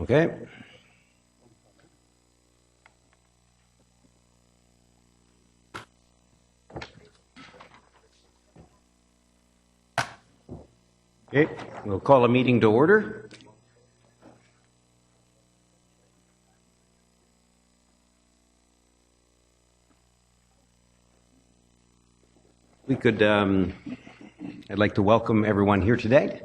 Okay. Okay, we'll call a meeting to order. We could, I'd like to welcome everyone here today.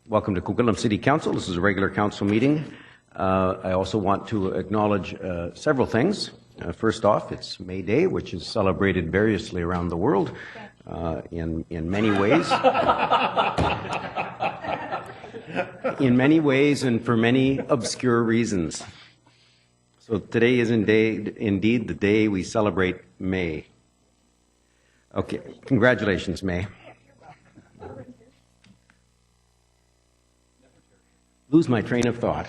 Welcome to Coquitlam City Council. This is a regular council meeting. I also want to acknowledge several things. First off, it's May Day, which is celebrated variously around the world in many ways. In many ways and for many obscure reasons. So today is indeed the day we celebrate May. Okay, congratulations, May. Lose my train of thought.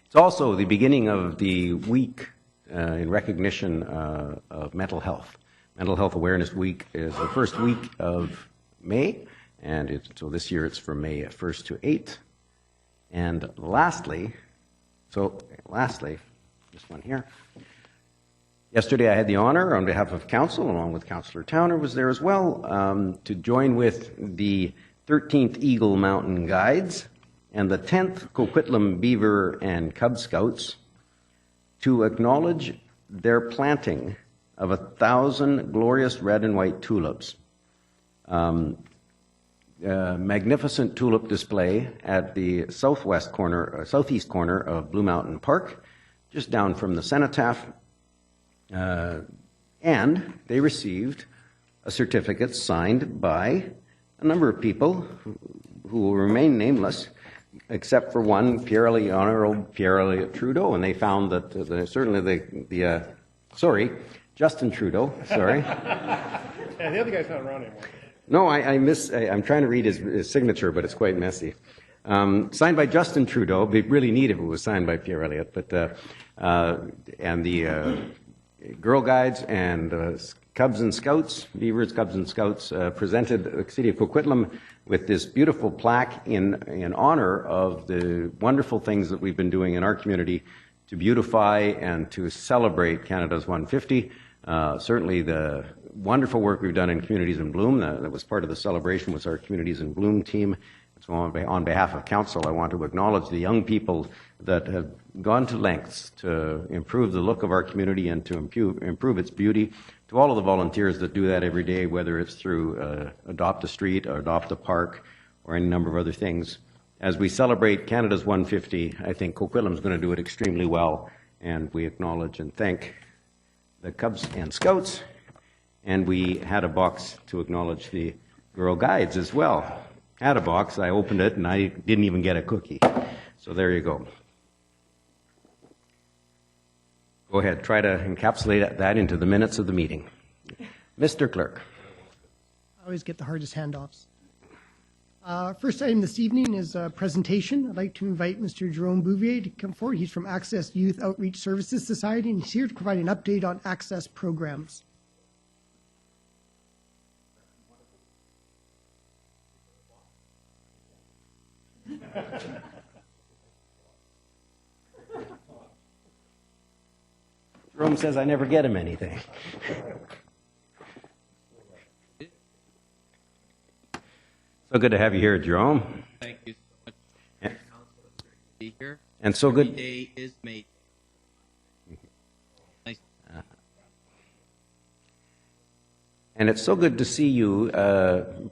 It's also the beginning of the week in recognition of mental health. Mental Health Awareness Week is the first week of May, and so this year it's from May 1st to 8th. And lastly, this one here. Yesterday I had the honor, on behalf of Council, along with Councillor Towner was there as well, to join with the 13th Eagle Mountain Guides and the 10th Coquitlam Beaver and Cub Scouts to acknowledge their planting of 1,000 glorious red and white tulips. Magnificent tulip display at the southeast corner of Blue Mountain Park, just down from the cenotaph. And they received a certificate signed by a number of people who will remain nameless, except for one, Honorable Pierre Elliott Trudeau, and they found that Justin Trudeau, sorry. Yeah, the other guy's not around anymore. No, I'm trying to read his signature, but it's quite messy. Signed by Justin Trudeau. It'd be really neat if it was signed by Pierre Elliott, but and the Girl Guides and Cubs and Scouts, Beavers, Cubs and Scouts, presented the City of Coquitlam with this beautiful plaque in honor of the wonderful things that we've been doing in our community to beautify and to celebrate Canada's 150. Certainly the wonderful work we've done in Communities in Bloom, that was part of the celebration, was our Communities in Bloom team. So on behalf of Council, I want to acknowledge the young people that have gone to lengths to improve the look of our community and to improve its beauty. To all of the volunteers that do that every day, whether it's through Adopt a Street or Adopt a Park or any number of other things. As we celebrate Canada's 150, I think Coquitlam's going to do it extremely well, and we acknowledge and thank the Cubs and Scouts, and we had a box to acknowledge the Girl Guides as well. Had a box, I opened it, and I didn't even get a cookie. So there you go. Go ahead, try to encapsulate that into the minutes of the meeting. Mr. Clerk. I always get the hardest handoffs. First item this evening is a presentation. I'd like to invite Mr. Jerome Bouvier to come forward. He's from Access Youth Outreach Services Society, and he's here to provide an update on Access programs. Jerome says I never get him anything. So good to have you here, Jerome. Thank you so much. To be here. And so good. Every day is made. Nice. And it's so good to see you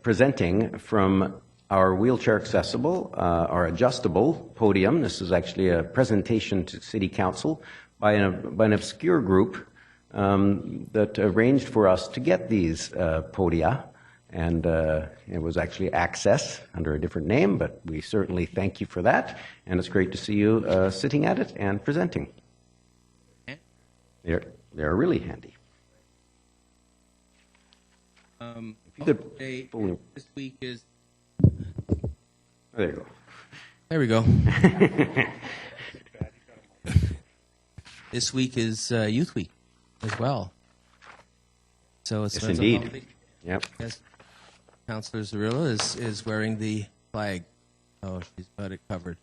presenting from our wheelchair accessible, our adjustable podium. This is actually a presentation to City Council by an obscure group that arranged for us to get these podia. And it was actually Access under a different name, but we certainly thank you for that. And it's great to see you sitting at it and presenting. They're really handy. This week is... There you go. There we go. This week is Youth Week as well. So it's yes, indeed. Yep. Yes. Councillor Zarilla is wearing the flag. Oh, she's got it covered.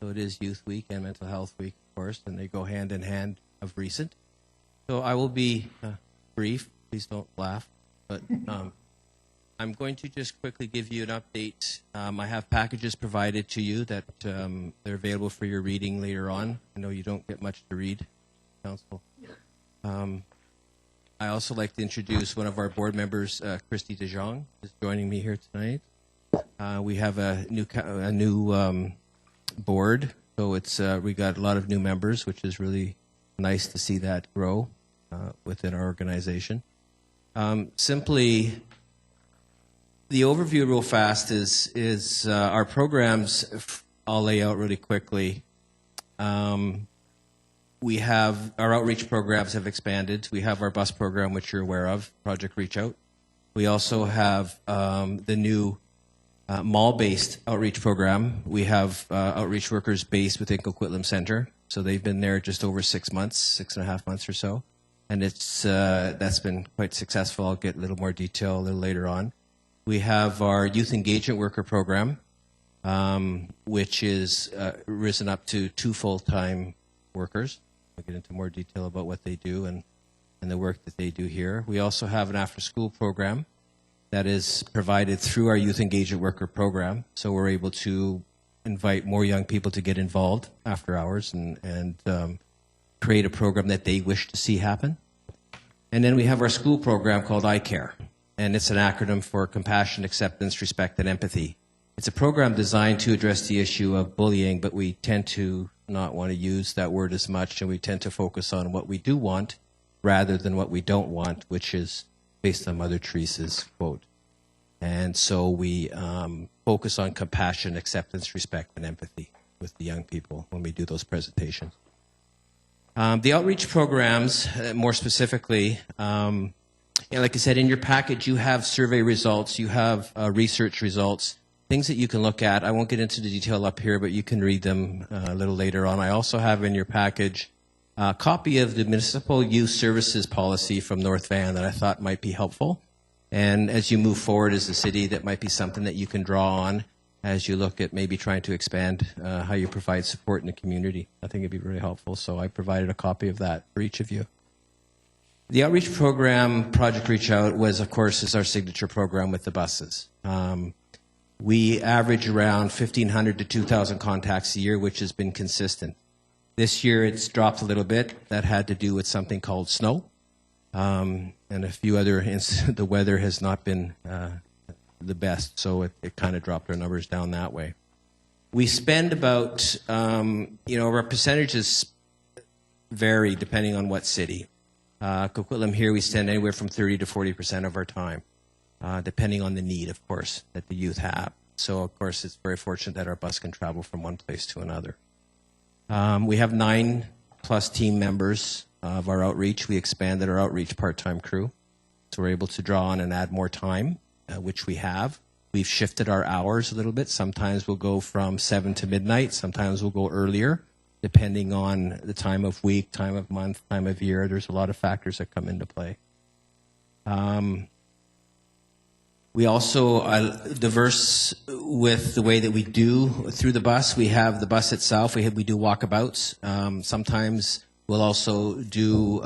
So it is Youth Week and Mental Health Week, of course, and they go hand in hand of recent. So I will be brief. Please don't laugh. But I'm going to just quickly give you an update. I have packages provided to you that they're available for your reading later on. I know you don't get much to read, Council. I also like to introduce one of our board members, Christy DeJong, is joining me here tonight. We have a new board, so it's we got a lot of new members, which is really nice to see that grow within our organization. Simply, the overview real fast is our programs. I'll lay out really quickly. We have our outreach programs have expanded. We have our bus program, which you're aware of, Project Reach Out. We also have the new mall-based outreach program. We have outreach workers based within Coquitlam Center. So they've been there just over 6 months, 6.5 months or so. And it's that's been quite successful. I'll get a little more detail a little later on. We have our youth engagement worker program, which is risen up to 2 full-time workers. I'll get into more detail about what they do and the work that they do here. We also have an after-school program that is provided through our youth engagement worker program. So we're able to invite more young people to get involved after hours and create a program that they wish to see happen. And then we have our school program called iCare, and it's an acronym for Compassion, Acceptance, Respect, and Empathy. It's a program designed to address the issue of bullying, but we tend to not want to use that word as much, and we tend to focus on what we do want rather than what we don't want, which is based on Mother Teresa's quote. And so we focus on compassion, acceptance, respect, and empathy with the young people when we do those presentations. The outreach programs, more specifically, like I said, in your package, you have survey results, you have research results, things that you can look at. I won't get into the detail up here, but you can read them a little later on. I also have in your package a copy of the Municipal Youth Services Policy from North Van that I thought might be helpful. And as you move forward as a city, that might be something that you can draw on as you look at maybe trying to expand how you provide support in the community. I think it'd be really helpful. So I provided a copy of that for each of you. The outreach program, Project Reach Out, was, of course, is our signature program with the buses. We average around 1,500 to 2,000 contacts a year, which has been consistent. This year, it's dropped a little bit. That had to do with something called snow. And a few other instances. The weather has not been the best, so it kind of dropped our numbers down that way. We spend about, our percentages vary depending on what city. Coquitlam here, we spend anywhere from 30 to 40% of our time, depending on the need, of course, that the youth have. So, of course, it's very fortunate that our bus can travel from one place to another. We have 9+ team members of our outreach. We expanded our outreach part-time crew, so we're able to draw on and add more time, which we have. We've shifted our hours a little bit. Sometimes we'll go from 7 to midnight. Sometimes we'll go earlier, depending on the time of week, time of month, time of year. There's a lot of factors that come into play. We also are diverse with the way that we do through the bus. We have the bus itself. We do walkabouts. Sometimes we'll also do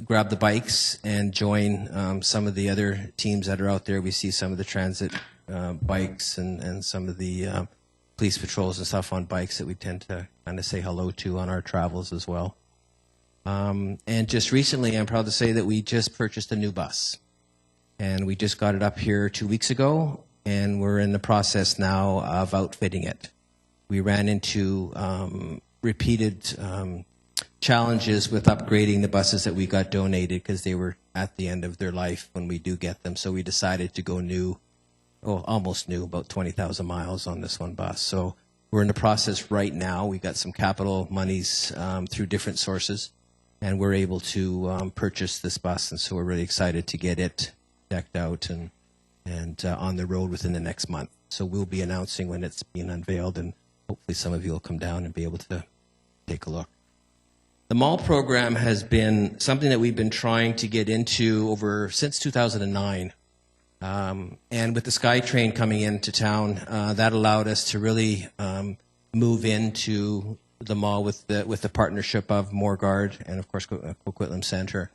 grab the bikes and join some of the other teams that are out there. We see some of the transit bikes and some of the police patrols and stuff on bikes that we tend to kind of say hello to on our travels as well. And just recently, I'm proud to say that we just purchased a new bus. And we just got it up here 2 weeks ago, and we're in the process now of outfitting it. We ran into repeated challenges with upgrading the buses that we got donated because they were at the end of their life when we do get them. So we decided to go new, almost new, about 20,000 miles on this one bus. So we're in the process right now. We got some capital monies through different sources, and we're able to purchase this bus. And so we're really excited to get it decked out and on the road within the next month. So we'll be announcing when it's being unveiled, and hopefully some of you will come down and be able to take a look. The mall program has been something that we've been trying to get into since 2009. And with the SkyTrain coming into town, that allowed us to really move into the mall with the partnership of Moorguard and, of course, Coquitlam Centre.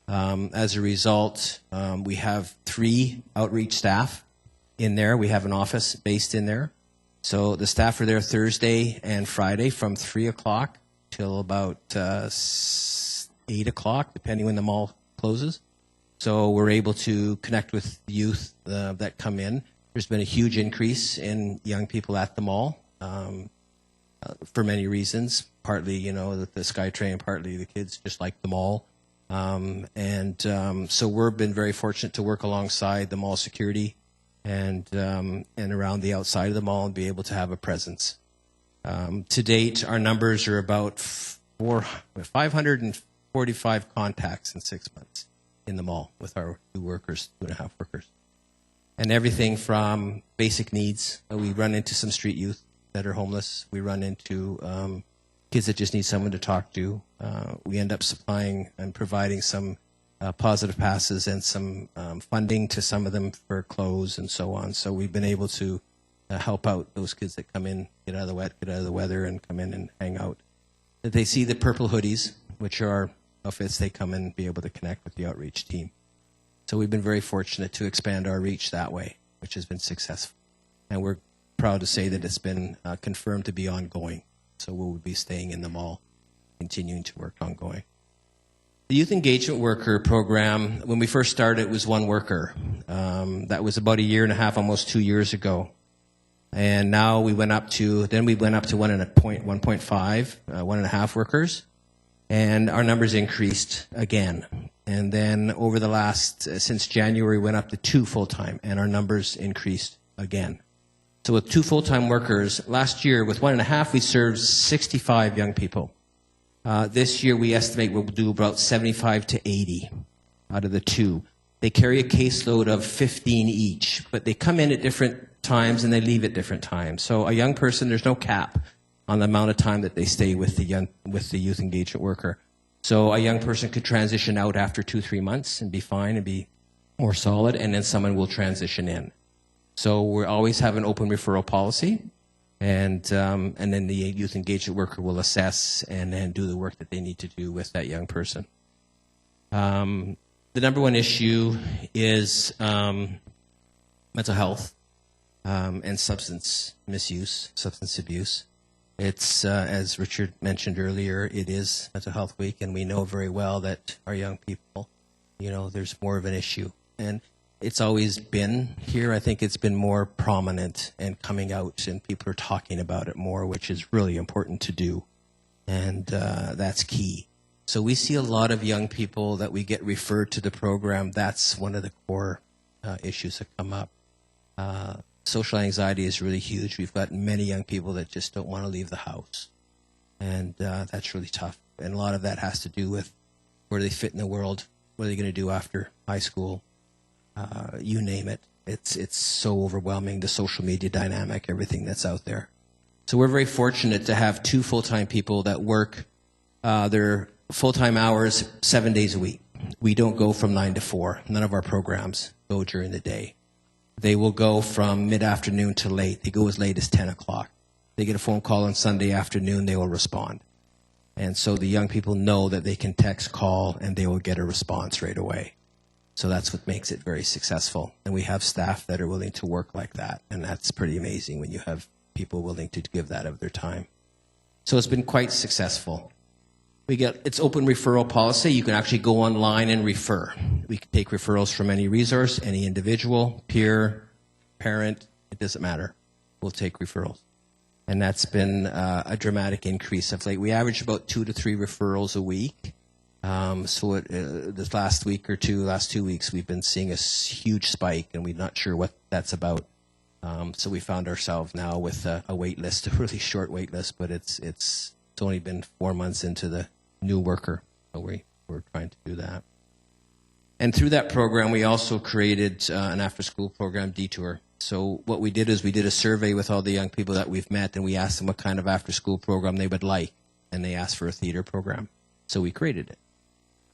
As a result, we have 3 outreach staff in there. We have an office based in there. So the staff are there Thursday and Friday from 3 o'clock till about 8 o'clock, depending when the mall closes. So we're able to connect with youth that come in. There's been a huge increase in young people at the mall for many reasons. Partly, the SkyTrain, partly the kids just like the mall. So we've been very fortunate to work alongside the mall security and around the outside of the mall and be able to have a presence. To date, our numbers are about 545 contacts in 6 months in the mall with our 2.5 workers. And everything from basic needs. We run into some street youth that are homeless. We run into kids that just need someone to talk to. We end up supplying and providing some positive passes and some funding to some of them for clothes and so on. So we've been able to help out those kids that come in, get out of the wet, get out of the weather, and come in and hang out. That they see the purple hoodies, which are outfits, they come in and be able to connect with the outreach team. So we've been very fortunate to expand our reach that way, which has been successful. And we're proud to say that it's been confirmed to be ongoing. So we'll be staying in the mall, continuing to work ongoing. The Youth Engagement Worker Program, when we first started, it was 1 worker. That was about 1.5 years, almost 2 years ago. And now we went up to 1.5, 1.5 workers. And our numbers increased again. And then over the since January, we went up to 2 full-time, and our numbers increased again. So with 2 full-time workers, last year with 1.5, we served 65 young people. This year we estimate we'll do about 75 to 80 out of the 2. They carry a caseload of 15 each, but they come in at different times and they leave at different times. So a young person, there's no cap on the amount of time that they stay with the youth engagement worker. So a young person could transition out after 2-3 months and be fine and be more solid, and then someone will transition in. So we always have an open referral policy, and then the youth engagement worker will assess and then do the work that they need to do with that young person. The number 1 issue is mental health and substance misuse, substance abuse. It's, as Richard mentioned earlier, it is Mental Health Week, and we know very well that our young people, there's more of an issue. And it's always been here. I think it's been more prominent and coming out, and people are talking about it more, which is really important to do. And that's key. So we see a lot of young people that we get referred to the program. That's one of the core issues that come up. Social anxiety is really huge. We've got many young people that just don't want to leave the house. And that's really tough. And a lot of that has to do with where they fit in the world, what are they going to do after high school, you name it. It's so overwhelming, the social media dynamic, everything that's out there. So we're very fortunate to have 2 full-time people that work their full-time hours 7 days a week. We don't go from 9 to 4. None of our programs go during the day. They will go from mid-afternoon to late. They go as late as 10 o'clock. They get a phone call on Sunday afternoon, they will respond. And so the young people know that they can text, call, and they will get a response right away. So that's what makes it very successful. And we have staff that are willing to work like that. And that's pretty amazing when you have people willing to give that of their time. So it's been quite successful. It's open referral policy. You can actually go online and refer. We can take referrals from any resource, any individual, peer, parent, it doesn't matter. We'll take referrals. And that's been a dramatic increase of late. We average about 2 to 3 referrals a week. This last 2 weeks, we've been seeing a huge spike, and we're not sure what that's about. So we found ourselves now with a wait list, a really short wait list, but it's only been 4 months into the new worker. So we're trying to do that. And through that program, we also created an after-school program, Detour. So what we did is we did a survey with all the young people that we've met, and we asked them what kind of after-school program they would like, and they asked for a theater program. So we created it.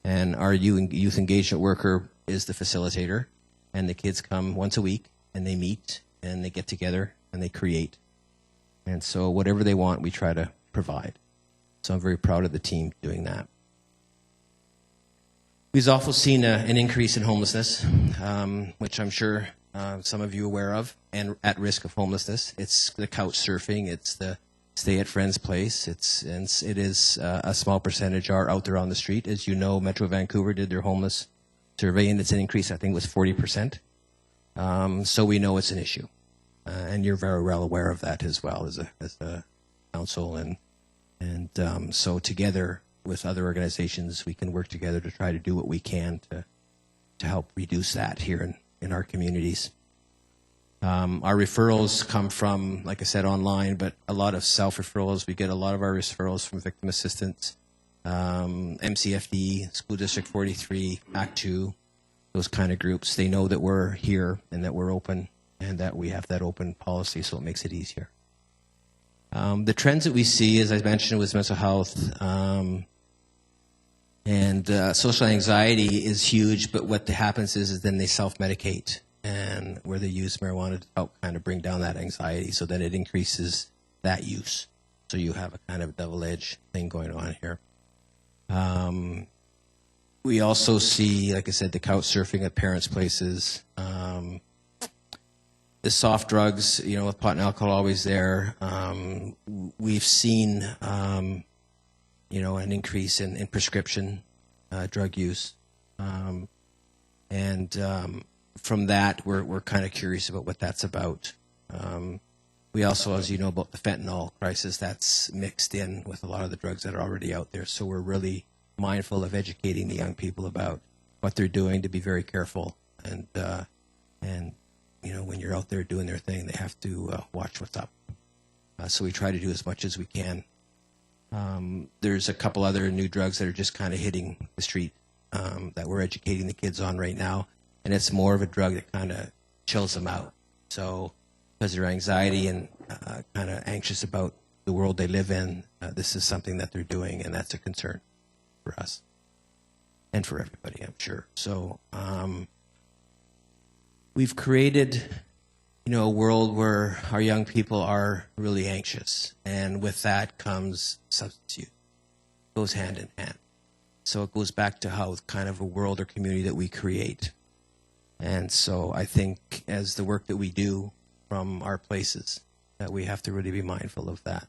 And our youth engagement worker is the facilitator, and the kids come once a week, and they meet, and they get together, and they create. And so whatever they want, we try to provide. So I'm very proud of the team doing that. We've also seen an increase in homelessness, which I'm sure some of you are aware of, and at risk of homelessness. It's the couch surfing, it's the stay at friend's place. It is a small percentage are out there on the street. As you know, Metro Vancouver did their homeless survey, and it's an increase, I think, was 40%. So we know it's an issue, and you're very well aware of that as well as a council, and so together with other organizations, we can work together to try to do what we can to help reduce that here in our communities. Our referrals come from, like I said, online, but a lot of self-referrals. We get a lot of our referrals from victim assistance, MCFD, School District 43, Act 2, those kind of groups. They know that we're here and that we're open and that we have that open policy, so it makes it easier. The trends that we see, as I mentioned, with mental health and social anxiety is huge, but what happens is then they self-medicate, and where they use marijuana to help kind of bring down that anxiety, so then it increases that use. So you have a kind of double-edged thing going on here. We also see, like I said, the couch surfing at parents' places. The soft drugs, with pot and alcohol always there. We've seen, an increase in prescription drug use. From that, we're kind of curious about what that's about. We also, as you know, about the fentanyl crisis, that's mixed in with a lot of the drugs that are already out there. So we're really mindful of educating the young people about what they're doing, to be very careful. And when you're out there doing their thing, they have to watch what's up. So we try to do as much as we can. There's a couple other new drugs that are just kind of hitting the street that we're educating the kids on right now. And it's more of a drug that kind of chills them out. So because they're anxiety and kind of anxious about the world they live in, this is something that they're doing, and that's a concern for us and for everybody, I'm sure. So we've created, a world where our young people are really anxious, and with that comes substance use. It goes hand in hand. So it goes back to how kind of a world or community that we create. And so I think as the work that we do from our places, that we have to really be mindful of that.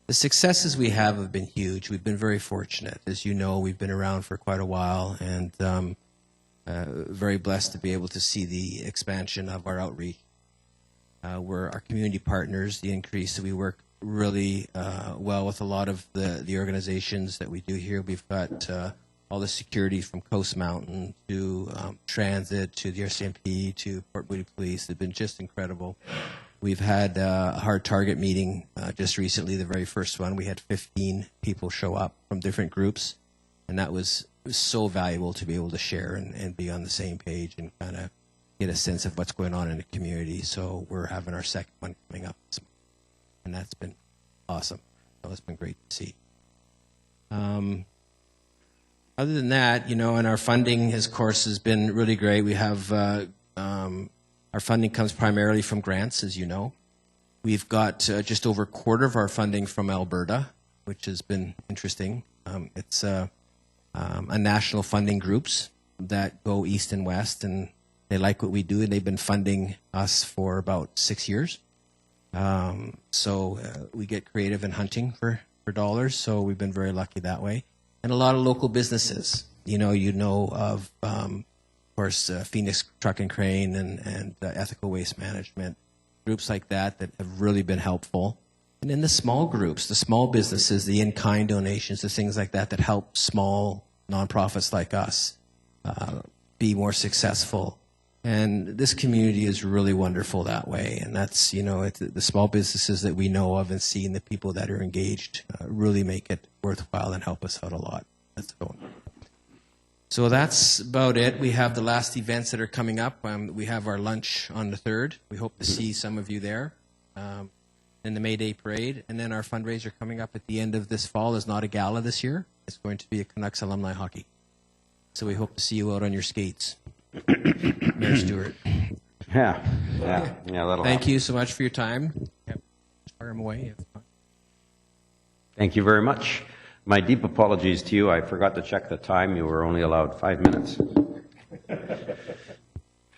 The successes we have been huge. We've been very fortunate. As you know, we've been around for quite a while, and very blessed to be able to see the expansion of our outreach. We're our community partners, the increase. We work really well with a lot of the organizations that we do here. We've got all the security from Coast Mountain to Transit to the RCMP to Port Moody Police. They've been just incredible. We've had a hard target meeting just recently, the very first one. We had 15 people show up from different groups, and that was so valuable to be able to share and be on the same page and kind of get a sense of what's going on in the community. So we're having our second one coming up this month, and that's been awesome. So it's been great to see. Other than that, and our funding, of course, has been really great. We have our funding comes primarily from grants, as you know. We've got just over a quarter of our funding from Alberta, which has been interesting. It's a national funding groups that go east and west, and they like what we do, and they've been funding us for about 6 years. So we get creative in hunting for dollars, so we've been very lucky that way. And a lot of local businesses, of course, Phoenix Truck and Crane and Ethical Waste Management, groups like that have really been helpful. And then the small groups, the small businesses, the in-kind donations, the things like that help small nonprofits like us be more successful. And this community is really wonderful that way. And that's, the small businesses that we know of and see, and the people that are engaged really make it worthwhile and help us out a lot. That's going. So that's about it. We have the last events that are coming up. We have our lunch on the 3rd. We hope to see some of you there. In the May Day Parade. And then our fundraiser coming up at the end of this fall is not a gala this year. It's going to be a Canucks alumni hockey. So we hope to see you out on your skates. Mayor Stewart. Yeah. That'll Thank you so much for your time. Yep. him away. Thank you very much. My deep apologies to you. I forgot to check the time. You were only allowed 5 minutes.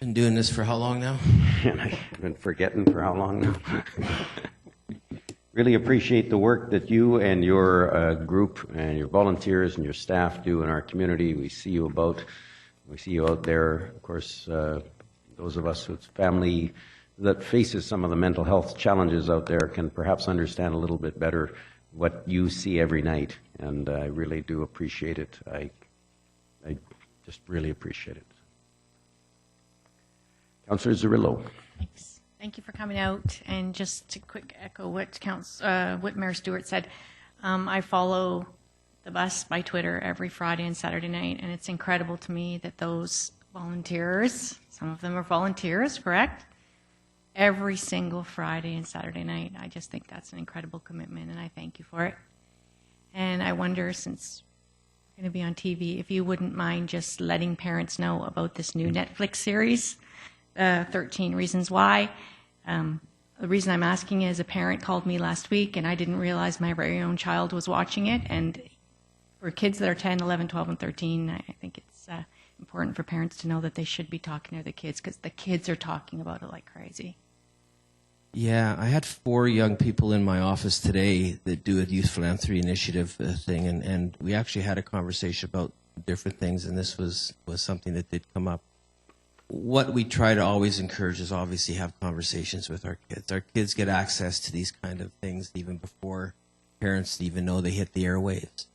Been doing this for how long now? And I've been forgetting for how long now. Really appreciate the work that you and your group and your volunteers and your staff do in our community. We see you out there. Of course, those of us whose family that faces some of the mental health challenges out there can perhaps understand a little bit better what you see every night, and I really do appreciate it. I just really appreciate it. Councillor Zerillo. Thanks. Thank you for coming out. And just to quick echo what Mayor Stewart said, I follow the bus by Twitter every Friday and Saturday night, and it's incredible to me that those volunteers, some of them are volunteers, correct? Every single Friday and Saturday night. I just think that's an incredible commitment, and I thank you for it. And I wonder, since we're going to be on TV, if you wouldn't mind just letting parents know about this new Netflix series, 13 Reasons Why. The reason I'm asking is a parent called me last week, and I didn't realize my very own child was watching it. And for kids that are 10, 11, 12, and 13, I think it's important for parents to know that they should be talking to the kids, because the kids are talking about it like crazy. Yeah, I had 4 young people in my office today that do a youth philanthropy initiative thing, and we actually had a conversation about different things, and this was something that did come up. What we try to always encourage is obviously have conversations with our kids. Our kids get access to these kind of things even before parents even know they hit the airwaves.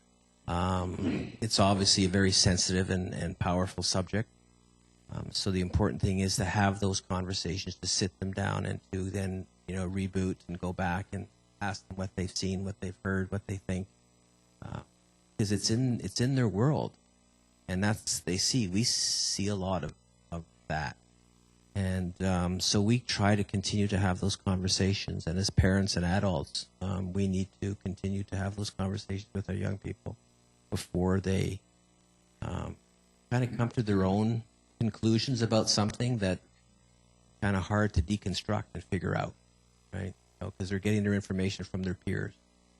It's obviously a very sensitive and powerful subject. So the important thing is to have those conversations, to sit them down and to then, reboot and go back and ask them what they've seen, what they've heard, what they think. Because it's in their world. And we see a lot of that. And so we try to continue to have those conversations. And as parents and adults, we need to continue to have those conversations with our young people before they kind of come to their own conclusions about something that kind of hard to deconstruct and figure out, right? Because they're getting their information from their peers,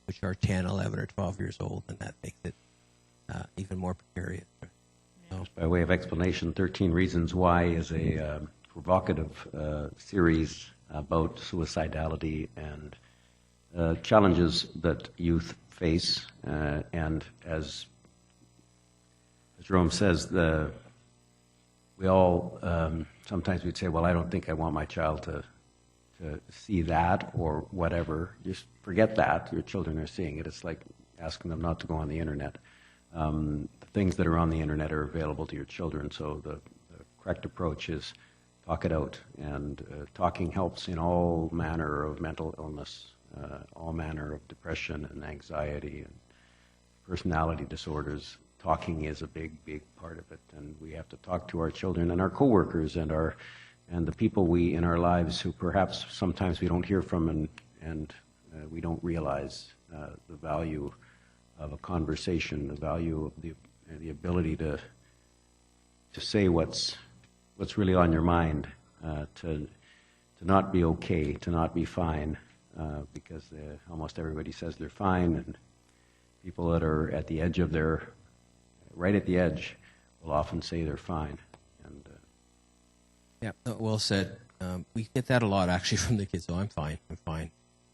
which are 10, 11, or 12 years old, and that makes it even more precarious. So, by way of explanation, 13 Reasons Why is a provocative series about suicidality and challenges that youth face. And as Jerome says, we all, sometimes we'd say, well, I don't think I want my child to see that or whatever. Just forget that. Your children are seeing it. It's like asking them not to go on the internet. The things that are on the internet are available to your children, so the correct approach is talk it out. And talking helps in all manner of mental illness, all manner of depression and anxiety and personality disorders. Talking is a big part of it, and we have to talk to our children and our coworkers and the people in our lives who perhaps sometimes we don't hear from, and we don't realize the value of a conversation, the value of the ability to say what's really on your mind, to not be okay, to not be fine, because almost everybody says they're fine, and people that are at the edge of right at the edge will often say they're fine. And yeah, well said. We get that a lot actually from the kids. Oh, I'm fine.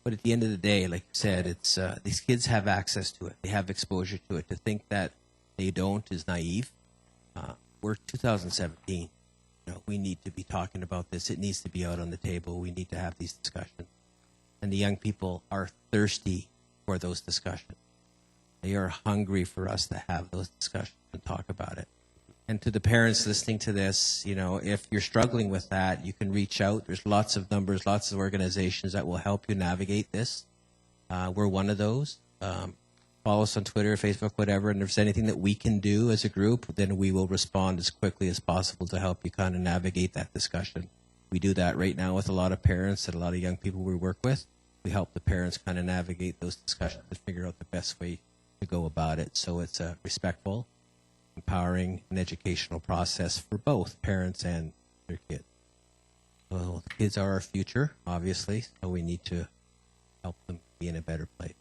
But at the end of the day, like you said, it's these kids have access to it. They have exposure to it. To think that they don't is naive. We're 2017. We need to be talking about this. It needs to be out on the table. We need to have these discussions. And the young people are thirsty for those discussions. They are hungry for us to have those discussions and talk about it. And to the parents listening to this, if you're struggling with that, you can reach out. There's lots of numbers, lots of organizations that will help you navigate this. We're one of those. Follow us on Twitter, Facebook, whatever. And if there's anything that we can do as a group, then we will respond as quickly as possible to help you kind of navigate that discussion. We do that right now with a lot of parents and a lot of young people we work with. We help the parents kind of navigate those discussions and figure out the best way to go about it. So it's a respectful, empowering, and educational process for both parents and their kids. Well, the kids are our future, obviously, so we need to help them be in a better place.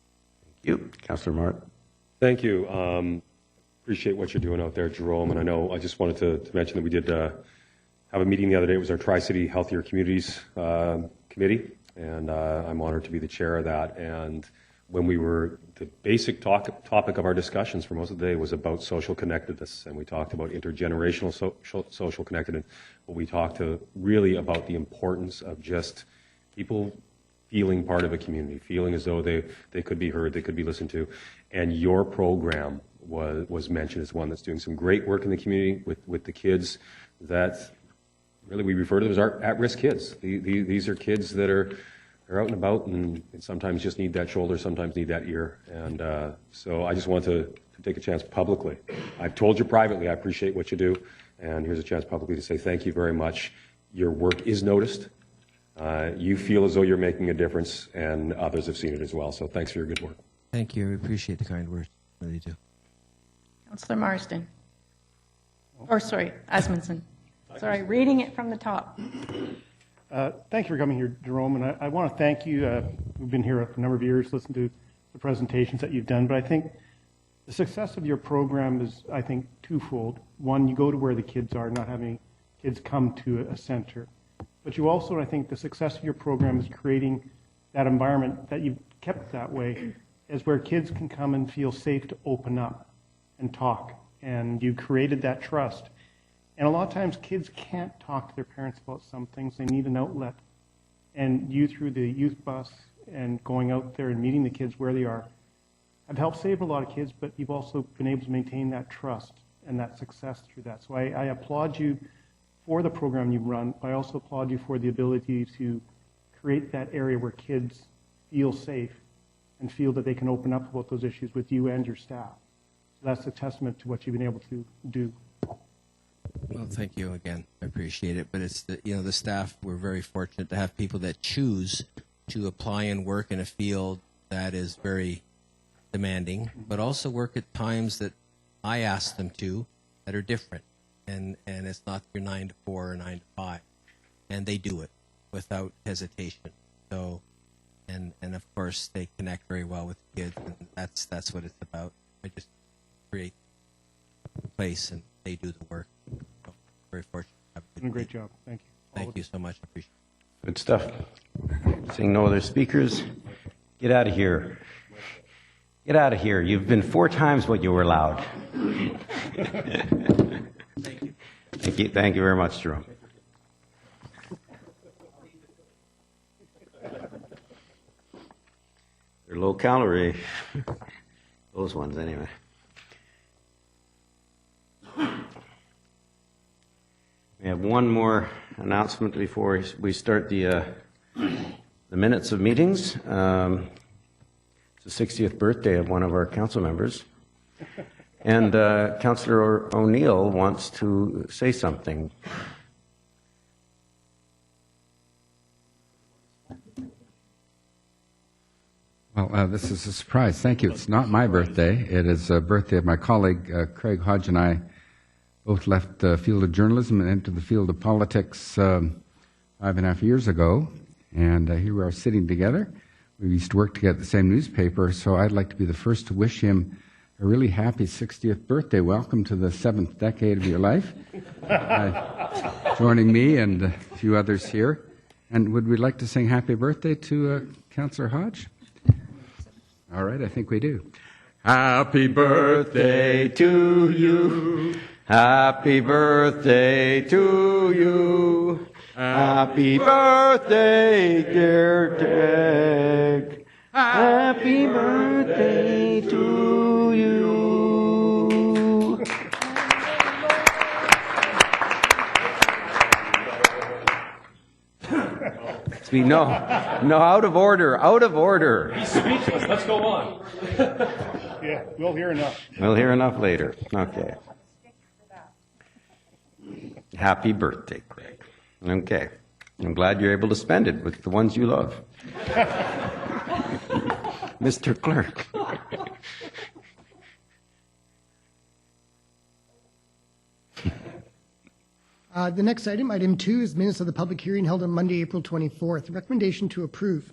Thank you. Councillor Mart. Thank you. Appreciate what you're doing out there, Jerome. And I know I just wanted to mention that we did have a meeting the other day. It was our Tri-City Healthier Communities Committee, and I'm honored to be the chair of that. And when the basic topic of our discussions for most of the day was about social connectedness, and we talked about intergenerational social connectedness, but we talked really about the importance of just people feeling part of a community, feeling as though they could be heard, they could be listened to. And your program was mentioned as one that's doing some great work in the community with the kids that really we refer to them as our at-risk kids. These are kids that are out and about and sometimes just need that shoulder, sometimes need that ear. And so I just want to take a chance publicly. I've told you privately I appreciate what you do, and here's a chance publicly to say thank you very much. Your work is noticed. You feel as though you're making a difference, and others have seen it as well. So thanks for your good work. Thank you. We appreciate the kind words. Really do. Councillor Marsden. Or sorry, Asmundson. Sorry, reading it from the top. Thank you for coming here, Jerome, and I want to thank you. We've been here for a number of years, listened to the presentations that you've done, but I think the success of your program is, I think, twofold. One, you go to where the kids are, not having kids come to a center. But you also, I think, the success of your program is creating that environment that you've kept that way, is where kids can come and feel safe to open up and talk. And you created that trust. And a lot of times kids can't talk to their parents about some things. They need an outlet. And you, through the youth bus and going out there and meeting the kids where they are, have helped save a lot of kids, but you've also been able to maintain that trust and that success through that. So I applaud you for the program you run, but I also applaud you for the ability to create that area where kids feel safe and feel that they can open up about those issues with you and your staff. So that's a testament to what you've been able to do. Well, thank you again. I appreciate it. But it's the staff. We're very fortunate to have people that choose to apply and work in a field that is very demanding, but also work at times that I ask them to that are different. And it's not your 9 to 4 or 9 to 5, and they do it without hesitation. So, and of course they connect very well with kids, and that's what it's about. I just create a place, and they do the work. So, very fortunate. Doing a great job. Thank you. Thank you so much. I appreciate it. Good stuff. Seeing no other speakers, get out of here. Get out of here. You've been 4 times what you were allowed. Thank you. Thank you. Thank you very much, Jerome. They're low calorie. Those ones, anyway. We have one more announcement before we start the minutes of meetings. It's the 60th birthday of one of our council members. And Councillor O'Neill wants to say something. Well, this is a surprise. Thank you. It's not my birthday. It is a birthday of my colleague, Craig Hodge, and I both left the field of journalism and entered the field of politics 5.5 years ago. And here we are sitting together. We used to work together at the same newspaper, so I'd like to be the first to wish him a really happy 60th birthday. Welcome to the 7th decade of your life. Joining me and a few others here. And would we like to sing happy birthday to Councillor Hodge? All right, I think we do. Happy birthday to you. Happy birthday to you. Happy birthday, dear Dick. Happy birthday to you. No, out of order, out of order. He's speechless. Let's go on. Yeah, we'll hear enough. We'll hear enough later. Okay. Happy birthday, Craig. Okay. I'm glad you're able to spend it with the ones you love. Mr. Clerk. The next item, item 2, is minutes of the public hearing held on Monday, April 24th. Recommendation to approve.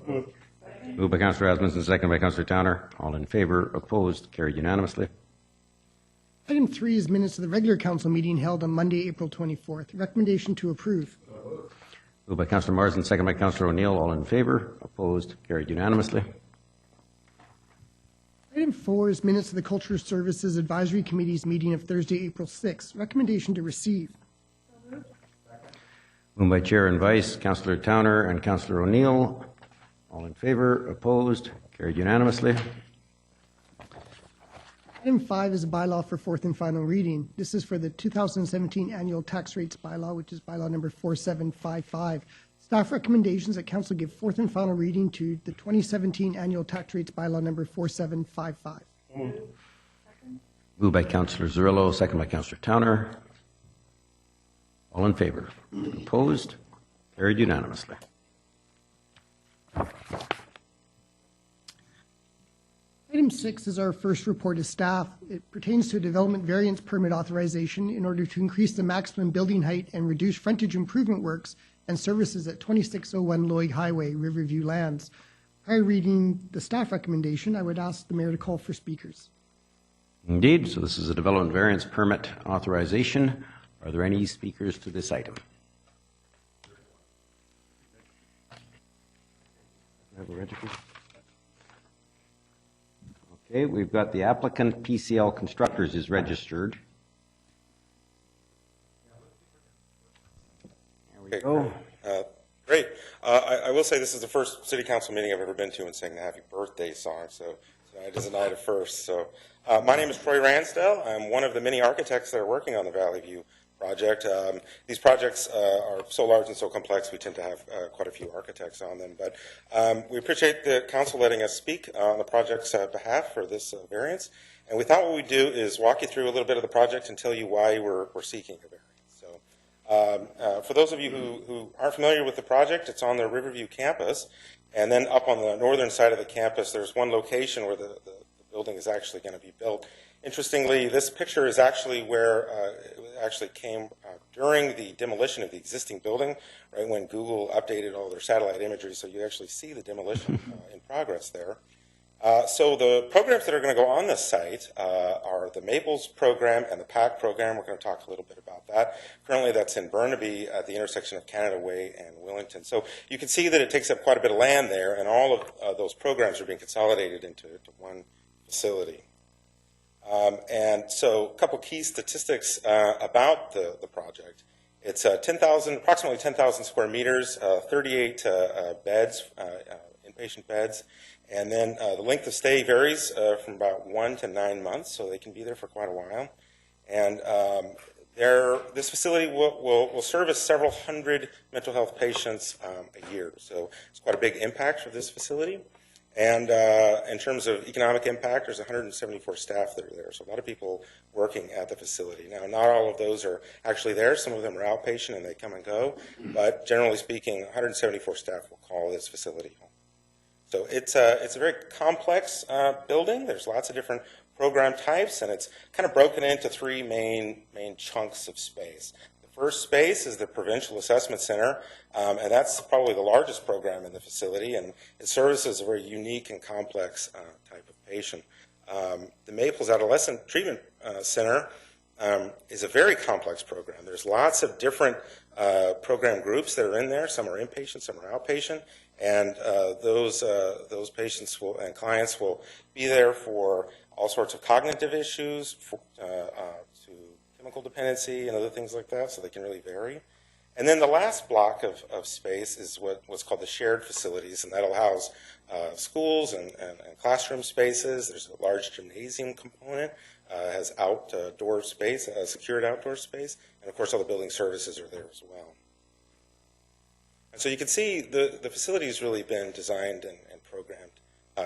Moved by Councillor Asmussen, second by Councillor Towner. All in favor, opposed, carried unanimously. Item 3 is minutes of the regular council meeting held on Monday, April 24th. Recommendation to approve. Moved by Councillor Marsden, second by Councillor O'Neill. All in favor, opposed, carried unanimously. Item 4 is minutes of the Cultural Services Advisory Committee's meeting of Thursday, April 6th. Recommendation to receive. Moved by Chair and Vice, Councillor Towner and Councillor O'Neill. All in favor, opposed, carried unanimously. Item 5 is a bylaw for fourth and final reading. This is for the 2017 annual tax rates bylaw, which is bylaw number 4755. Staff recommendations that council give fourth and final reading to the 2017 annual tax rates bylaw number 4755. Moved by Councillor Zerillo, second by Councillor Towner. All in favor, opposed, carried unanimously. Item 6 is our first report of staff. It pertains to a development variance permit authorization in order to increase the maximum building height and reduce frontage improvement works and services at 2601 Lougheed Highway, Riverview Lands. Prior reading the staff recommendation, I would ask the mayor to call for speakers. Indeed, so this is a development variance permit authorization. Are there any speakers to this item? Okay, we've got the applicant, PCL Constructors is registered. There we go. Great. I will say this is the first city council meeting I've ever been to and sang the happy birthday song, so tonight is a night of first. So, my name is Troy Ransdell. I'm one of the many architects that are working on the Valley View project. These projects are so large and so complex, we tend to have quite a few architects on them. But we appreciate the council letting us speak on the project's behalf for this variance. And we thought what we'd do is walk you through a little bit of the project and tell you why we're seeking a variance. So for those of you who aren't familiar with the project, it's on the Riverview campus. And then up on the northern side of the campus, there's one location where the building is actually going to be built. Interestingly, this picture is actually where it actually came during the demolition of the existing building, right when Google updated all their satellite imagery, so you actually see the demolition in progress there. So the programs that are going to go on this site are the Maples program and the PAC program. We're going to talk a little bit about that. Currently, that's in Burnaby at the intersection of Canada Way and Willington. So you can see that it takes up quite a bit of land there, and all of those programs are being consolidated into one facility. And so a couple key statistics about the project. It's approximately 10,000 square meters, 38 beds, inpatient beds, and then the length of stay varies from about 1 to 9 months, so they can be there for quite a while. And this facility will service several hundred mental health patients a year, so it's quite a big impact for this facility. And in terms of economic impact, there's 174 staff that are there, so a lot of people working at the facility. Now, not all of those are actually there. Some of them are outpatient and they come and go, but generally speaking, 174 staff will call this facility home. So it's a very complex building. There's lots of different program types, and it's kind of broken into three main chunks of space. First space is the Provincial Assessment Center, and that's probably the largest program in the facility, and it services a very unique and complex type of patient. The Maples Adolescent Treatment Center is a very complex program. There's lots of different program groups that are in there. Some are inpatient, some are outpatient, and those patients and clients will be there for all sorts of cognitive issues, to chemical dependency and other things like that, so they can really vary. And then the last block of space is what's called the shared facilities, and that'll house schools and classroom spaces. There's a large gymnasium component, has outdoor space, secured outdoor space, and of course all the building services are there as well. And so you can see the facility has really been designed and programmed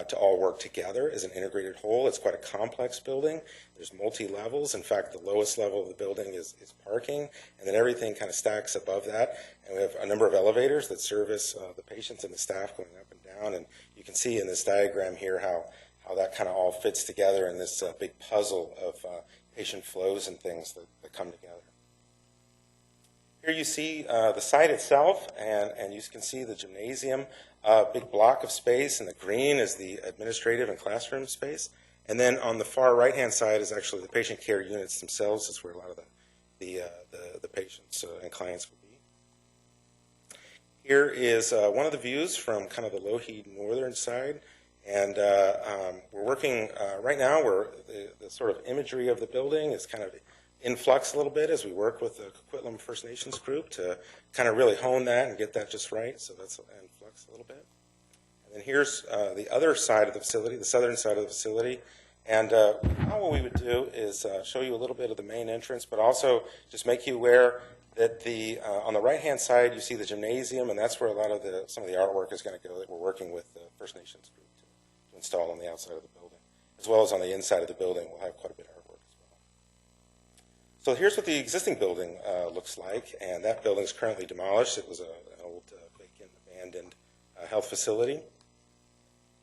to all work together as an integrated whole. It's quite a complex building. There's multi-levels. In fact, the lowest level of the building is parking, and then everything kind of stacks above that. And we have a number of elevators that service the patients and the staff going up and down. And you can see in this diagram here how that kind of all fits together in this big puzzle of patient flows and things that come together. Here you see the site itself, and you can see the gymnasium big block of space, and the green is the administrative and classroom space. And then on the far right-hand side is actually the patient care units themselves. That's where a lot of the patients and clients will be. Here is one of the views from kind of the Lougheed northern side. And we're working right now, the sort of imagery of the building is kind of in flux a little bit as we work with the Coquitlam First Nations group to kind of really hone that and get that just right. So that's in flux a little bit. And then here's the other side of the facility, the southern side of the facility. And now what we would do is show you a little bit of the main entrance, but also just make you aware that on the right-hand side you see the gymnasium, and that's where a lot of some of the artwork is going to go that we're working with the First Nations group to install on the outside of the building, as well as on the inside of the building. We'll have quite a bit of artwork as well. So here's what the existing building looks like, and that building is currently demolished. It was an old, vacant, abandoned health facility.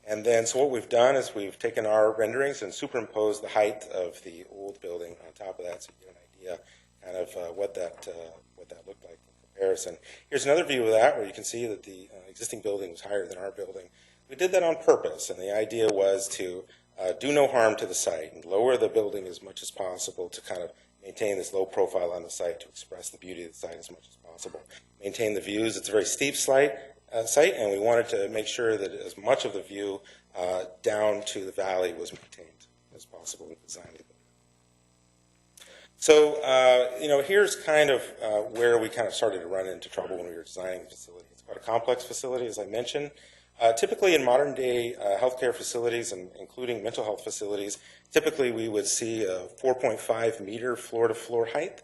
And then, so what we've done is we've taken our renderings and superimposed the height of the old building on top of that, so you get an idea kind of what that looked like in comparison. Here's another view of that, where you can see that the existing building was higher than our building. We did that on purpose, and the idea was to do no harm to the site and lower the building as much as possible to kind of maintain this low profile on the site, to express the beauty of the site as much as possible. Maintain the views. It's a very steep site, and we wanted to make sure that as much of the view down to the valley was maintained as possible in designing it. So, here's kind of where we kind of started to run into trouble when we were designing the facility. It's quite a complex facility, as I mentioned. Typically in modern day healthcare facilities, and including mental health facilities, typically we would see a 4.5 meter floor to floor height.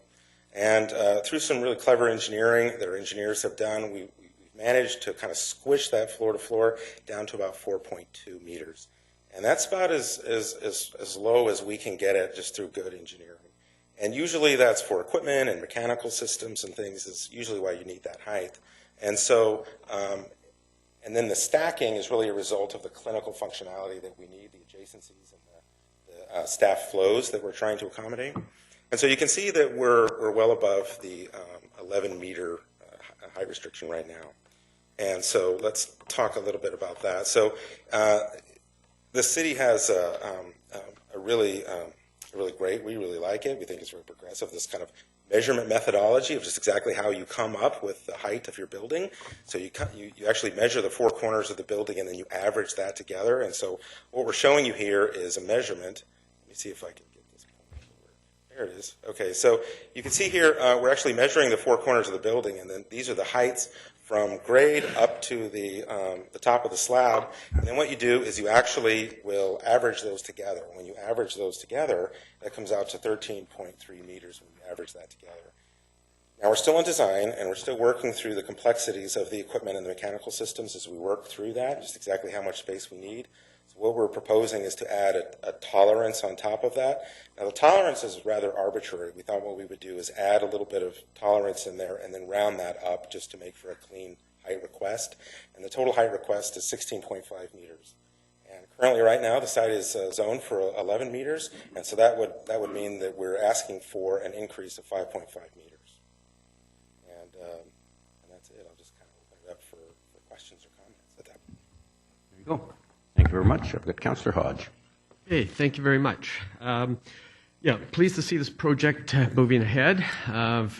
And through some really clever engineering that our engineers have done, we've managed to kind of squish that floor to floor down to about 4.2 meters. And that's about as low as we can get it just through good engineering. And usually that's for equipment and mechanical systems and things is usually why you need that height. And so, and then the stacking is really a result of the clinical functionality that we need, the adjacencies and the staff flows that we're trying to accommodate. And so you can see that we're well above the 11 meter height restriction right now. And so let's talk a little bit about that. So the city has a really great, we really like it. We think it's very progressive, this kind of measurement methodology of just exactly how you come up with the height of your building. So you actually measure the four corners of the building and then you average that together. And so what we're showing you here is a measurement. Let me see if I can get this pointer to work. There it is. Okay, so you can see here we're actually measuring the four corners of the building, and then these are the heights from grade up to the top of the slab. And then what you do is you actually will average those together. When you average those together, that comes out to 13.3 meters when you average that together. Now we're still in design, and we're still working through the complexities of the equipment and the mechanical systems as we work through that, just exactly how much space we need. So what we're proposing is to add a tolerance on top of that. Now the tolerance is rather arbitrary. We thought what we would do is add a little bit of tolerance in there and then round that up just to make for a clean height request. And the total height request is 16.5 meters. And currently right now the site is zoned for 11 meters, and so that would mean that we're asking for an increase of 5.5 meters. And that's it. I'll just kind of open it up for questions or comments at that point. There you go. Thank you very much. I've got Councillor Hodge. Hey, thank you very much. Yeah, pleased to see this project moving ahead.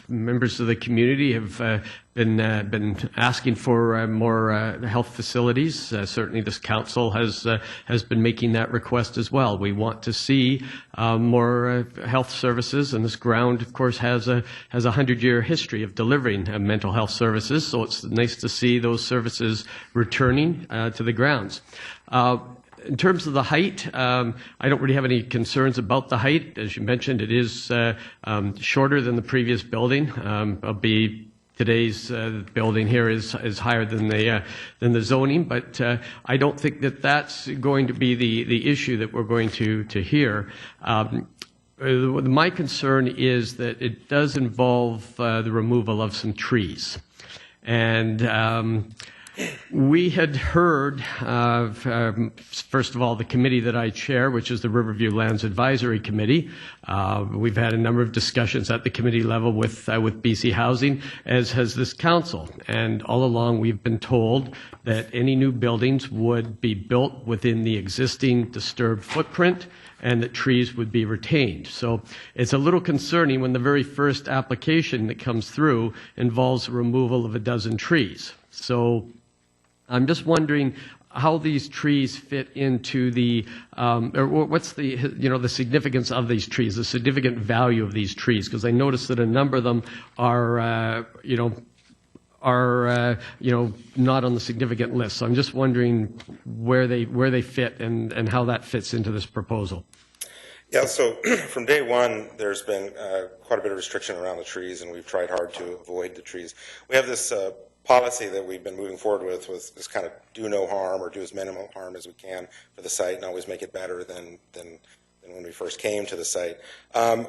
Members of the community have been asking for more health facilities. Certainly, this council has been making that request as well. We want to see more health services, and this ground, of course, has a 100-year history of delivering mental health services. So it's nice to see those services returning to the grounds. In terms of the height, I don't really have any concerns about the height. As you mentioned, it is shorter than the previous building. Today's building here is higher than the zoning, but I don't think that that's going to be the issue that we're going to hear. My concern is that it does involve the removal of some trees, and We had heard of, first of all, the committee that I chair, which is the Riverview Lands Advisory Committee. We've had a number of discussions at the committee level with BC Housing, as has this council. And all along, we've been told that any new buildings would be built within the existing disturbed footprint, and that trees would be retained. So it's a little concerning when the very first application that comes through involves the removal of a dozen trees. So I'm just wondering how these trees fit into the, or what's the, the significance of these trees, the significant value of these trees, because I noticed that a number of them are, not on the significant list. So I'm just wondering where they fit and how that fits into this proposal. Yeah, so from day one, there's been quite a bit of restriction around the trees, and we've tried hard to avoid the trees. We have this policy that we've been moving forward with this kind of do no harm or do as minimal harm as we can for the site and always make it better than when we first came to the site.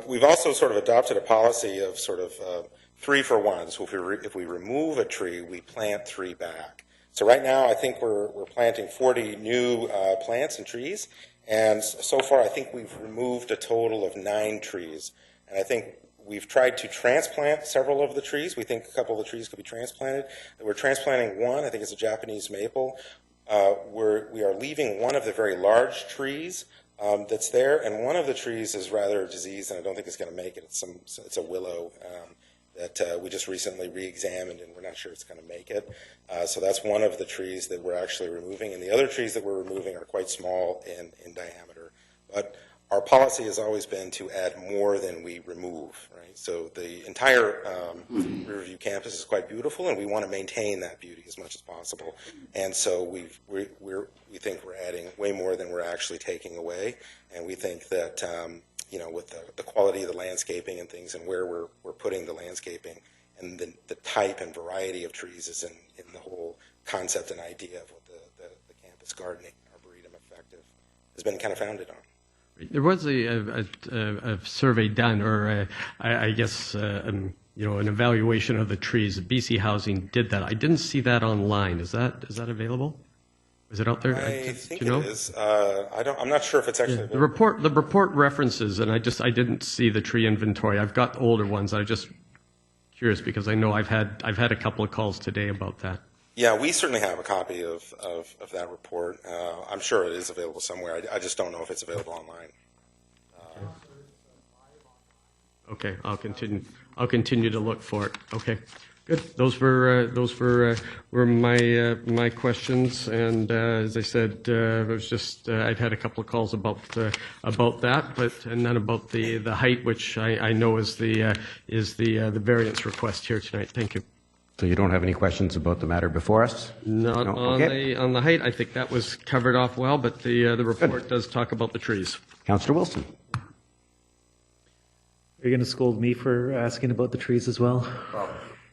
We've also sort of adopted a policy of sort of 3 for 1. So if we remove a tree, we plant 3 back. So right now, I think we're planting 40 new plants and trees. And so far, I think we've removed a total of 9 trees. And I think we've tried to transplant several of the trees. We think a couple of the trees could be transplanted. We're transplanting one. I think it's a Japanese maple. We are leaving one of the very large trees that's there. And one of the trees is rather diseased, and I don't think it's going to make it. It's a willow that we just recently re-examined, and we're not sure it's going to make it. So that's one of the trees that we're actually removing. And the other trees that we're removing are quite small in diameter. But our policy has always been to add more than we remove, right? So the entire Riverview campus is quite beautiful, and we want to maintain that beauty as much as possible. And so we think we're adding way more than we're actually taking away. And we think that with the quality of the landscaping and things, and where we're putting the landscaping, and the type and variety of trees is in the whole concept and idea of what the campus gardening, arboretum effective, has been kind of founded on. There was a survey done, or I guess an evaluation of the trees. BC Housing did that. I didn't see that online. Is that available? Is it out there? I think it is. I'm not sure if it's actually available. The report references, and I didn't see the tree inventory. I've got older ones. I'm just curious because I know I've had a couple of calls today about that. Yeah, we certainly have a copy of that report. I'm sure it is available somewhere. I just don't know if it's available online. Okay, I'll continue to look for it. Okay, good. Those were my questions, and as I said, it was just I'd had a couple of calls about that, and then about the height, which I know is the variance request here tonight. Thank you. So you don't have any questions about the matter before us? Not no? Okay. On the height. I think that was covered off well, but the report does talk about the trees. Councillor Wilson. Are you going to scold me for asking about the trees as well?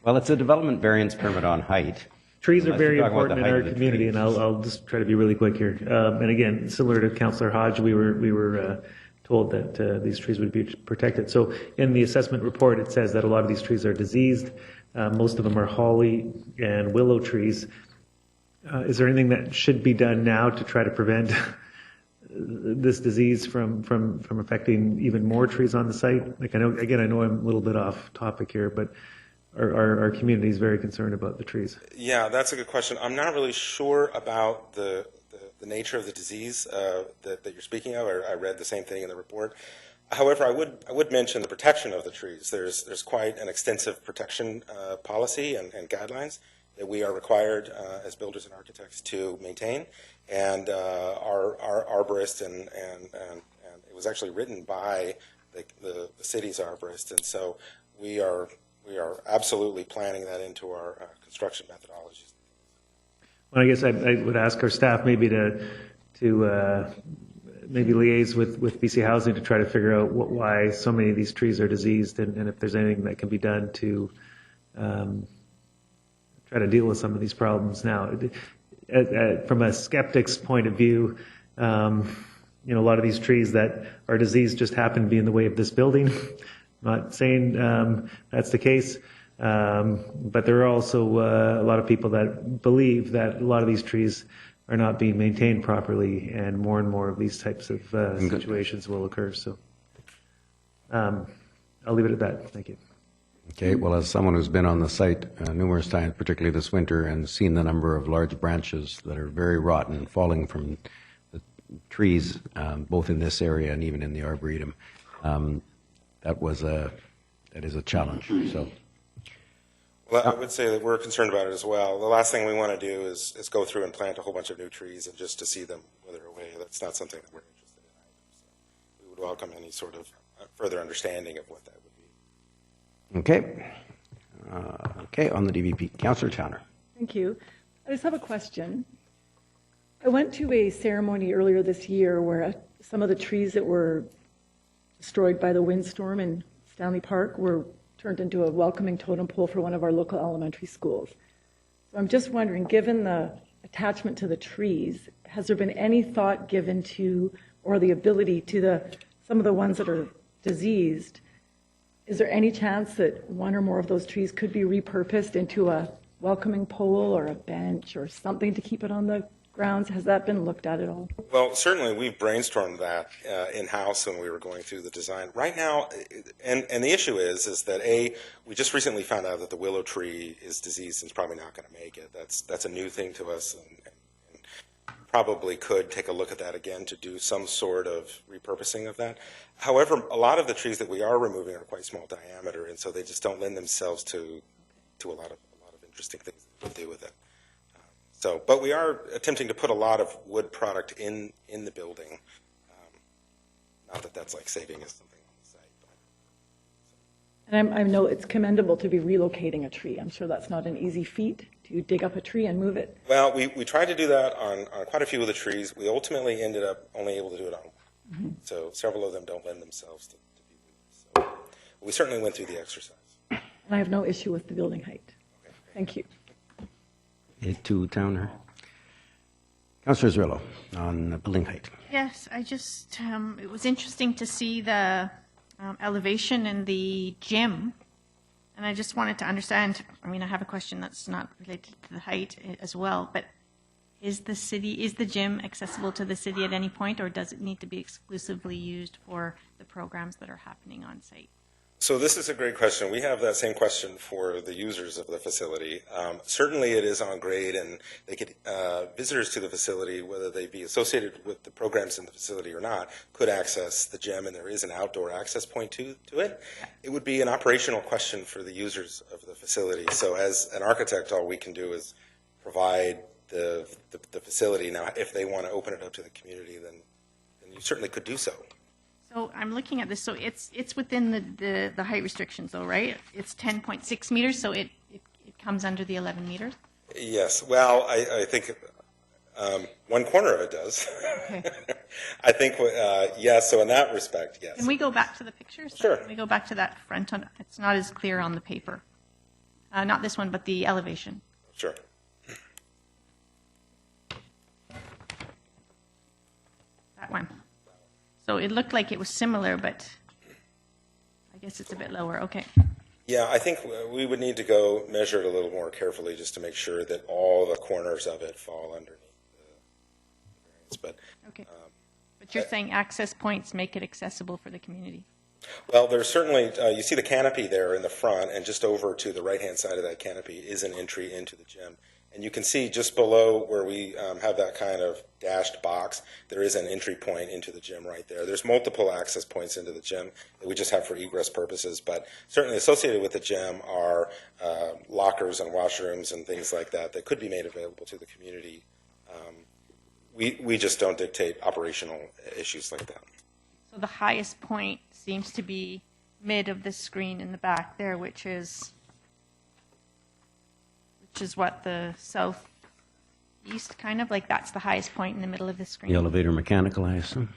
Well, it's a development variance permit on height. Trees are very important in our community, and I'll just try to be really quick here. And again, similar to Councillor Hodge, we were told that these trees would be protected. So in the assessment report, it says that a lot of these trees are diseased. Most of them are holly and willow trees. Is there anything that should be done now to try to prevent this disease from affecting even more trees on the site? Like I know I'm a little bit off topic here, but our community is very concerned about the trees. Yeah, that's a good question. I'm not really sure about the nature of the disease that you're speaking of. I read the same thing in the report. However, I would mention the protection of the trees. There's quite an extensive protection policy and guidelines that we are required as builders and architects to maintain. And our arborist and it was actually written by the city's arborist, and so we are absolutely planning that into our construction methodologies. Well, I guess I would ask our staff maybe to maybe liaise with BC Housing to try to figure out why so many of these trees are diseased, and if there's anything that can be done to try to deal with some of these problems now. From a skeptic's point of view, a lot of these trees that are diseased just happen to be in the way of this building. I'm not saying that's the case, But there are also a lot of people that believe that a lot of these trees are not being maintained properly, and more of these types of situations will occur. So I'll leave it at that. Thank you. Okay, well, as someone who's been on the site numerous times, particularly this winter, and seen the number of large branches that are very rotten falling from the trees, both in this area and even in the Arboretum, that is a challenge. So. Well, I would say that we're concerned about it as well. The last thing we want to do is go through and plant a whole bunch of new trees and just to see them wither away. That's not something that we're interested in either. So we would welcome any sort of further understanding of what that would be. Okay. Okay, on the DVP. Councillor Towner. Thank you. I just have a question. I went to a ceremony earlier this year where some of the trees that were destroyed by the windstorm in Stanley Park were turned into a welcoming totem pole for one of our local elementary schools. So I'm just wondering, given the attachment to the trees, has there been any thought given to, or the ability to some of the ones that are diseased, is there any chance that one or more of those trees could be repurposed into a welcoming pole or a bench or something to keep it on the grounds? Has that been looked at all? Well, certainly we've brainstormed that in-house when we were going through the design. Right now, and the issue is that we just recently found out that the willow tree is diseased and is probably not going to make it. That's a new thing to us, and probably could take a look at that again to do some sort of repurposing of that. However, a lot of the trees that we are removing are quite small diameter, and so they just don't lend themselves to a lot of interesting things to do with it. But we are attempting to put a lot of wood product in the building. Not that that's like saving us something on the site. But, And I know it's commendable to be relocating a tree. I'm sure that's not an easy feat to dig up a tree and move it. Well, we tried to do that on quite a few of the trees. We ultimately ended up only able to do it on one. Mm-hmm. So several of them don't lend themselves to be moved. So we certainly went through the exercise. And I have no issue with the building height. Okay. Thank you. To Towner. Councillor Zrillo on building height. Yes, I just, it was interesting to see the elevation in the gym. And I just wanted to understand, I mean, I have a question that's not related to the height as well, but is the gym accessible to the city at any point, or does it need to be exclusively used for the programs that are happening on site? So this is a great question. We have that same question for the users of the facility. Certainly it is on grade, and they could, visitors to the facility, whether they be associated with the programs in the facility or not, could access the gym, and there is an outdoor access point to it. It would be an operational question for the users of the facility. So as an architect, all we can do is provide the facility. Now, if they want to open it up to the community, then you certainly could do so. So I'm looking at this. So it's within the height restrictions, though, right? It's 10.6 meters, so it comes under the 11 meters. Yes. Well, I think one corner of it does. Okay. I think yes. So in that respect, yes. Can we go back to the pictures? Sure. Can we go back to that front one? It's not as clear on the paper. Not this one, but the elevation. Sure. That one. So it looked like it was similar, but I guess it's a bit lower. Okay. Yeah, I think we would need to go measure it a little more carefully just to make sure that all the corners of it fall underneath the variance. But okay. But you're saying access points make it accessible for the community? Well, there's certainly, you see the canopy there in the front, and just over to the right-hand side of that canopy is an entry into the gym. And you can see just below where we have that kind of dashed box, there is an entry point into the gym right there. There's multiple access points into the gym that we just have for egress purposes, but certainly associated with the gym are lockers and washrooms and things like that that could be made available to the community. We just don't dictate operational issues like that. So the highest point seems to be mid of the screen in the back there, which is what, the southeast kind of, like that's the highest point in the middle of the screen. The elevator mechanical, I assume.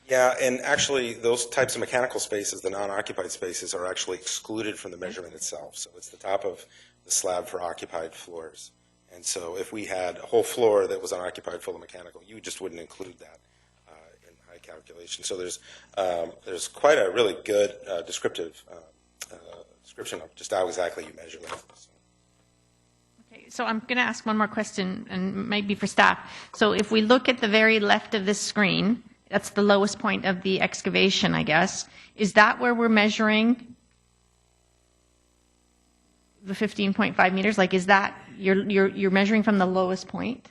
Yeah, and actually those types of mechanical spaces, the non-occupied spaces, are actually excluded from the measurement itself. So it's the top of the slab for occupied floors. And so if we had a whole floor that was unoccupied full of mechanical, you just wouldn't include that in high calculation. So there's quite a really good descriptive description of just how exactly you measure that. Okay, so I'm going to ask one more question, and maybe for staff. So if we look at the very left of this screen, that's the lowest point of the excavation, I guess. Is that where we're measuring the 15.5 meters? Like, is that you're measuring from the lowest point?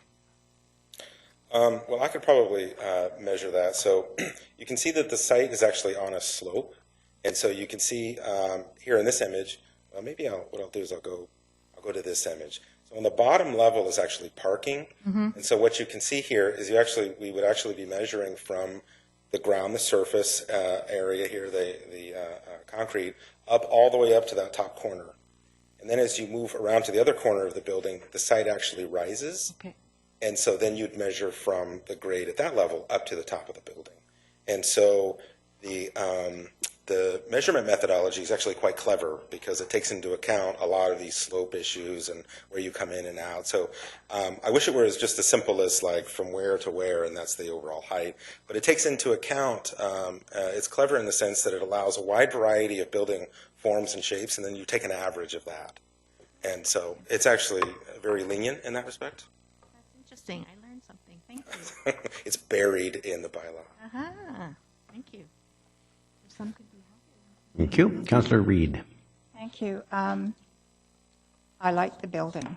Well, I could probably measure that. So you can see that the site is actually on a slope, and so you can see here in this image. Well, maybe what I'll do is I'll go to this image. So on the bottom level is actually parking, and so what you can see here is we would actually be measuring from the ground, the surface area here, the concrete, up all the way up to that top corner. And then as you move around to the other corner of the building, the site actually rises. Okay. And so then you'd measure from the grade at that level up to the top of the building. And so the measurement methodology is actually quite clever because it takes into account a lot of these slope issues and where you come in and out. So I wish it were just as simple as like from where to where, and that's the overall height. But it takes into account, it's clever in the sense that it allows a wide variety of building forms and shapes, and then you take an average of that. And so it's actually very lenient in that respect. Interesting. I learned something. Thank you. It's buried in the bylaw. Thank you. Some could be Thank you. Councillor Reid. Thank you. I like the building.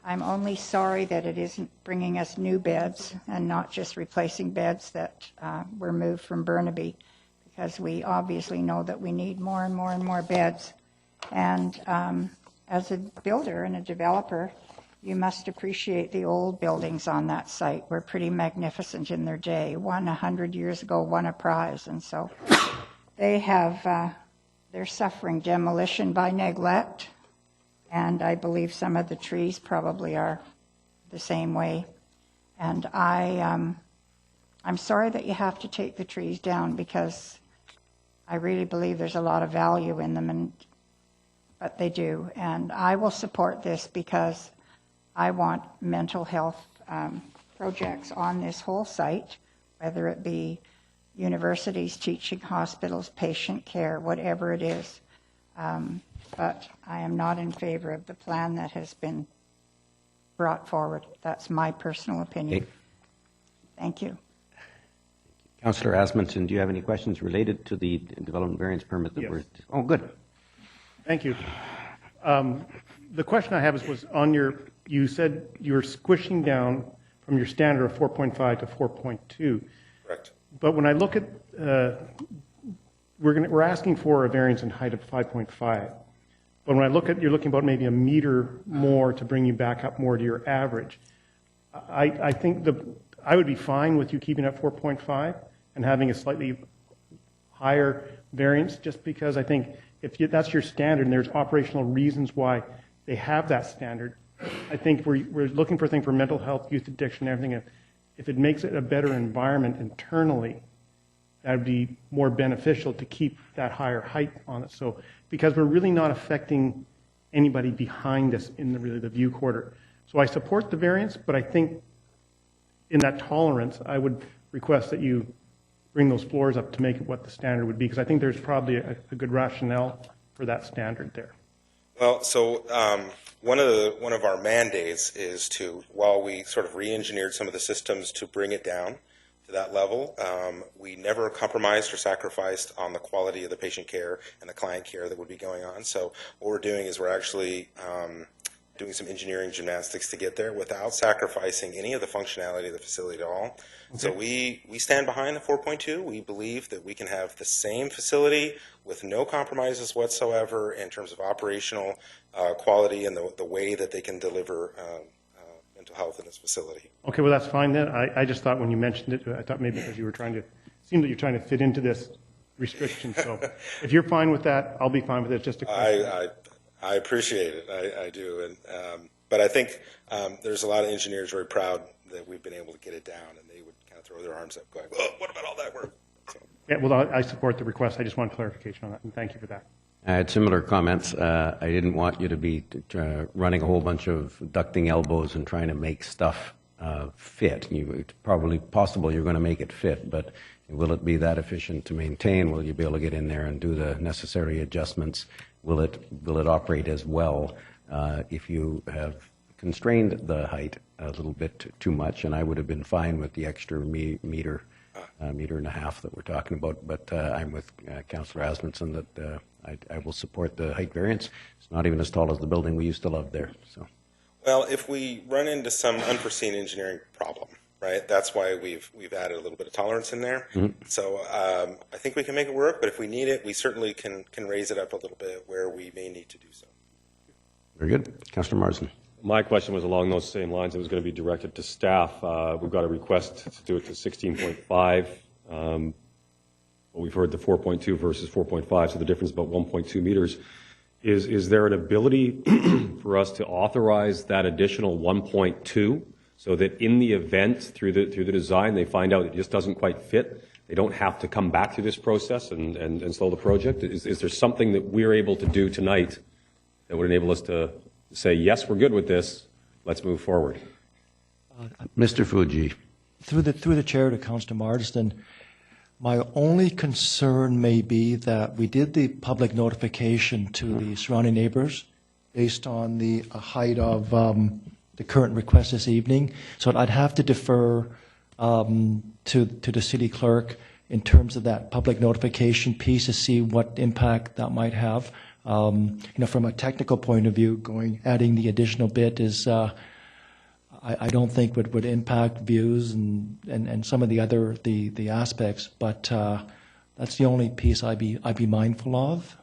I'm only sorry that it isn't bringing us new beds and not just replacing beds that were moved from Burnaby, because we obviously know that we need more and more and more beds. And as a builder and a developer, you must appreciate the old buildings on that site were pretty magnificent in their day. One 100 years ago won a prize, and so they have, they're suffering demolition by neglect, and I believe some of the trees probably are the same way. And I'm sorry that you have to take the trees down, because I really believe there's a lot of value in them, but they do. And I will support this because I want mental health projects on this whole site, whether it be universities, teaching hospitals, patient care, whatever it is. But I am not in favor of the plan that has been brought forward. That's my personal opinion. Okay. Thank you. Councillor Asmunson, do you have any questions related to the development variance permit? Yes. Oh, good. Thank you. The question I have was on you said you were squishing down from your standard of 4.5 to 4.2. Correct. But when I look at, we're asking for a variance in height of 5.5. But when I look at, you're looking about maybe a meter more to bring you back up more to your average. I think I would be fine with you keeping it at 4.5 and having a slightly higher variance, just because I think if that's your standard and there's operational reasons why they have that standard, I think we're looking for a thing for mental health, youth addiction, everything. If it makes it a better environment internally, that would be more beneficial to keep that higher height on it. So, because we're really not affecting anybody behind us in the view quarter. So I support the variance, but I think in that tolerance, I would request that you bring those floors up to make it what the standard would be, because I think there's probably a good rationale for that standard there. Well, so one of our mandates is to, while we sort of re-engineered some of the systems to bring it down to that level, we never compromised or sacrificed on the quality of the patient care and the client care that would be going on. So what we're doing is we're actually doing some engineering gymnastics to get there without sacrificing any of the functionality of the facility at all. Okay. So we stand behind the 4.2. We believe that we can have the same facility with no compromises whatsoever in terms of operational quality and the way that they can deliver mental health in this facility. Okay, well, that's fine then. I just thought when you mentioned it, I thought maybe because you were seemed that you're trying to fit into this restriction. So if you're fine with that, I'll be fine with it. Just a question. I appreciate it. I do. And but I think there's a lot of engineers very proud that we've been able to get it down, and they would kind of throw their arms up going, well, what about all that work? So. Yeah, well, I support the request. I just want clarification on that, and thank you for that. I had similar comments. I didn't want you to be running a whole bunch of ducting elbows and trying to make stuff fit. It's probably possible you're going to make it fit, but will it be that efficient to maintain? Will you be able to get in there and do the necessary adjustments will it operate as well if you have constrained the height a little bit too much? And I would have been fine with the extra meter and a half that we're talking about, but I'm with Councillor Asmundson that I will support the height variance. It's not even as tall as the building we used to love there. So, well, if we run into some unforeseen engineering problem, right, that's why we've added a little bit of tolerance in there. Mm-hmm. So I think we can make it work, but if we need it, we certainly can raise it up a little bit where we may need to do so. Very good. Councillor Marsden. My question was along those same lines. It was going to be directed to staff. We've got a request to do it to 16.5. We've heard the 4.2 versus 4.5, so the difference is about 1.2 meters. Is there an ability for us to authorize that additional 1.2 so that in the event through the design they find out it just doesn't quite fit, they don't have to come back through this process and slow the project? Is there something that we're able to do tonight that would enable us to say, yes, we're good with this, let's move forward? Mr. Fuji. Through the chair to Councillor Marsden, my only concern may be that we did the public notification to the surrounding neighbours based on the height of the current request this evening. So I'd have to defer to the city clerk in terms of that public notification piece to see what impact that might have. From a technical point of view, adding the additional bit is, I don't think would impact views and some of the other the aspects. But that's the only piece I'd be mindful of.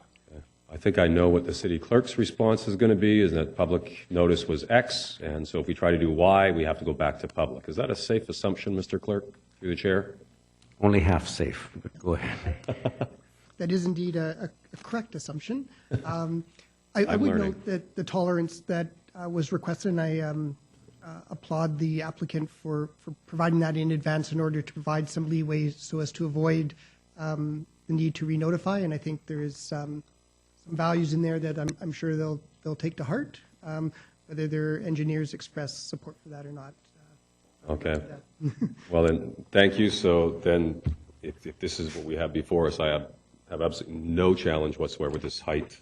I think I know what the city clerk's response is going to be, is that public notice was X, and so if we try to do Y, we have to go back to public. Is that a safe assumption, Mr. Clerk, through the chair? Only half safe, but go ahead. That is indeed a correct assumption. I would note that the tolerance that was requested, and I applaud the applicant for providing that in advance in order to provide some leeway so as to avoid the need to re-notify. And I think there is some values in there that I'm sure they'll take to heart, whether their engineers express support for that or not. Okay. Well, then, thank you. So then, if this is what we have before us, I have absolutely no challenge whatsoever with this height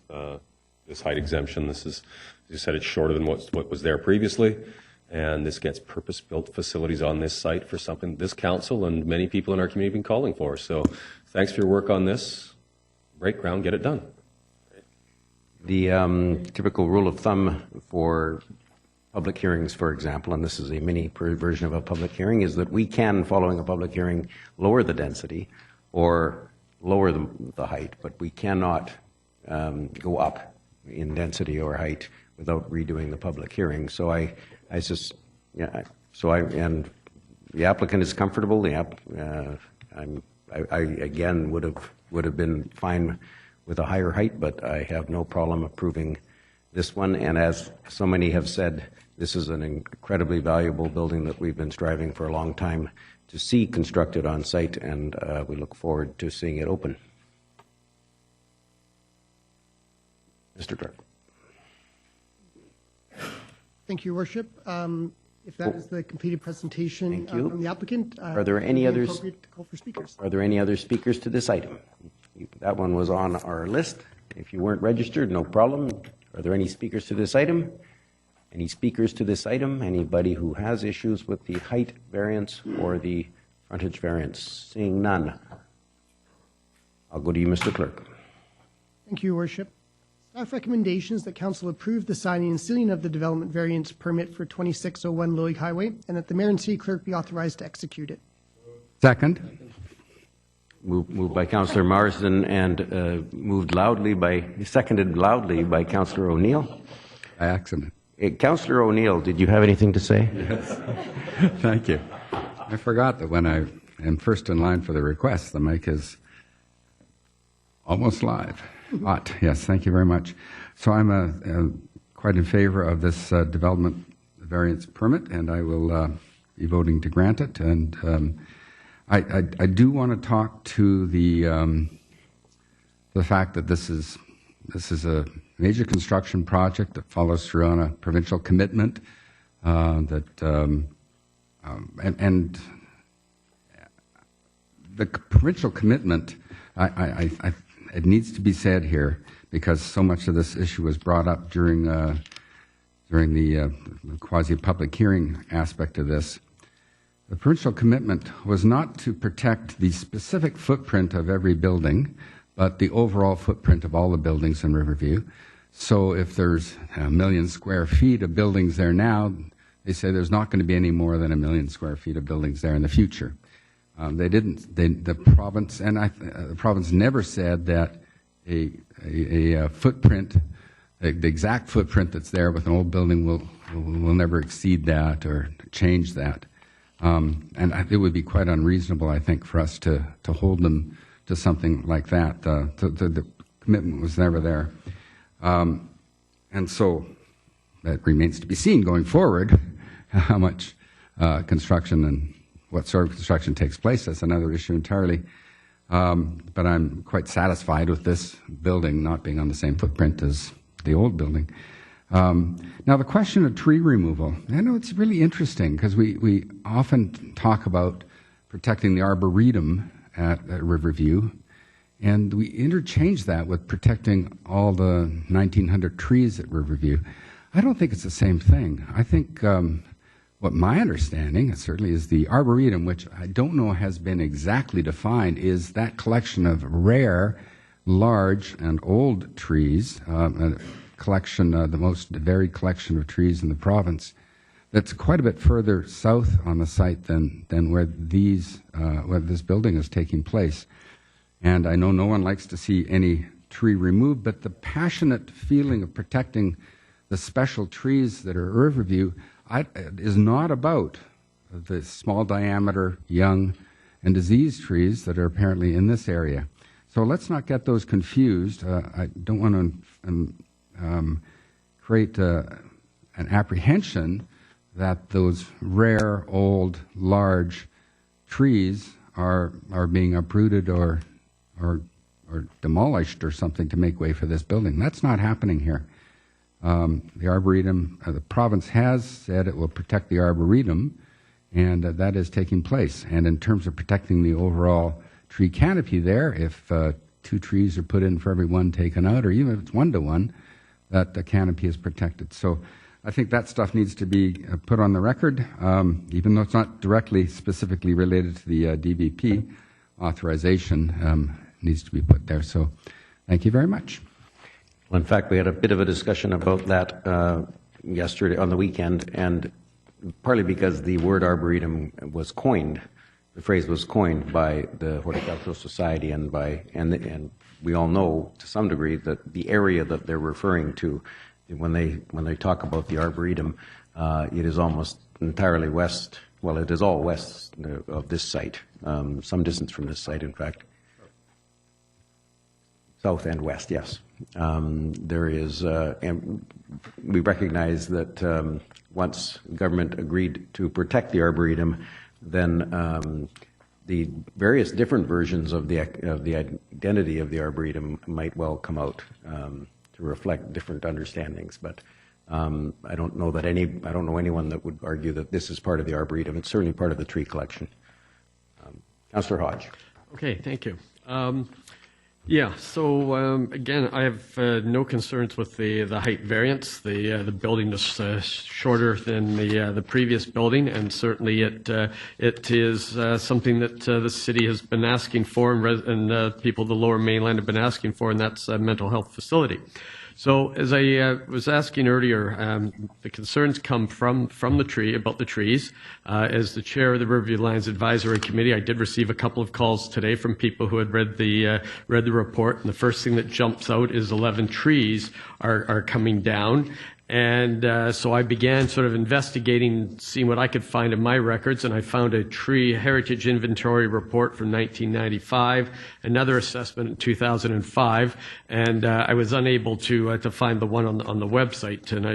exemption. This is, as you said, it's shorter than what was there previously, and this gets purpose-built facilities on this site for something this council and many people in our community have been calling for. So, thanks for your work on this. Break ground, get it done. The typical rule of thumb for public hearings, for example, and this is a mini version of a public hearing, is that we can, following a public hearing, lower the density or lower the height, but we cannot go up in density or height without redoing the public hearing. So and the applicant is comfortable. I again would have been fine with a higher height, but I have no problem approving this one. And as so many have said, this is an incredibly valuable building that we've been striving for a long time to see constructed on site, and we look forward to seeing it open. Mr. Clerk. Thank you, Your Worship. If that is the completed presentation from the applicant, are there any others? Appropriate to call for speakers. Are there any other speakers to this item? That one was on our list. If you weren't registered, no problem. Are there any speakers to this item? Any speakers to this item? Anybody who has issues with the height variance or the frontage variance? Seeing none, I'll go to you, Mr. Clerk. Thank you, Your Worship. Staff recommendations that Council approve the signing and sealing of the development variance permit for 2601 Lougheed Highway, and that the Mayor and City Clerk be authorized to execute it. Second. Moved by Councillor Marsden and seconded loudly by Councillor O'Neill. By accident. Councillor O'Neill, did you have anything to say? Yes. Thank you. I forgot that when I am first in line for the request, the mic is almost live. Hot. Yes, thank you very much. So I'm quite in favor of this development variance permit, and I will be voting to grant it. And I do want to talk to the fact that this is a major construction project that follows through on a provincial commitment and the provincial commitment it needs to be said here, because so much of this issue was brought up during the quasi-public hearing aspect of this. The provincial commitment was not to protect the specific footprint of every building, but the overall footprint of all the buildings in Riverview. So if there's 1 million square feet of buildings there now, they say there's not going to be any more than 1 million square feet of buildings there in the future. The province never said that a footprint, the exact footprint that's there with an old building will never exceed that or change that. And it would be quite unreasonable, I think, for us to hold them to something like that. The commitment was never there. And so that remains to be seen going forward, how much construction and what sort of construction takes place. That's another issue entirely. But I'm quite satisfied with this building not being on the same footprint as the old building. Now, the question of tree removal, I know it's really interesting because we often talk about protecting the arboretum at Riverview, and we interchange that with protecting all the 1,900 trees at Riverview. I don't think it's the same thing. I think what my understanding certainly is the arboretum, which I don't know has been exactly defined, is that collection of rare, large, and old trees, a collection, the most varied collection of trees in the province, that's quite a bit further south on the site than where this building is taking place. And I know no one likes to see any tree removed, but the passionate feeling of protecting the special trees that are at Riverview is not about the small diameter, young, and diseased trees that are apparently in this area. So let's not get those confused. I don't want to create an apprehension that those rare, old, large trees are being uprooted or demolished or something to make way for this building. That's not happening here. The Arboretum, the province has said it will protect the Arboretum, and that is taking place. And in terms of protecting the overall tree canopy there, if 2 trees are put in for every 1 taken out, or even if it's 1 to 1, that the canopy is protected. So I think that stuff needs to be put on the record, even though it's not directly, specifically related to the DBP authorization, needs to be put there. So thank you very much. Well, in fact, we had a bit of a discussion about that yesterday on the weekend, and partly because the word arboretum was coined, the phrase was coined by the Horticultural Society, and we all know to some degree that the area that they're referring to when they talk about the arboretum, it is almost entirely west. Well, it is all west of this site, some distance from this site, in fact. South and west, yes. There is, and we recognize that once government agreed to protect the arboretum, then the various different versions of the identity of the arboretum might well come out to reflect different understandings. But I don't know anyone that would argue that this is part of the arboretum. It's certainly part of the tree collection. Councillor Hodge. Okay, thank you. Yeah, so again, I have no concerns with the height variance. The building is shorter than the previous building, and certainly it is something that the city has been asking for, and people of the Lower Mainland have been asking for, and that's a mental health facility. So as I was asking earlier, the concerns come from the tree, about the trees. As the chair of the Riverview Lands Advisory Committee, I did receive a couple of calls today from people who had read the report, and the first thing that jumps out is 11 trees are coming down. And so I began sort of investigating, seeing what I could find in my records, and I found a tree heritage inventory report from 1995, another assessment in 2005, and I was unable to find the one on the website. And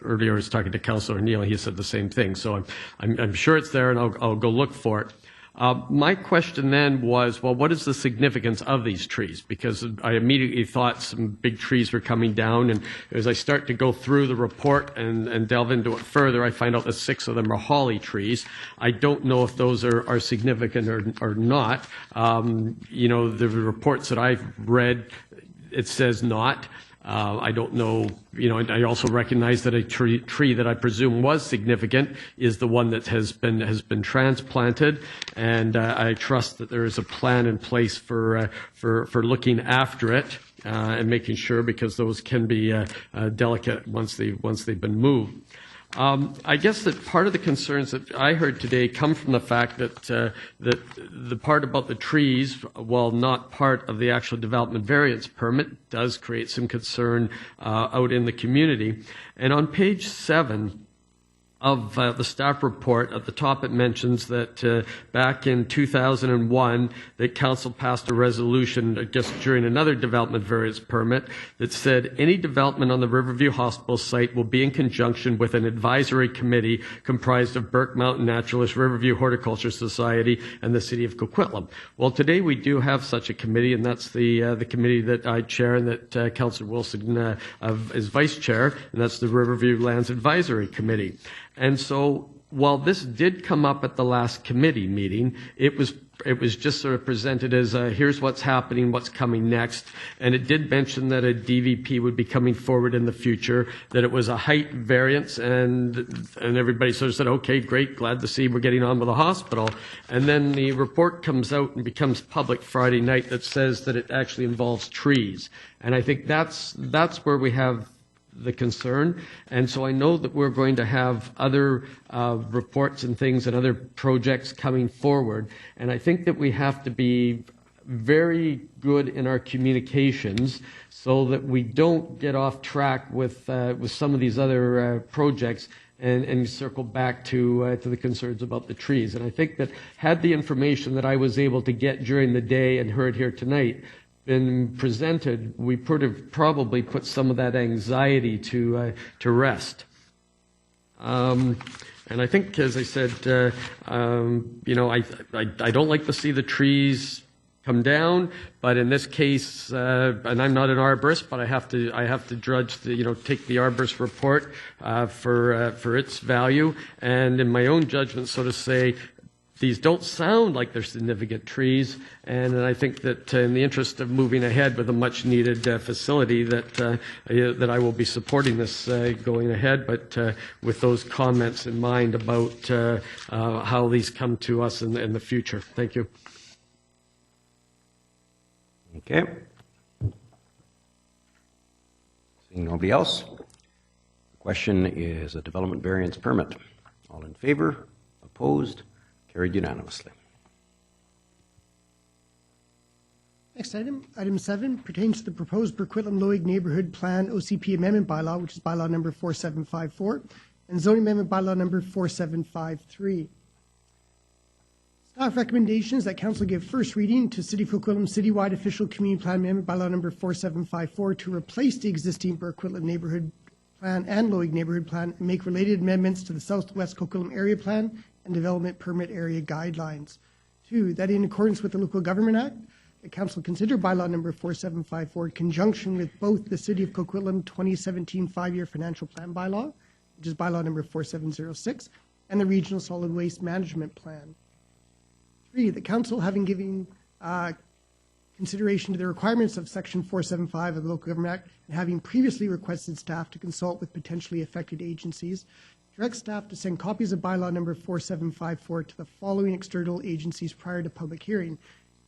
earlier I was talking to Councillor Neal, he said the same thing. So I'm sure it's there, and I'll go look for it. My question then was, well, what is the significance of these trees? Because I immediately thought some big trees were coming down, and as I start to go through the report and delve into it further, I find out that 6 of them are holly trees. I don't know if those are significant or not. The reports that I've read, it says not. I don't know, I also recognize that a tree that I presume was significant is the one that has been transplanted, and I trust that there is a plan in place for looking after it and making sure, because those can be delicate once they've been moved. I guess that part of the concerns that I heard today come from the fact that the part about the trees, while not part of the actual development variance permit, does create some concern out in the community. And on page 7 of the staff report, at the top it mentions that back in 2001 that council passed a resolution just during another development variance permit that said any development on the Riverview Hospital site will be in conjunction with an advisory committee comprised of Burke Mountain Naturalist, Riverview Horticulture Society, and the City of Coquitlam. Well, today we do have such a committee, and that's the committee that I chair and that Councillor Wilson is vice chair, and that's the Riverview Lands Advisory Committee. And so while this did come up at the last committee meeting, it was just sort of presented as here's what's happening, what's coming next. And it did mention that a DVP would be coming forward in the future, that it was a height variance, and everybody sort of said, okay, great, glad to see we're getting on with the hospital. And then the report comes out and becomes public Friday night that says that it actually involves trees. And I think that's where we have the concern. And so I know that we're going to have other reports and things and other projects coming forward. And I think that we have to be very good in our communications so that we don't get off track with some of these other projects and circle back to the concerns about the trees. And I think that had the information that I was able to get during the day and heard here tonight been presented, we could have probably put some of that anxiety to rest. And I think, as I said, I don't like to see the trees come down, but in this case, and I'm not an arborist, but I have to judge take the arborist report for its value, and in my own judgment, sort of say, these don't sound like they're significant trees, and I think that in the interest of moving ahead with a much-needed facility, that I will be supporting this going ahead, but with those comments in mind about how these come to us in the future. Thank you. Okay. Seeing nobody else, the question is a development variance permit. All in favor? Opposed? Carried unanimously. Next item, item 7, pertains to the proposed Burquitlam-Lougheed Neighbourhood Plan OCP Amendment Bylaw, which is Bylaw number 4754, and Zoning Amendment Bylaw number 4753. Staff recommendation is that Council give first reading to City of Coquitlam Citywide Official Community Plan Amendment Bylaw number 4754 to replace the existing Burquitlam Neighbourhood Plan and Lougheed Neighbourhood Plan and make related amendments to the Southwest Coquitlam Area Plan and Development Permit Area Guidelines. 2, that in accordance with the Local Government Act, the Council consider Bylaw number 4754 in conjunction with both the City of Coquitlam 2017 5-year Financial Plan Bylaw, which is Bylaw number 4706, and the Regional Solid Waste Management Plan. 3, the Council, having given consideration to the requirements of Section 475 of the Local Government Act and having previously requested staff to consult with potentially affected agencies, direct staff to send copies of Bylaw number 4754 to the following external agencies prior to public hearing.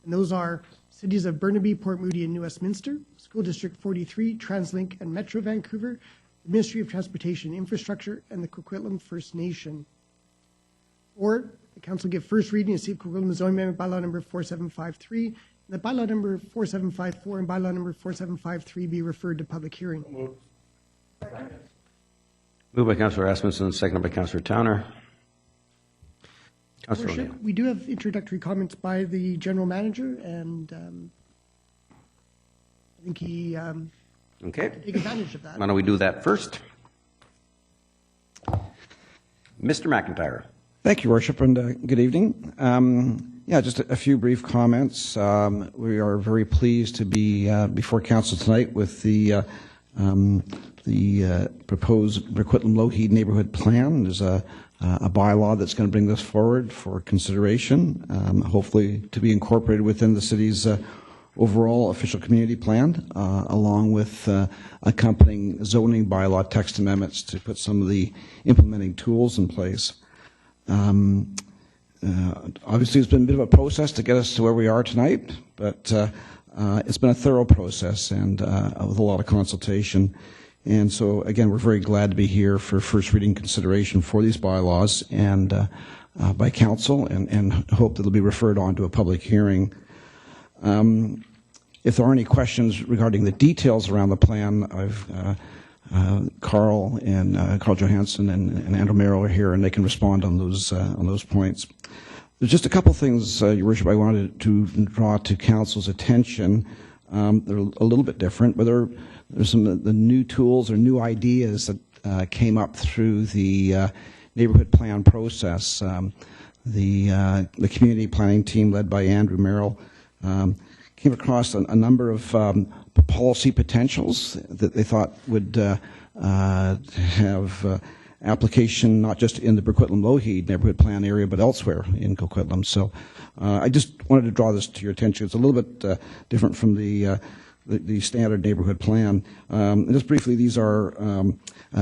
And those are cities of Burnaby, Port Moody, and New Westminster, School District 43, TransLink, and Metro Vancouver, the Ministry of Transportation and Infrastructure, and the Coquitlam First Nation. 4, the Council give first reading to City of Coquitlam Zoning Amendment Bylaw number 4753, and the Bylaw number 4754 and Bylaw number 4753 be referred to public hearing. Moved by Councillor Asmussen, seconded by Councillor Towner. Councillor O'Neill. We do have introductory comments by the General Manager, and I think he okay. take advantage of that. Why don't we do that first? Mr. McIntyre. Thank you, Worship, and good evening. Yeah, just a few brief comments. We are very pleased to be before Council tonight with the proposed Burquitlam-Lougheed neighborhood plan. There's a bylaw that's going to bring this forward for consideration, hopefully to be incorporated within the city's overall official community plan, along with accompanying zoning bylaw text amendments to put some of the implementing tools in place. Obviously, it's been a bit of a process to get us to where we are tonight, but it's been a thorough process and with a lot of consultation. And so, again, we're very glad to be here for first reading consideration for these bylaws and by council, and hope that they'll be referred on to a public hearing. If there are any questions regarding the details around the plan, I've Carl Johansson and Andrew Merrill are here, and they can respond on those points. There's just a couple things, Your Worship, I wanted to draw to Council's attention. They're a little bit different, but there's some of the new tools or new ideas that came up through the neighborhood plan process. The community planning team led by Andrew Merrill came across a number of policy potentials that they thought would have application not just in the Burquitlam-Lougheed neighborhood plan area, but elsewhere in Coquitlam. So I just wanted to draw this to your attention. It's a little bit different from the standard neighborhood plan. And just briefly, these are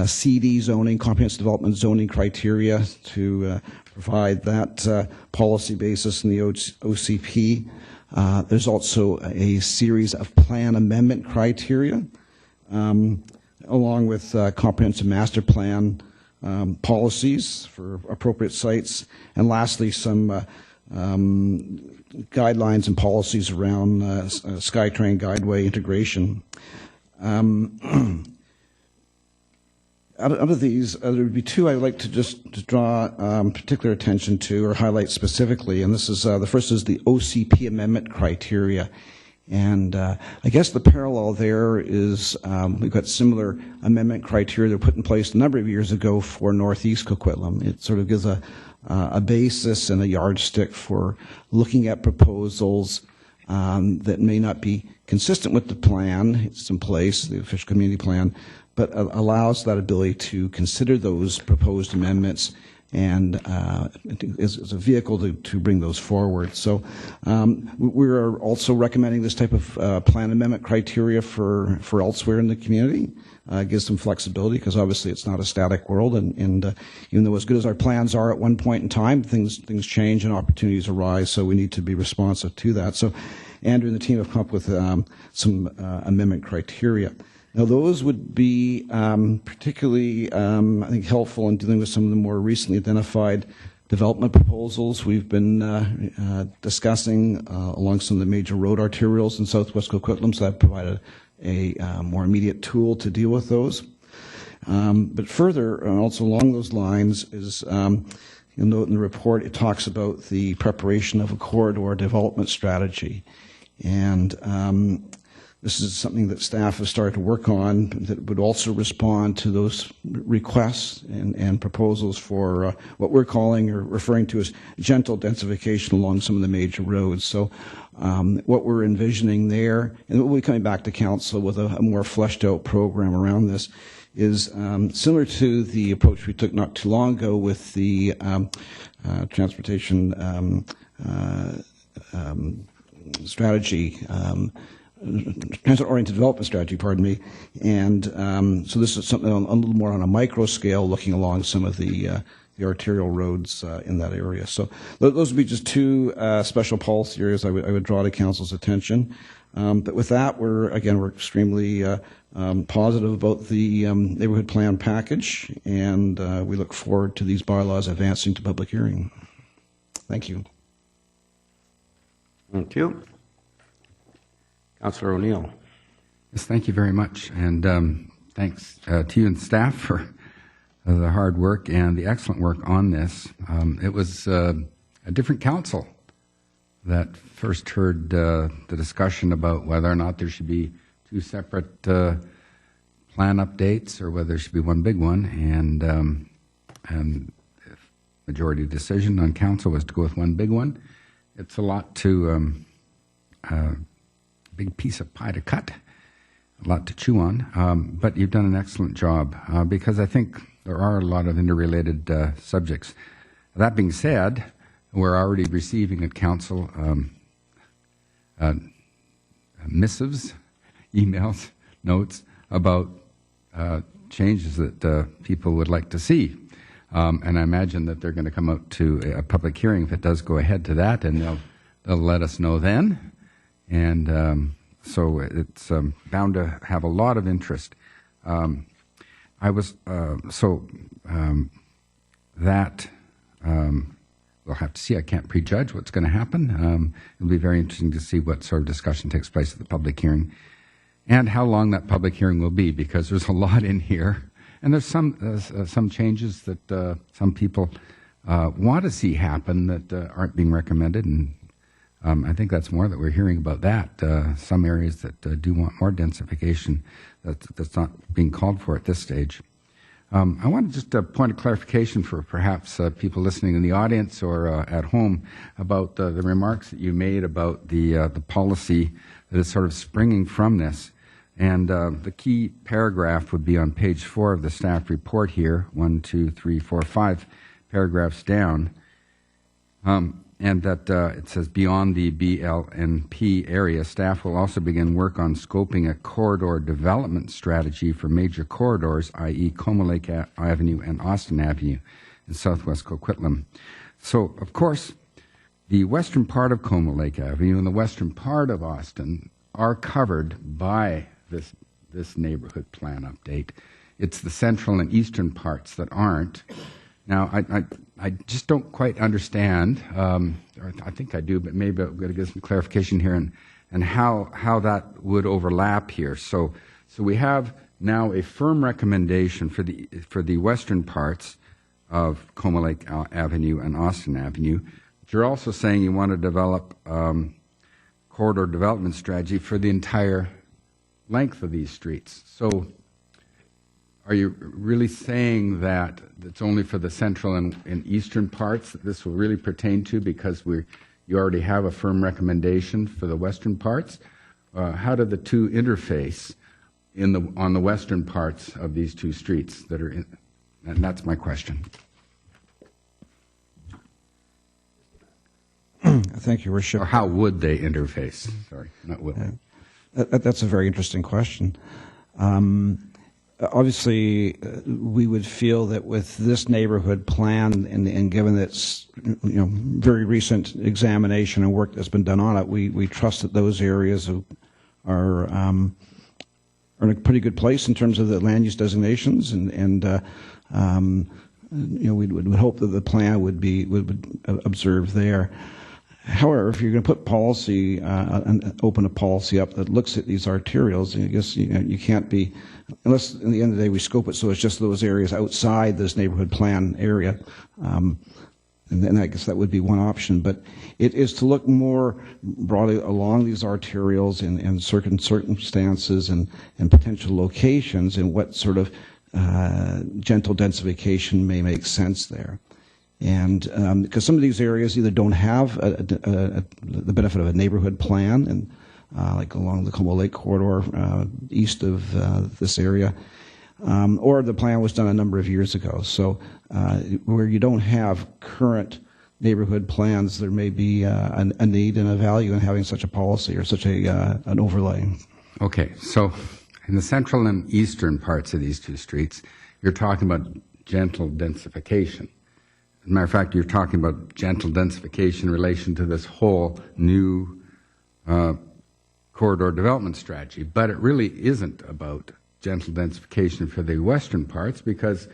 CD zoning, comprehensive development zoning criteria to provide that policy basis in the OCP. There's also a series of plan amendment criteria, along with comprehensive master plan policies for appropriate sites, and lastly, some guidelines and policies around SkyTrain guideway integration. Out of these, there would be two I'd like to just draw particular attention to or highlight specifically, and this is the first is the OCP amendment criteria. And I guess the parallel there is we've got similar amendment criteria that were put in place a number of years ago for Northeast Coquitlam. It sort of gives a basis and a yardstick for looking at proposals that may not be consistent with the plan. It's in place, the official community plan, but allows that ability to consider those proposed amendments and is a vehicle to bring those forward. So we are also recommending this type of plan amendment criteria for elsewhere in the community. Gives some flexibility because obviously it's not a static world, and even though as good as our plans are at one point in time, things change and opportunities arise, so we need to be responsive to that. So Andrew and the team have come up with some amendment criteria. Now, those would be particularly, I think, helpful in dealing with some of the more recently identified development proposals we've been discussing along some of the major road arterials in southwest Coquitlam, so that provided a more immediate tool to deal with those. But further, and also along those lines, is you'll note in the report it talks about the preparation of a corridor development strategy. And this is something that staff have started to work on that would also respond to those requests and proposals for what we're calling or referring to as gentle densification along some of the major roads. So what we're envisioning there, and we'll be coming back to council with a more fleshed out program around this, is similar to the approach we took not too long ago with the transportation strategy, transit-oriented development strategy, pardon me. And so this is something a little more on a micro scale, looking along some of the arterial roads in that area. So those would be just two special policy areas I would draw to council's attention. But with that, we're extremely positive about the neighborhood plan package, and we look forward to these bylaws advancing to public hearing. Thank you. Thank you. Councillor O'Neill. Yes, thank you very much. And thanks to you and staff for the hard work and the excellent work on this. It was a different council that first heard the discussion about whether or not there should be two separate plan updates or whether there should be one big one. And the majority decision on council was to go with one big one. It's a lot to, big piece of pie to cut, a lot to chew on, but you've done an excellent job because I think there are a lot of interrelated subjects. That being said, we're already receiving at Council missives, emails, notes about changes that people would like to see. And I imagine that they're going to come out to a public hearing if it does go ahead to that, and they'll let us know then. And so it's bound to have a lot of interest. We'll have to see. I can't prejudge what's going to happen. It'll be very interesting to see what sort of discussion takes place at the public hearing and how long that public hearing will be, because there's a lot in here. And there's some changes that some people want to see happen that aren't being recommended, and I think that's more that we're hearing about that. Some areas that do want more densification that's not being called for at this stage. I want to just point of clarification for perhaps people listening in the audience or at home about the remarks that you made about the policy that is sort of springing from this. And the key paragraph would be on page 4 of the staff report here, 1, 2, 3, 4, 5 paragraphs down. And that it says, beyond the BLNP area, staff will also begin work on scoping a corridor development strategy for major corridors, i.e. Como Lake Avenue and Austin Avenue in southwest Coquitlam. So, of course, the western part of Como Lake Avenue and the western part of Austin are covered by this neighborhood plan update. It's the central and eastern parts that aren't. Now, I just don't quite understand, or I think I do, but maybe I'm going to get some clarification here and how that would overlap here. So we have now a firm recommendation for the western parts of Como Lake Avenue and Austin Avenue. But you're also saying you want to develop corridor development strategy for the entire length of these streets. So are you really saying that it's only for the central and eastern parts that this will really pertain to, because you already have a firm recommendation for the western parts? How do the two interface on the western parts of these two streets that are in? And that's my question. Thank you, Worship. Or how would they interface? Sorry, not will. That's a very interesting question. Obviously, we would feel that with this neighborhood plan, and given its very recent examination and work that's been done on it, we trust that those areas are in a pretty good place in terms of the land use designations, and we would hope that the plan would observe there. However, if you're going to put policy and open a policy up that looks at these arterials, I guess you can't be, unless in the end of the day we scope it so it's just those areas outside this neighborhood plan area, and then I guess that would be one option. But it is to look more broadly along these arterials in certain circumstances and potential locations, and what sort of gentle densification may make sense there. And because some of these areas either don't have the benefit of a neighborhood plan, and like along the Como Lake corridor east of this area, or the plan was done a number of years ago. So where you don't have current neighborhood plans, there may be a need and a value in having such a policy or such an overlay. Okay, so in the central and eastern parts of these two streets, you're talking about gentle densification. As a matter of fact, you're talking about gentle densification in relation to this whole new corridor development strategy, but it really isn't about gentle densification for the western parts, because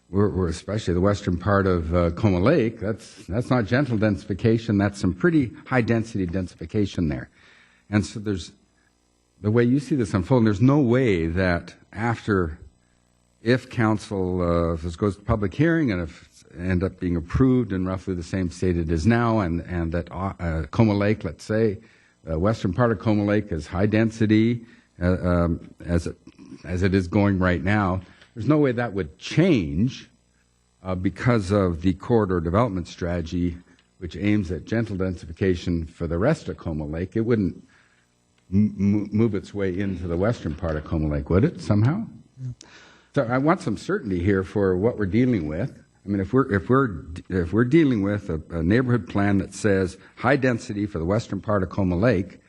we're especially the western part of Como Lake, that's not gentle densification, that's some pretty high density densification there. And so there's, the way you see this unfolding, there's no way that if council, if this goes to public hearing and if end up being approved in roughly the same state it is now, and that Como Lake, let's say, western part of Como Lake is high density as it is going right now, there's no way that would change because of the corridor development strategy which aims at gentle densification for the rest of Como Lake, it wouldn't move its way into the western part of Como Lake, would it, somehow? So I want some certainty here for what we're dealing with. I mean, if we're dealing with a neighborhood plan that says high density for the western part of Como Lake,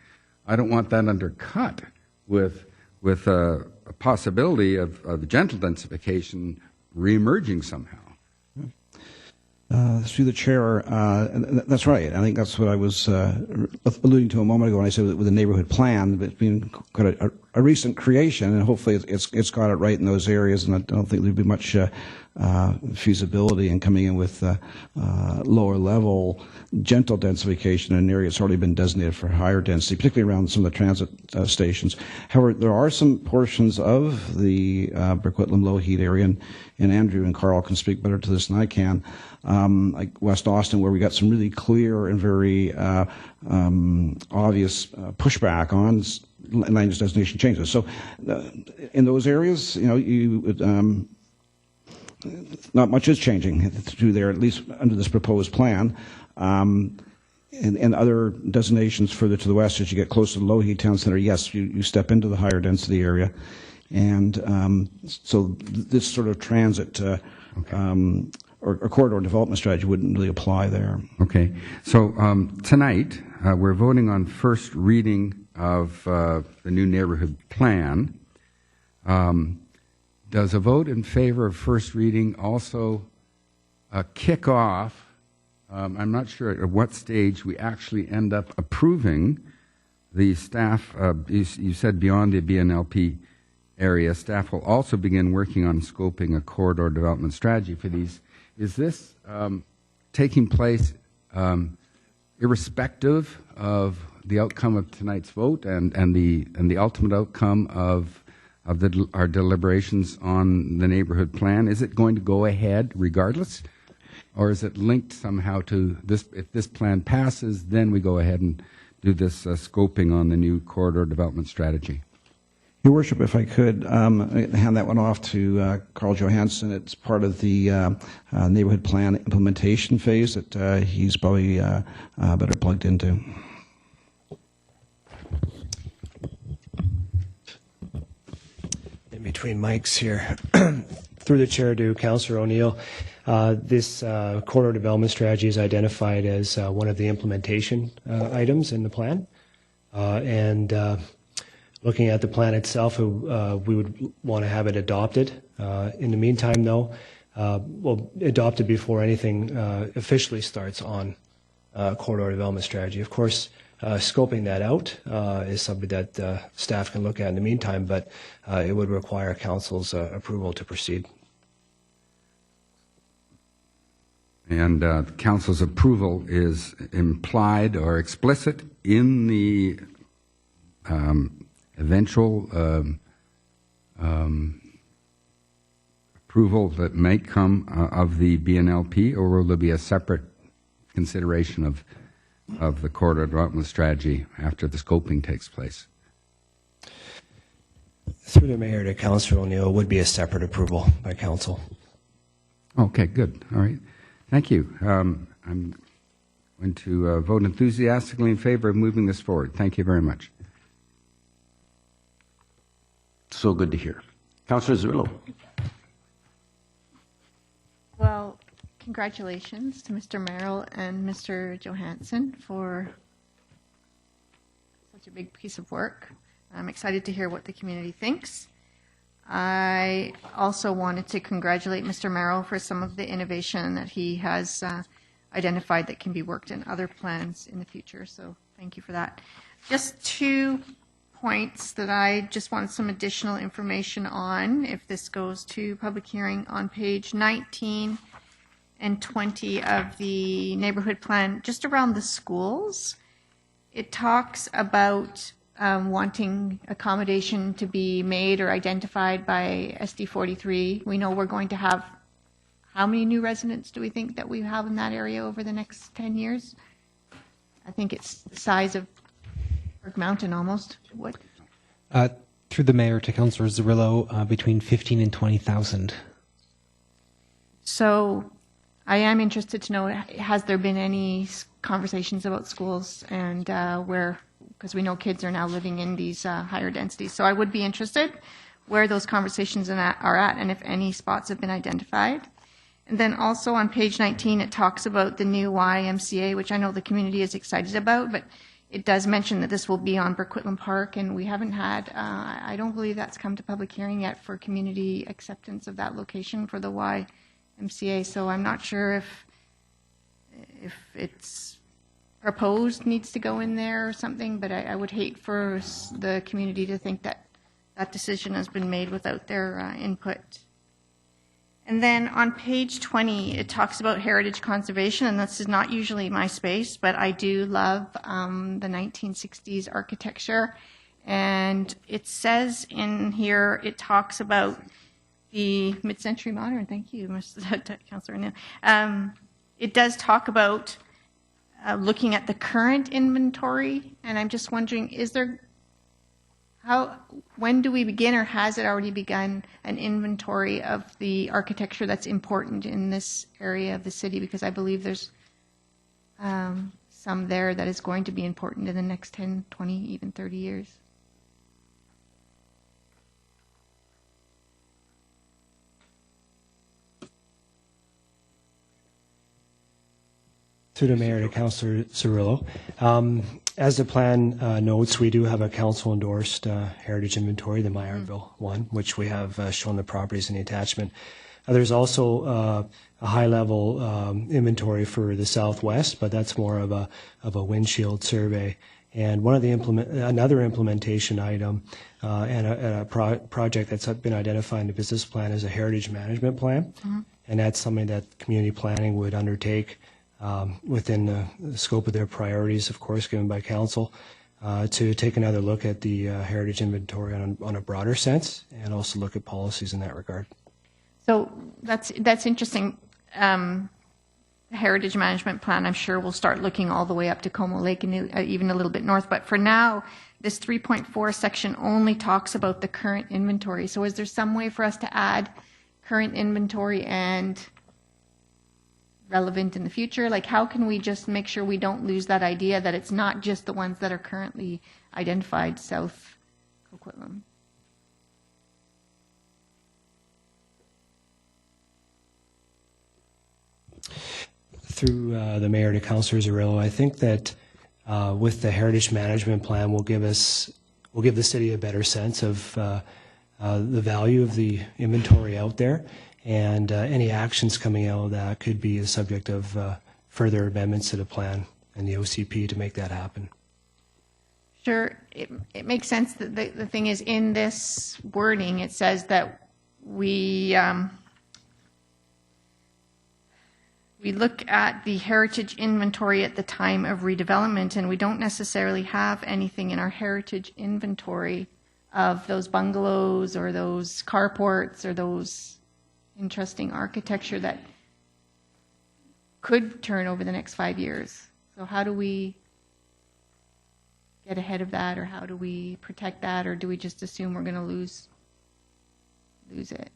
I don't want that undercut with a possibility of gentle densification reemerging somehow. Through the chair, that's right. I think that's what I was alluding to a moment ago when I said with the neighborhood plan. It's been quite a recent creation, and hopefully it's got it right in those areas. And I don't think there'd be much feasibility in coming in with lower level gentle densification in an area that's already been designated for higher density, particularly around some of the transit stations. However, there are some portions of the Burquitlam-Lougheed area, and Andrew and Carl can speak better to this than I can, like West Austin, where we got some really clear and very obvious pushback on land use designation changes. So in those areas, not much is changing through there, at least under this proposed plan. And other designations further to the west, as you get closer to Lougheed Town Center, yes, you step into the higher density area. And so this sort of transit or corridor development strategy wouldn't really apply there. Okay. So tonight, we're voting on first reading of the new neighborhood plan. Does a vote in favor of first reading also kick off? I'm not sure at what stage we actually end up approving the staff. You said beyond the BNLP area, staff will also begin working on scoping a corridor development strategy for these. Is this taking place irrespective of the outcome of tonight's vote and the ultimate outcome of our deliberations on the neighborhood plan? Is it going to go ahead regardless? Or is it linked somehow to this? If this plan passes, then we go ahead and do this scoping on the new corridor development strategy. Your Worship, if I could hand that one off to Carl Johansson. It's part of the neighborhood plan implementation phase that he's probably better plugged into. In between mics here. Through the chair to Councillor O'Neill, this corridor development strategy is identified as one of the implementation items in the plan. Looking at the plan itself, we would want to have it adopted. In the meantime, though, adopted before anything officially starts on corridor development strategy. Of course, scoping that out is something that staff can look at in the meantime, but it would require Council's approval to proceed. And Council's approval is implied or explicit in the eventual approval that may come of the BNLP, or will there be a separate consideration of the corridor development strategy after the scoping takes place? Through the Mayor to Councillor O'Neill, it would be a separate approval by Council. Okay, good. All right. Thank you. I'm going to vote enthusiastically in favor of moving this forward. Thank you very much. So good to hear. Councillor Zerillo. Well, congratulations to Mr. Merrill and Mr. Johansson for such a big piece of work. I'm excited to hear what the community thinks. I also wanted to congratulate Mr. Merrill for some of the innovation that he has identified that can be worked in other plans in the future. So thank you for that. Just 2 points that I just want some additional information on if this goes to public hearing. On page 19 and 20 of the neighborhood plan, just around the schools, it talks about wanting accommodation to be made or identified by SD 43. We know we're going to have, how many new residents do we think that we have in that area over the next 10 years? I think it's the size of Burke Mountain almost. What? Through the Mayor to Councillor Zerillo, between 15 and 20,000. So I am interested to know, has there been any conversations about schools and where, because we know kids are now living in these higher densities. So I would be interested where those conversations are at and if any spots have been identified. And then also on page 19, it talks about the new YMCA, which I know the community is excited about, but it does mention that this will be on Burquitlam Park, and we haven't had, I don't believe that's come to public hearing yet for community acceptance of that location for the YMCA. So I'm not sure if it's proposed needs to go in there or something, but I would hate for the community to think that that decision has been made without their input. And then on page 20, it talks about heritage conservation, and this is not usually my space, but I do love the 1960s architecture. And it says in here, it talks about the mid-century modern. Thank you, Councillor O'Neill. It does talk about looking at the current inventory, and I'm just wondering, when do we begin, or has it already begun, an inventory of the architecture that's important in this area of the city? Because I believe there's some there that is going to be important in the next 10, 20, even 30 years. Through the Mayor to Councillor Cirillo. As the plan notes, we do have a council-endorsed heritage inventory, the Meyerville one, which we have shown the properties in the attachment. There's also a high-level inventory for the southwest, but that's more of a windshield survey. And one of the another implementation item and a project that's been identified in the business plan is a heritage management plan, and that's something that community planning would undertake. Within the scope of their priorities, of course, given by council, to take another look at the heritage inventory on a broader sense, and also look at policies in that regard. So that's interesting. The heritage management plan, I'm sure, will start looking all the way up to Como Lake and even a little bit north. But for now, this 3.4 section only talks about the current inventory. So is there some way for us to add current inventory and relevant in the future? Like, how can we just make sure we don't lose that idea that it's not just the ones that are currently identified south Coquitlam? Through the Mayor to Councillor Cirillo, I think that with the heritage management plan, will give the city a better sense of the value of the inventory out there. And any actions coming out of that could be a subject of further amendments to the plan and the OCP to make that happen. Sure. It makes sense that the thing is, in this wording, it says that we look at the heritage inventory at the time of redevelopment, and we don't necessarily have anything in our heritage inventory of those bungalows or those carports or those interesting architecture that could turn over the next 5 years. So how do we get ahead of that, or how do we protect that, or do we just assume we're going to lose it?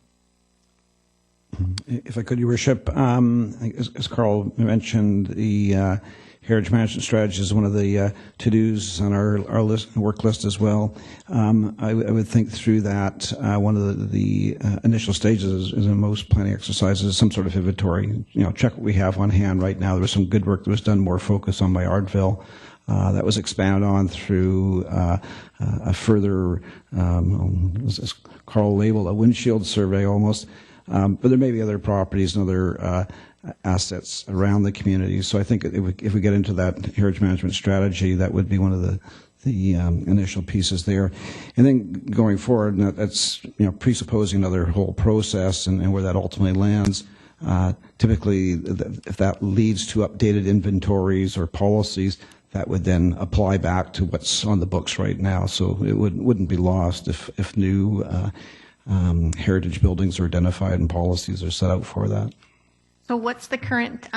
If I could, Your Worship, as Carl mentioned, the heritage management strategy is one of the to-dos on our work list as well. I would think through that. One of the initial stages is in most planning exercises is some sort of inventory. Check what we have on hand right now. There was some good work that was done, more focus on Bayardville. That was expanded on through a further, as Carl labeled, a windshield survey almost. But there may be other properties and other assets around the community. So I think if we get into that heritage management strategy, that would be one of the initial pieces there. And then going forward, that's presupposing another whole process and where that ultimately lands. Typically, if that leads to updated inventories or policies, that would then apply back to what's on the books right now. So it wouldn't be lost if new heritage buildings are identified and policies are set out for that. So what's the current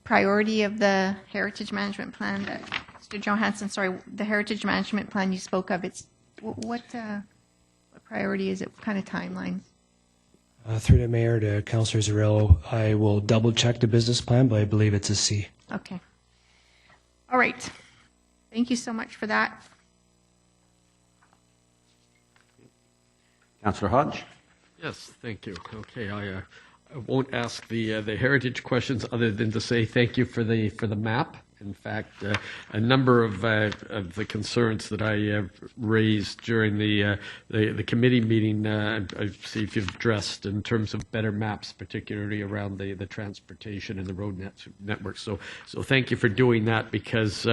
priority of the heritage management plan that Mr. Johansson, the heritage management plan you spoke of, it's what priority is it? What kind of timeline? Through the mayor to Councillor Zarello, I will double check the business plan, but I believe it's a C. Okay. All right. Thank you so much for that. Councillor Hodge? Yes, thank you. Okay, I won't ask the heritage questions other than to say thank you for the map. In fact, a number of the concerns that I raised during the committee meeting, I see if you've addressed in terms of better maps, particularly around the transportation and the road network. So thank you for doing that, because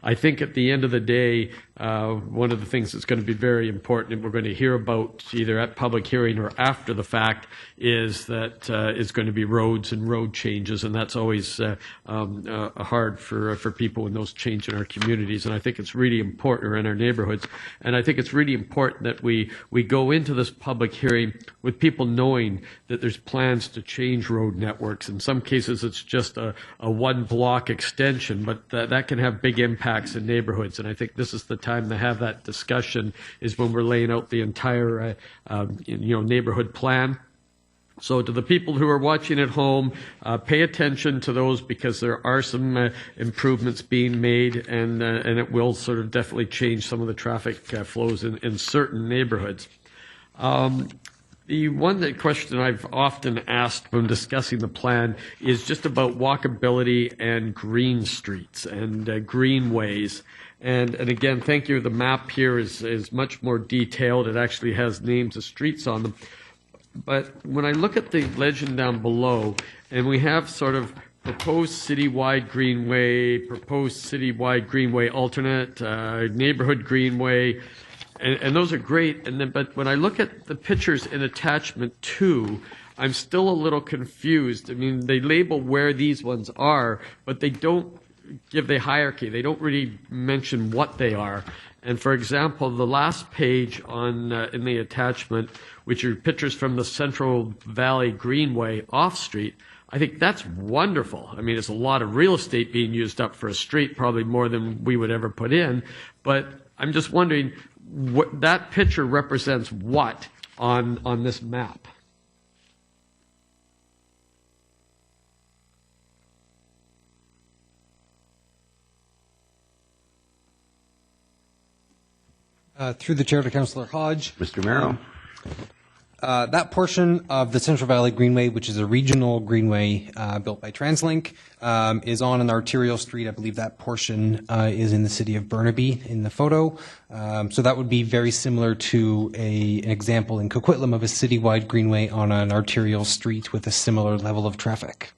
I think at the end of the day, one of the things that's going to be very important, and we're going to hear about either at public hearing or after the fact, is that it's going to be roads and road changes, and that's always hard for people when those change in our communities. And I think it's really important, or in our neighborhoods, and I think it's really important that we go into this public hearing with people knowing that there's plans to change road networks. In some cases, it's just a one block extension, but that can have big impacts in neighborhoods. And I think this is the time to have that discussion, is when we're laying out the entire neighborhood plan. So to the people who are watching at home, pay attention to those, because there are some improvements being made, and it will sort of definitely change some of the traffic flows in certain neighborhoods. The question I've often asked when discussing the plan is just about walkability and green streets and greenways. And again, thank you. The map here is much more detailed. It actually has names of streets on them. But when I look at the legend down below, and we have sort of proposed citywide greenway alternate, neighborhood greenway, and those are great. But when I look at the pictures in attachment 2, I'm still a little confused. I mean, they label where these ones are, but they don't give the hierarchy. They don't really mention what they are. And for example, the last page in the attachment, which are pictures from the Central Valley Greenway off street, I think that's wonderful. I mean, it's a lot of real estate being used up for a street, probably more than we would ever put in. But I'm just wondering, what that picture represents what on this map? Through the chair to Councillor Hodge. Mr. Merrow. That portion of the Central Valley Greenway, which is a regional greenway built by TransLink, is on an arterial street. I believe that portion is in the city of Burnaby in the photo. So that would be very similar to an example in Coquitlam of a citywide greenway on an arterial street with a similar level of traffic.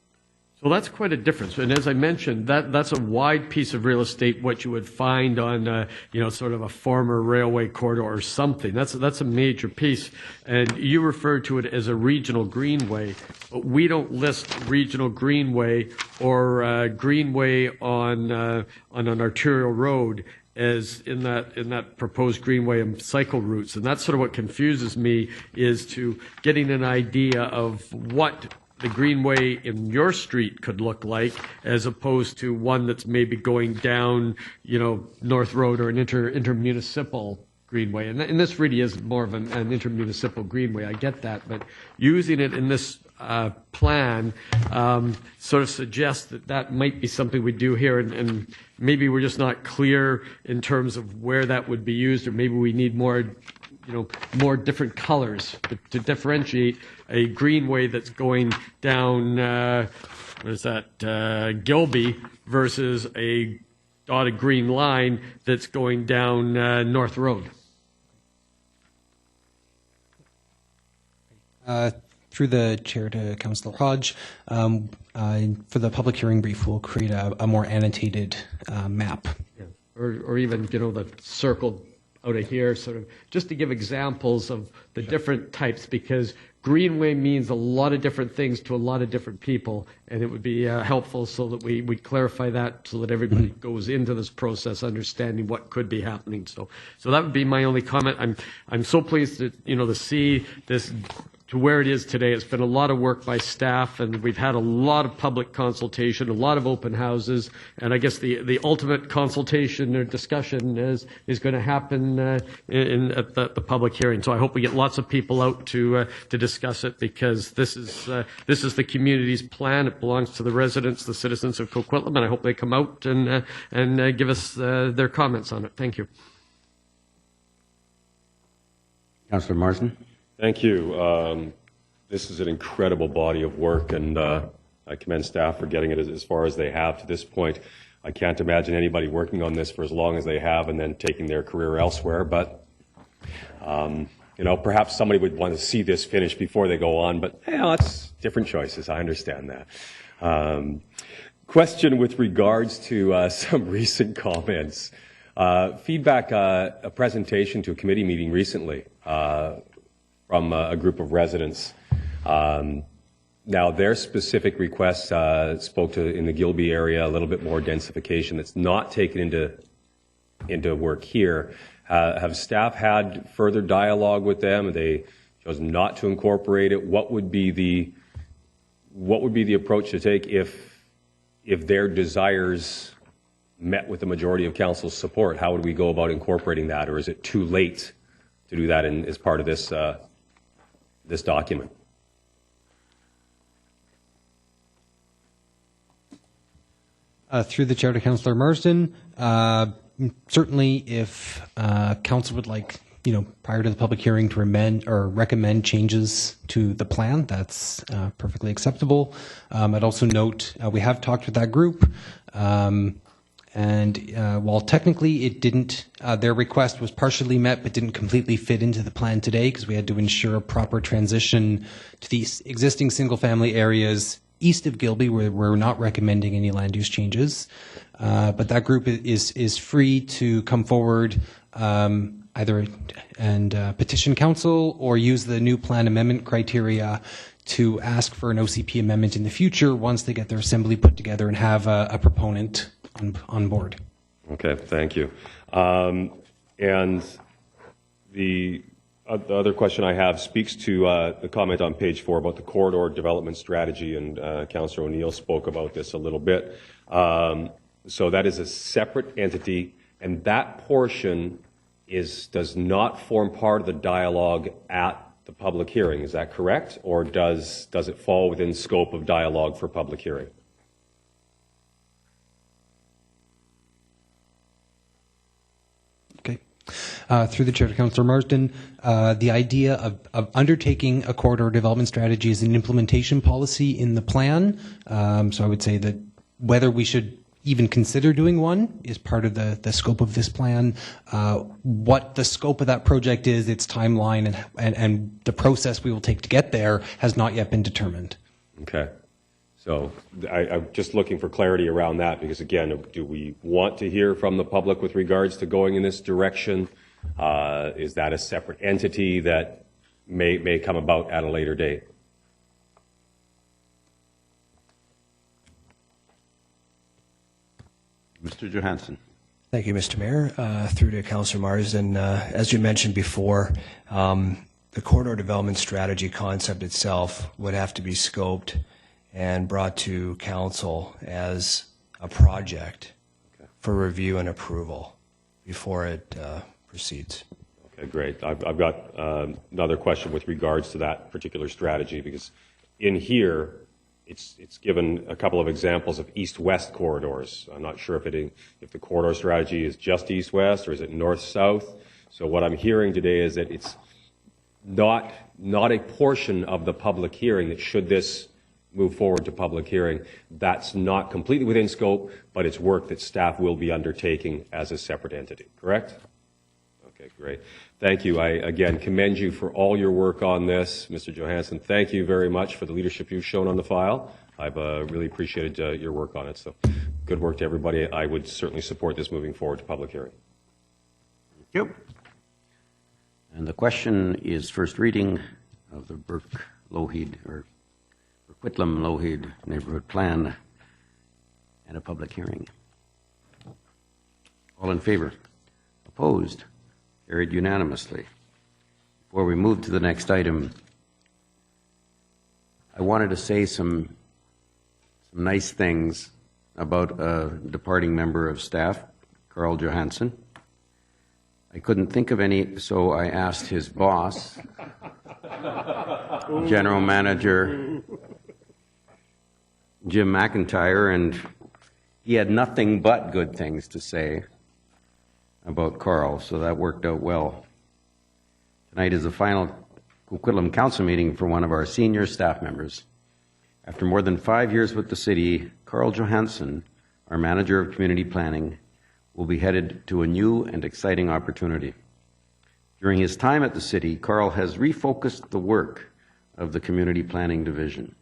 So that's quite a difference. And as I mentioned, that's a wide piece of real estate, what you would find on, sort of a former railway corridor or something. That's a major piece. And you refer to it as a regional greenway, but we don't list regional greenway or greenway on an arterial road as in that proposed greenway and cycle routes. And that's sort of what confuses me, is to getting an idea of what the greenway in your street could look like, as opposed to one that's maybe going down, North Road or an intermunicipal greenway. And this really is more of an intermunicipal greenway. I get that, but using it in this plan sort of suggests that might be something we do here, and maybe we're just not clear in terms of where that would be used, or maybe we need more different colors to differentiate a greenway that's going down, Gilby, versus a dotted green line that's going down North Road. Through the chair to Councillor Hodge, for the public hearing brief, we'll create a more annotated map. Yeah. Or even, the circled out of here, sort of, just to give examples of the different types, because greenway means a lot of different things to a lot of different people, and it would be helpful so that we clarify that, so that everybody goes into this process understanding what could be happening. So that would be my only comment. I'm so pleased to see this to where it is today. It's been a lot of work by staff, and we've had a lot of public consultation, a lot of open houses, and I guess the ultimate consultation or discussion is going to happen at the public hearing. So I hope we get lots of people out to discuss it, because this is the community's plan. It belongs to the residents, the citizens of Coquitlam, and I hope they come out and give us their comments on it. Thank you. Councillor Marsden. Thank you. This is an incredible body of work, and I commend staff for getting it as far as they have to this point. I can't imagine anybody working on this for as long as they have and then taking their career elsewhere, but perhaps somebody would want to see this finished before they go on, but that's different choices. I understand that. Question with regards to some recent comments. Feedback, a presentation to a committee meeting recently from a group of residents. Now, their specific requests spoke to, in the Gilby area, a little bit more densification that's not taken into work here. Have staff had further dialogue with them? They chose not to incorporate it. What would be the approach to take if their desires met with the majority of council's support? How would we go about incorporating that, or is it too late to do that as part of this this document? Through the chair to Councillor Marsden, certainly if council would like, prior to the public hearing to amend or recommend changes to the plan, that's perfectly acceptable. I'd also note we have talked with that group, and while technically it didn't, their request was partially met but didn't completely fit into the plan today, because we had to ensure a proper transition to these existing single-family areas east of Gilby, where we're not recommending any land use changes. But that group is free to come forward either and petition council or use the new plan amendment criteria to ask for an OCP amendment in the future once they get their assembly put together and have a proponent on board. Okay, thank you. And the other question I have speaks to the comment on page 4 about the corridor development strategy, and Councillor O'Neill spoke about this a little bit. So that is a separate entity, and that portion does not form part of the dialogue at the public hearing. Is that correct, or does it fall within scope of dialogue for public hearing? Through the chair to Councillor Marsden, the idea of undertaking a corridor development strategy is an implementation policy in the plan. So I would say that whether we should even consider doing one is part of the scope of this plan. What the scope of that project is, its timeline, and the process we will take to get there has not yet been determined. Okay. So I'm just looking for clarity around that, because again, do we want to hear from the public with regards to going in this direction? Is that a separate entity that may come about at a later date? Mr. Johansson. Thank you, Mr. Mayor. Through to Councillor Marsden, as you mentioned before, the corridor development strategy concept itself would have to be scoped and brought to council as a project for review and approval before it proceeds. Okay, great. I've got another question with regards to that particular strategy, because in here, it's given a couple of examples of east-west corridors. I'm not sure if the corridor strategy is just east-west or is it north-south. So what I'm hearing today is that it's not a portion of the public hearing that, should this move forward to public hearing, that's not completely within scope, but it's work that staff will be undertaking as a separate entity, correct? Okay, great. Thank you. I, again, commend you for all your work on this. Mr. Johansson, thank you very much for the leadership you've shown on the file. I've really appreciated your work on it. So good work to everybody. I would certainly support this moving forward to public hearing. Thank you. And the question is first reading of the Burquitlam-Lougheed or Burquitlam-Lougheed neighborhood plan and a public hearing. All in favor? Opposed? Carried unanimously. Before we move to the next item, I wanted to say some nice things about a departing member of staff, Carl Johansson. I couldn't think of any, so I asked his boss, General Manager Jim McIntyre, and he had nothing but good things to say about Carl, so that worked out well. Tonight is the final Coquitlam Council meeting for one of our senior staff members. After more than 5 years with the city, Carl Johansson, our Manager of Community Planning, will be headed to a new and exciting opportunity. During his time at the city, Carl has refocused the work of the Community Planning Division.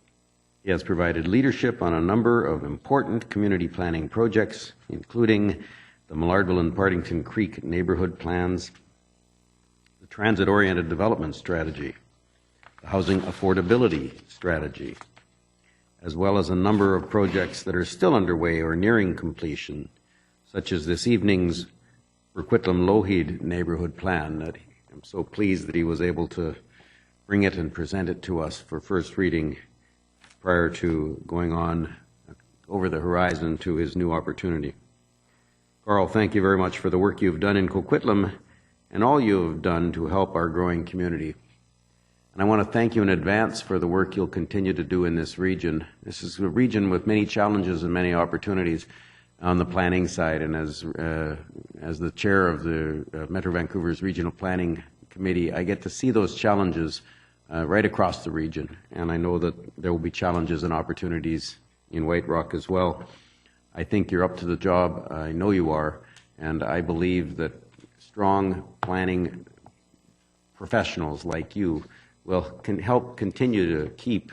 He has provided leadership on a number of important community planning projects, including the Millardville and Partington Creek neighborhood plans, the transit-oriented development strategy, the housing affordability strategy, as well as a number of projects that are still underway or nearing completion, such as this evening's Burquitlam-Lougheed neighborhood plan that I'm so pleased that he was able to bring it and present it to us for first reading prior to going on over the horizon to his new opportunity. Carl, thank you very much for the work you've done in Coquitlam and all you have done to help our growing community. And I want to thank you in advance for the work you'll continue to do in this region. This is a region with many challenges and many opportunities on the planning side. And as the chair of the Metro Vancouver's Regional Planning Committee, I get to see those challenges right across the region. And I know that there will be challenges and opportunities in White Rock as well. I think you're up to the job. I know you are. And I believe that strong planning professionals like you can help continue to keep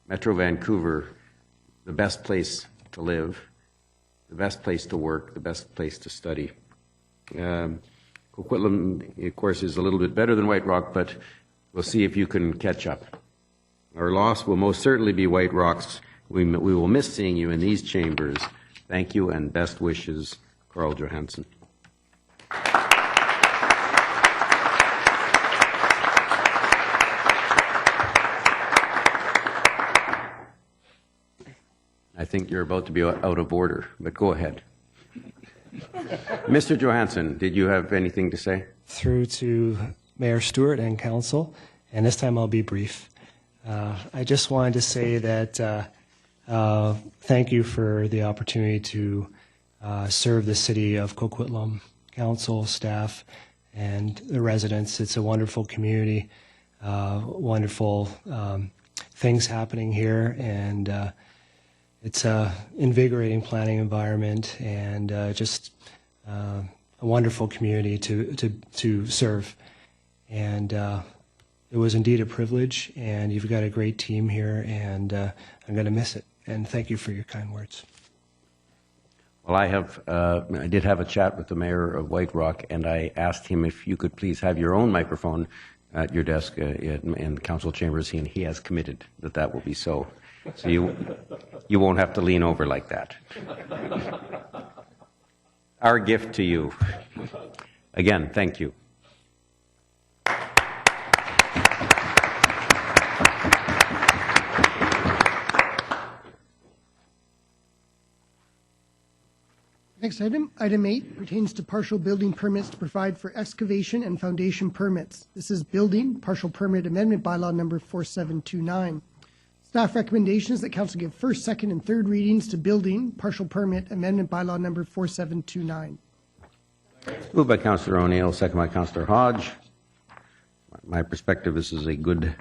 Metro Vancouver the best place to live, the best place to work, the best place to study. Coquitlam, of course, is a little bit better than White Rock, but we'll see if you can catch up. Our loss will most certainly be White Rock's. We will miss seeing you in these chambers. Thank you and best wishes, Carl Johansson. I think you're about to be out of order, but go ahead. Mr. Johansson, did you have anything to say? Through to Mayor Stewart and Council, and this time I'll be brief. I just wanted to say that thank you for the opportunity to serve the city of Coquitlam, council, staff, and the residents. It's a wonderful community, wonderful things happening here, and it's an invigorating planning environment and just a wonderful community to serve. And it was indeed a privilege, and you've got a great team here, and I'm going to miss it. And thank you for your kind words. Well, I did have a chat with the mayor of White Rock, and I asked him if you could please have your own microphone at your desk in the council chambers, and he has committed that that will be so. So you won't have to lean over like that. Our gift to you. Again, thank you. Next item, item 8, pertains to partial building permits to provide for excavation and foundation permits. This is building partial permit amendment bylaw number 4729. Staff recommendation is that council give first, second, and third readings to building partial permit amendment bylaw number 4729. Moved by Councillor O'Neill, second by Councillor Hodge. My perspective, this is a good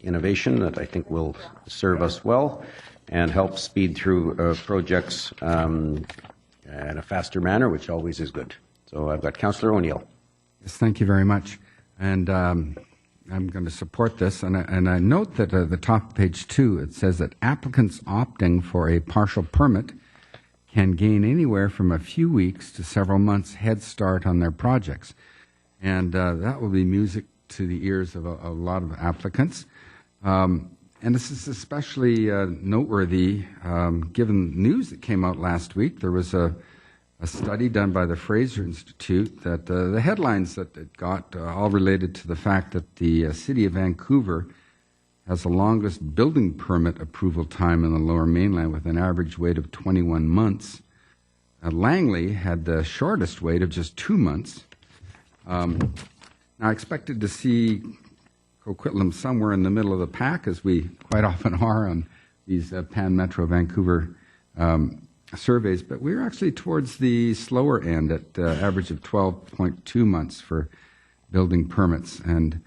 innovation that I think will serve us well and help speed through projects in a faster manner, which always is good. So I've got Councillor O'Neill. Yes, thank you very much. And I'm going to support this. And I note that at the top of page 2, it says that applicants opting for a partial permit can gain anywhere from a few weeks to several months head start on their projects. And that will be music to the ears of a lot of applicants. And this is especially noteworthy given news that came out last week. There was a study done by the Fraser Institute that the headlines that it got all related to the fact that the city of Vancouver has the longest building permit approval time in the Lower Mainland with an average wait of 21 months. Langley had the shortest wait of just 2 months. Now, I expected to see Coquitlam somewhere in the middle of the pack, as we quite often are on these Pan Metro Vancouver surveys, but we're actually towards the slower end at average of 12.2 months for building permits. And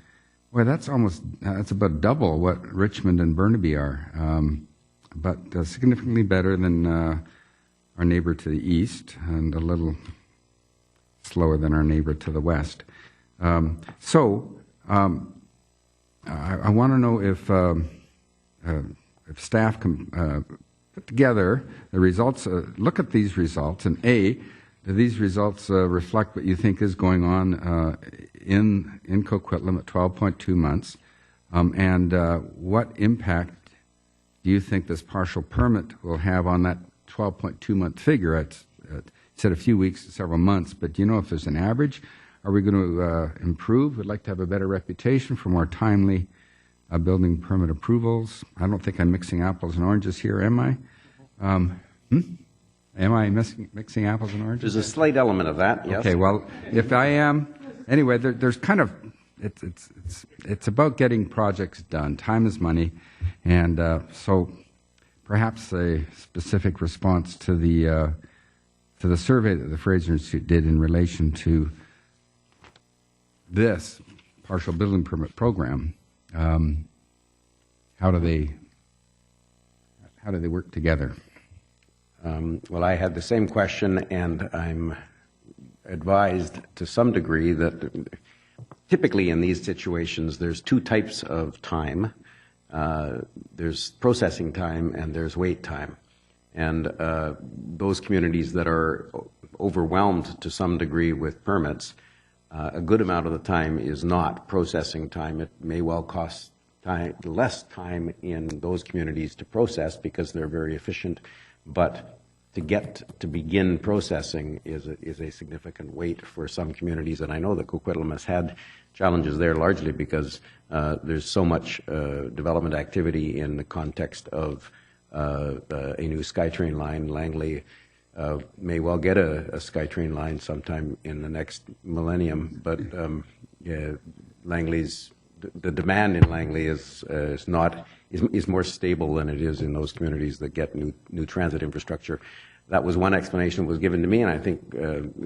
boy, that's about double what Richmond and Burnaby are, but significantly better than our neighbor to the east and a little slower than our neighbor to the west. I want to know if staff can put together the results, look at these results, and do these results reflect what you think is going on in Coquitlam at 12.2 months, and what impact do you think this partial permit will have on that 12.2 month figure? It's said a few weeks to several months, but do you know if there's an average? Are we going to improve? We'd like to have a better reputation for more timely building permit approvals. I don't think I'm mixing apples and oranges here, am I? Am I mixing apples and oranges? There's a slight element of that, yes. Okay, well, if I am, anyway, there's kind of, it's about getting projects done. Time is money, and so perhaps a specific response to the survey that the Fraser Institute did in relation to this partial building permit program. How do they work together? Well, I had the same question, and I'm advised to some degree that typically in these situations there's two types of time. There's processing time and there's wait time. And those communities that are overwhelmed to some degree with permits, a good amount of the time is not processing time. It may well cost less time in those communities to process because they're very efficient, but to begin processing is a significant wait for some communities. And I know that Coquitlam has had challenges there largely because there's so much development activity in the context of a new SkyTrain line. Langley may well get a SkyTrain line sometime in the next millennium, but Langley's the demand in Langley is more stable than it is in those communities that get new transit infrastructure. That was one explanation that was given to me, and I think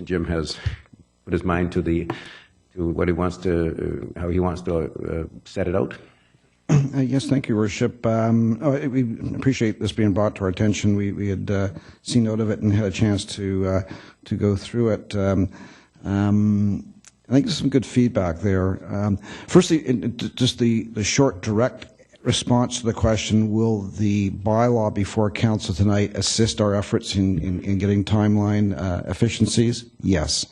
Jim has put his mind to what he wants to how he wants to set it out. Yes, thank you, Worship. We appreciate this being brought to our attention. We had seen note of it and had a chance to go through it. I think there's some good feedback there. Firstly, just the short, direct response to the question, will the bylaw before council tonight assist our efforts in getting timeline efficiencies? Yes.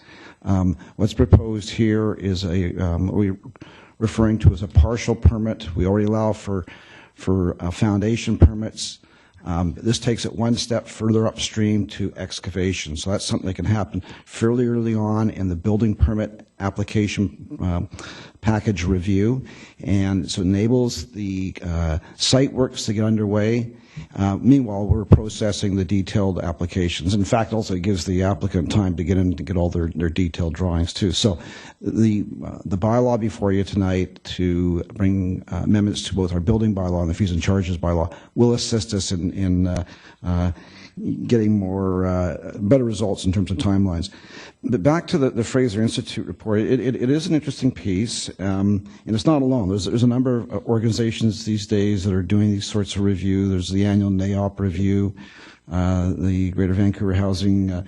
What's proposed here is what we're referring to as a partial permit. We already allow for foundation permits. This takes it one step further upstream to excavation. So that's something that can happen fairly early on in the building permit application package review. And so it enables the site works to get underway. Meanwhile, we're processing the detailed applications. In fact, also it gives the applicant time to get in to get all their detailed drawings too. So the bylaw before you tonight to bring amendments to both our building bylaw and the fees and charges bylaw will assist us in getting better results in terms of timelines. But back to the Fraser Institute report, it is an interesting piece, and it's not alone. There's a number of organizations these days that are doing these sorts of review. There's the annual NAOP review. The Greater Vancouver Housing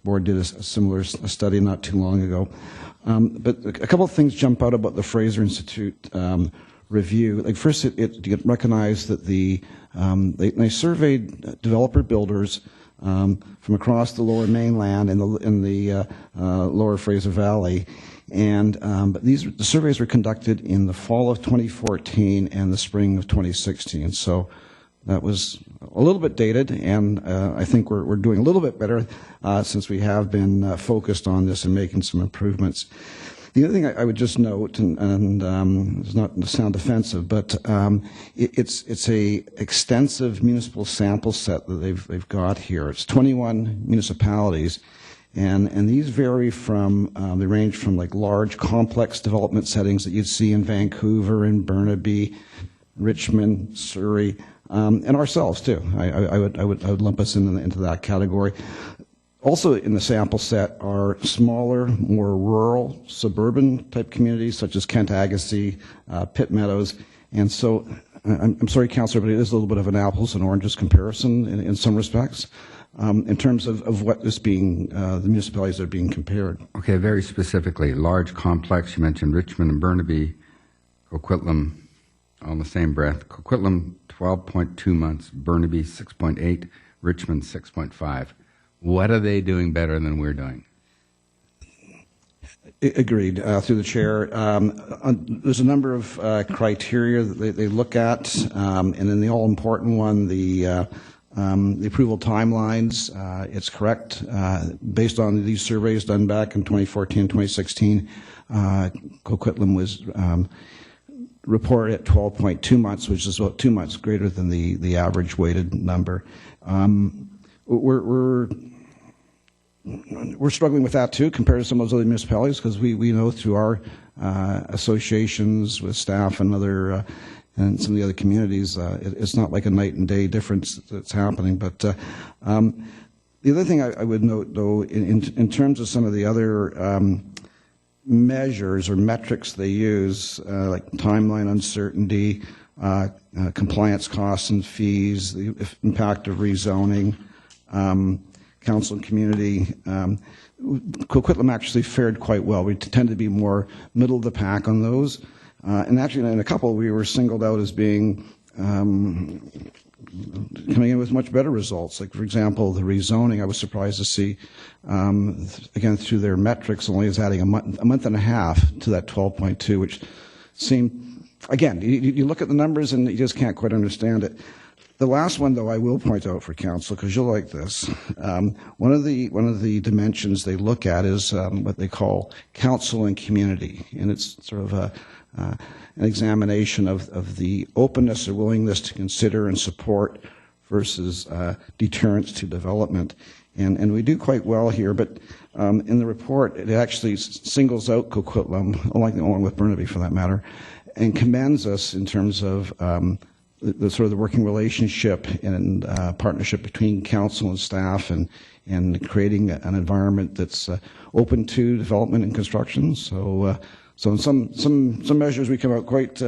Board did a similar study not too long ago. But a couple of things jump out about the Fraser Institute review. Like first, it recognized that they surveyed developer builders from across the Lower Mainland and the Lower Fraser Valley, and but the surveys were conducted in the fall of 2014 and the spring of 2016. So that was a little bit dated, and I think we're doing a little bit better since we have been focused on this and making some improvements. The other thing I would just note, and it's not to sound offensive, but it's a extensive municipal sample set that they've got here. It's 21 municipalities, and these vary from they range from like large, complex development settings that you'd see in Vancouver and Burnaby, Richmond, Surrey, and ourselves too. I would lump us into that category. Also in the sample set are smaller, more rural, suburban type communities such as Kent Agassiz, Pitt Meadows, and so I'm sorry, Councillor, but it is a little bit of an apples and oranges comparison in some respects in terms of what is being the municipalities that are being compared. Okay, very specifically, large, complex. You mentioned Richmond and Burnaby, Coquitlam, all in the same breath. Coquitlam 12.2 months, Burnaby 6.8, Richmond 6.5. What are they doing better than we're doing? Agreed. Through the chair, there's a number of criteria that they look at, and then the all-important one, the approval timelines. It's correct. Based on these surveys done back in 2014 and 2016, Coquitlam was reported at 12.2 months, which is about 2 months greater than the average weighted number. We're struggling with that too, compared to some of those other municipalities, because we know through our associations with staff and other and some of the other communities, it's not like a night and day difference that's happening. But the other thing I would note, though, in terms of some of the other measures or metrics they use, like timeline uncertainty, compliance costs and fees, the impact of rezoning, council and community. Coquitlam actually fared quite well. We tend to be more middle of the pack on those. And actually, in a couple, we were singled out as being coming in with much better results. Like, for example, the rezoning, I was surprised to see, again, through their metrics, only is adding a month and a half to that 12.2, which seemed, again, you look at the numbers and you just can't quite understand it. The last one, though, I will point out for council, because you'll like this. One of the dimensions they look at is what they call council and community, and it's sort of an examination of the openness or willingness to consider and support versus deterrence to development. And we do quite well here, but in the report, it actually singles out Coquitlam, along with Burnaby for that matter, and commends us in terms of the sort of the working relationship and partnership between council and staff, and creating an environment that's open to development and construction. So in some measures we come out quite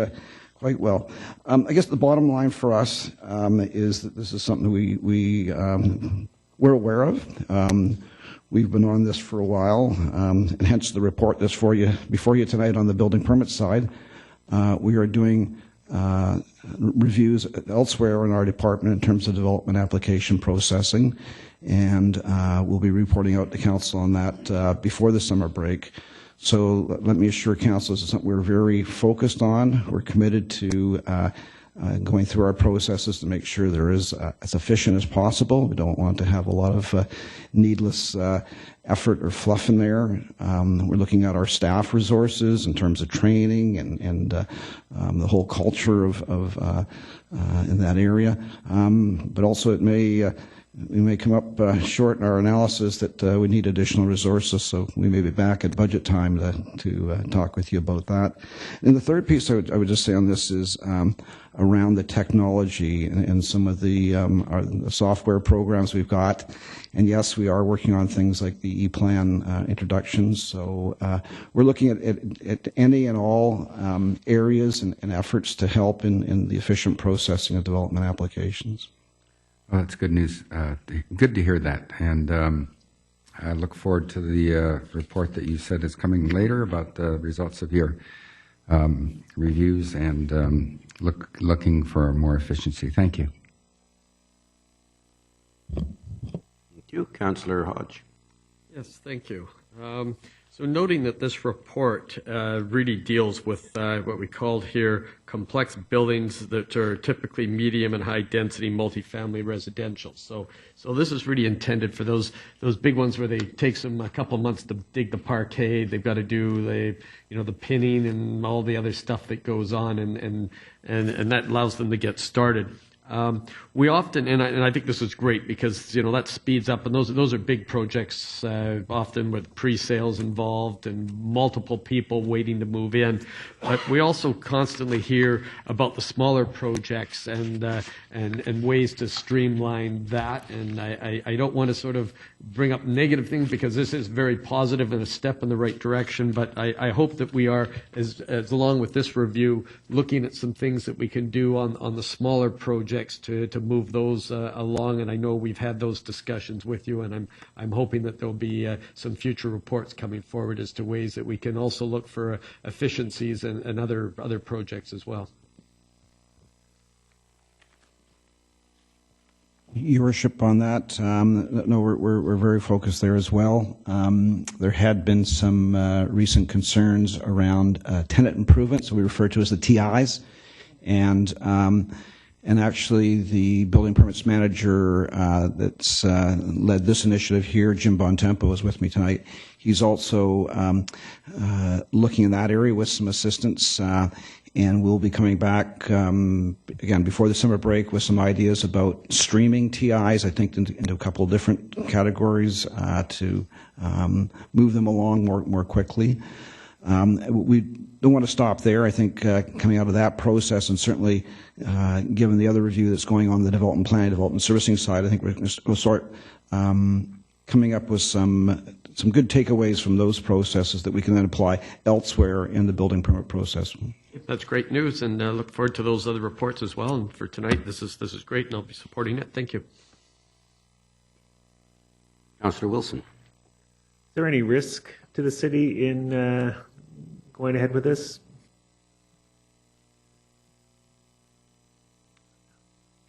well. I guess the bottom line for us is that this is something we're aware of. We've been on this for a while, and hence the report that's before you tonight on the building permit side. We are doing reviews elsewhere in our department in terms of development application processing, and we'll be reporting out to council on that before the summer break. So let me assure council this is something we're very focused on. We're committed to going through our processes to make sure there is as efficient as possible. We don't want to have a lot of needless effort or fluff in there. We're looking at our staff resources in terms of training and the whole culture of in that area. But also we may come up short in our analysis that we need additional resources, so we may be back at budget time to talk with you about that. And the third piece I would just say on this is around the technology and some of the software programs we've got. And yes, we are working on things like the e-plan introductions. So we're looking at any and all areas and efforts to help in the efficient processing of development applications. Well, that's good news. Good to hear that. And I look forward to the report that you said is coming later about the results of your reviews and looking for more efficiency. Thank you. Thank you. Councillor Hodge. Yes, thank you. So noting that this report really deals with what we called here complex buildings that are typically medium and high density multifamily residential. So this is really intended for those big ones where they takes them a couple months to dig the parquet. They've got to do the pinning and all the other stuff that goes on, and that allows them to get started. We often, and I think this is great because, that speeds up, and those are big projects, often with pre-sales involved and multiple people waiting to move in. But we also constantly hear about the smaller projects and ways to streamline that. And I don't want to sort of bring up negative things because this is very positive and a step in the right direction. But I hope that we are, as along with this review, looking at some things that we can do on the smaller projects to move those along, and I know we've had those discussions with you, and I'm hoping that there'll be some future reports coming forward as to ways that we can also look for efficiencies and other projects as well. Your worship, on that, no, we're very focused there as well. There had been some recent concerns around tenant improvements, we refer to as the TIs, and actually, the building permits manager that's led this initiative here, Jim Bontempo, is with me tonight. He's also looking in that area with some assistance, and we'll be coming back, again, before the summer break with some ideas about streaming TIs, I think, into a couple of different categories to move them along more quickly. We don't want to stop there. I think coming out of that process, and certainly given the other review that's going on the development planning, development servicing side, I think we'll start coming up with some good takeaways from those processes that we can then apply elsewhere in the building permit process. That's great news, and look forward to those other reports as well. And for tonight, this is great, and I'll be supporting it. Thank you. Councillor Wilson. Is there any risk to the city in going ahead with this?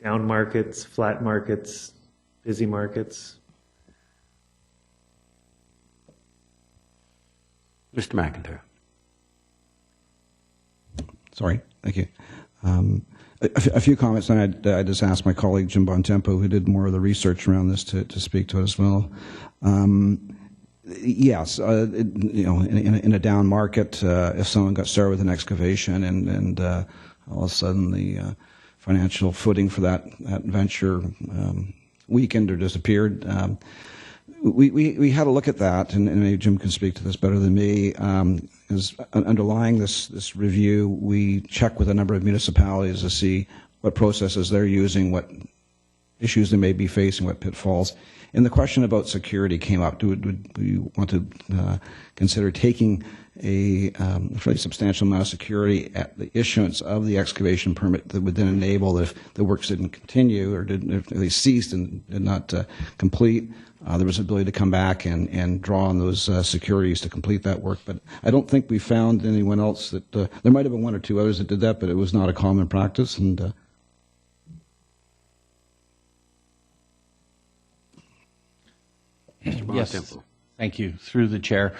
Down markets, flat markets, busy markets? Mr. McIntyre. Sorry, thank you. A few comments, and I just asked my colleague Jim Bontempo, who did more of the research around this, to speak to it as well. Yes, in a down market, if someone got started with an excavation and all of a sudden the financial footing for that venture weakened or disappeared, we had a look at that, and maybe Jim can speak to this better than me. Is underlying this review, we check with a number of municipalities to see what processes they're using, what issues they may be facing, what pitfalls. And the question about security came up. Would we want to consider taking a fairly substantial amount of security at the issuance of the excavation permit that would then enable that if the works didn't continue or if they ceased and did not complete, there was an ability to come back and draw on those securities to complete that work. But I don't think we found anyone else that, there might have been one or two others that did that, but it was not a common practice. And Yes, thank you. Through the chair.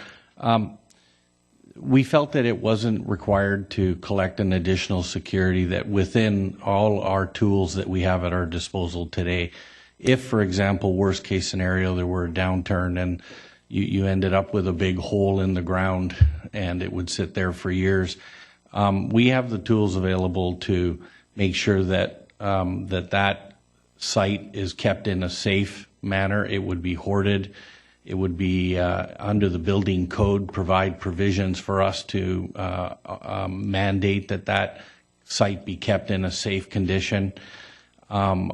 We felt that it wasn't required to collect an additional security, that within all our tools that we have at our disposal today, if, for example, worst case scenario, there were a downturn and you ended up with a big hole in the ground and it would sit there for years, we have the tools available to make sure that that site is kept in a safe manner. It would be hoarded. It would be under the building code, provide provisions for us to mandate that site be kept in a safe condition.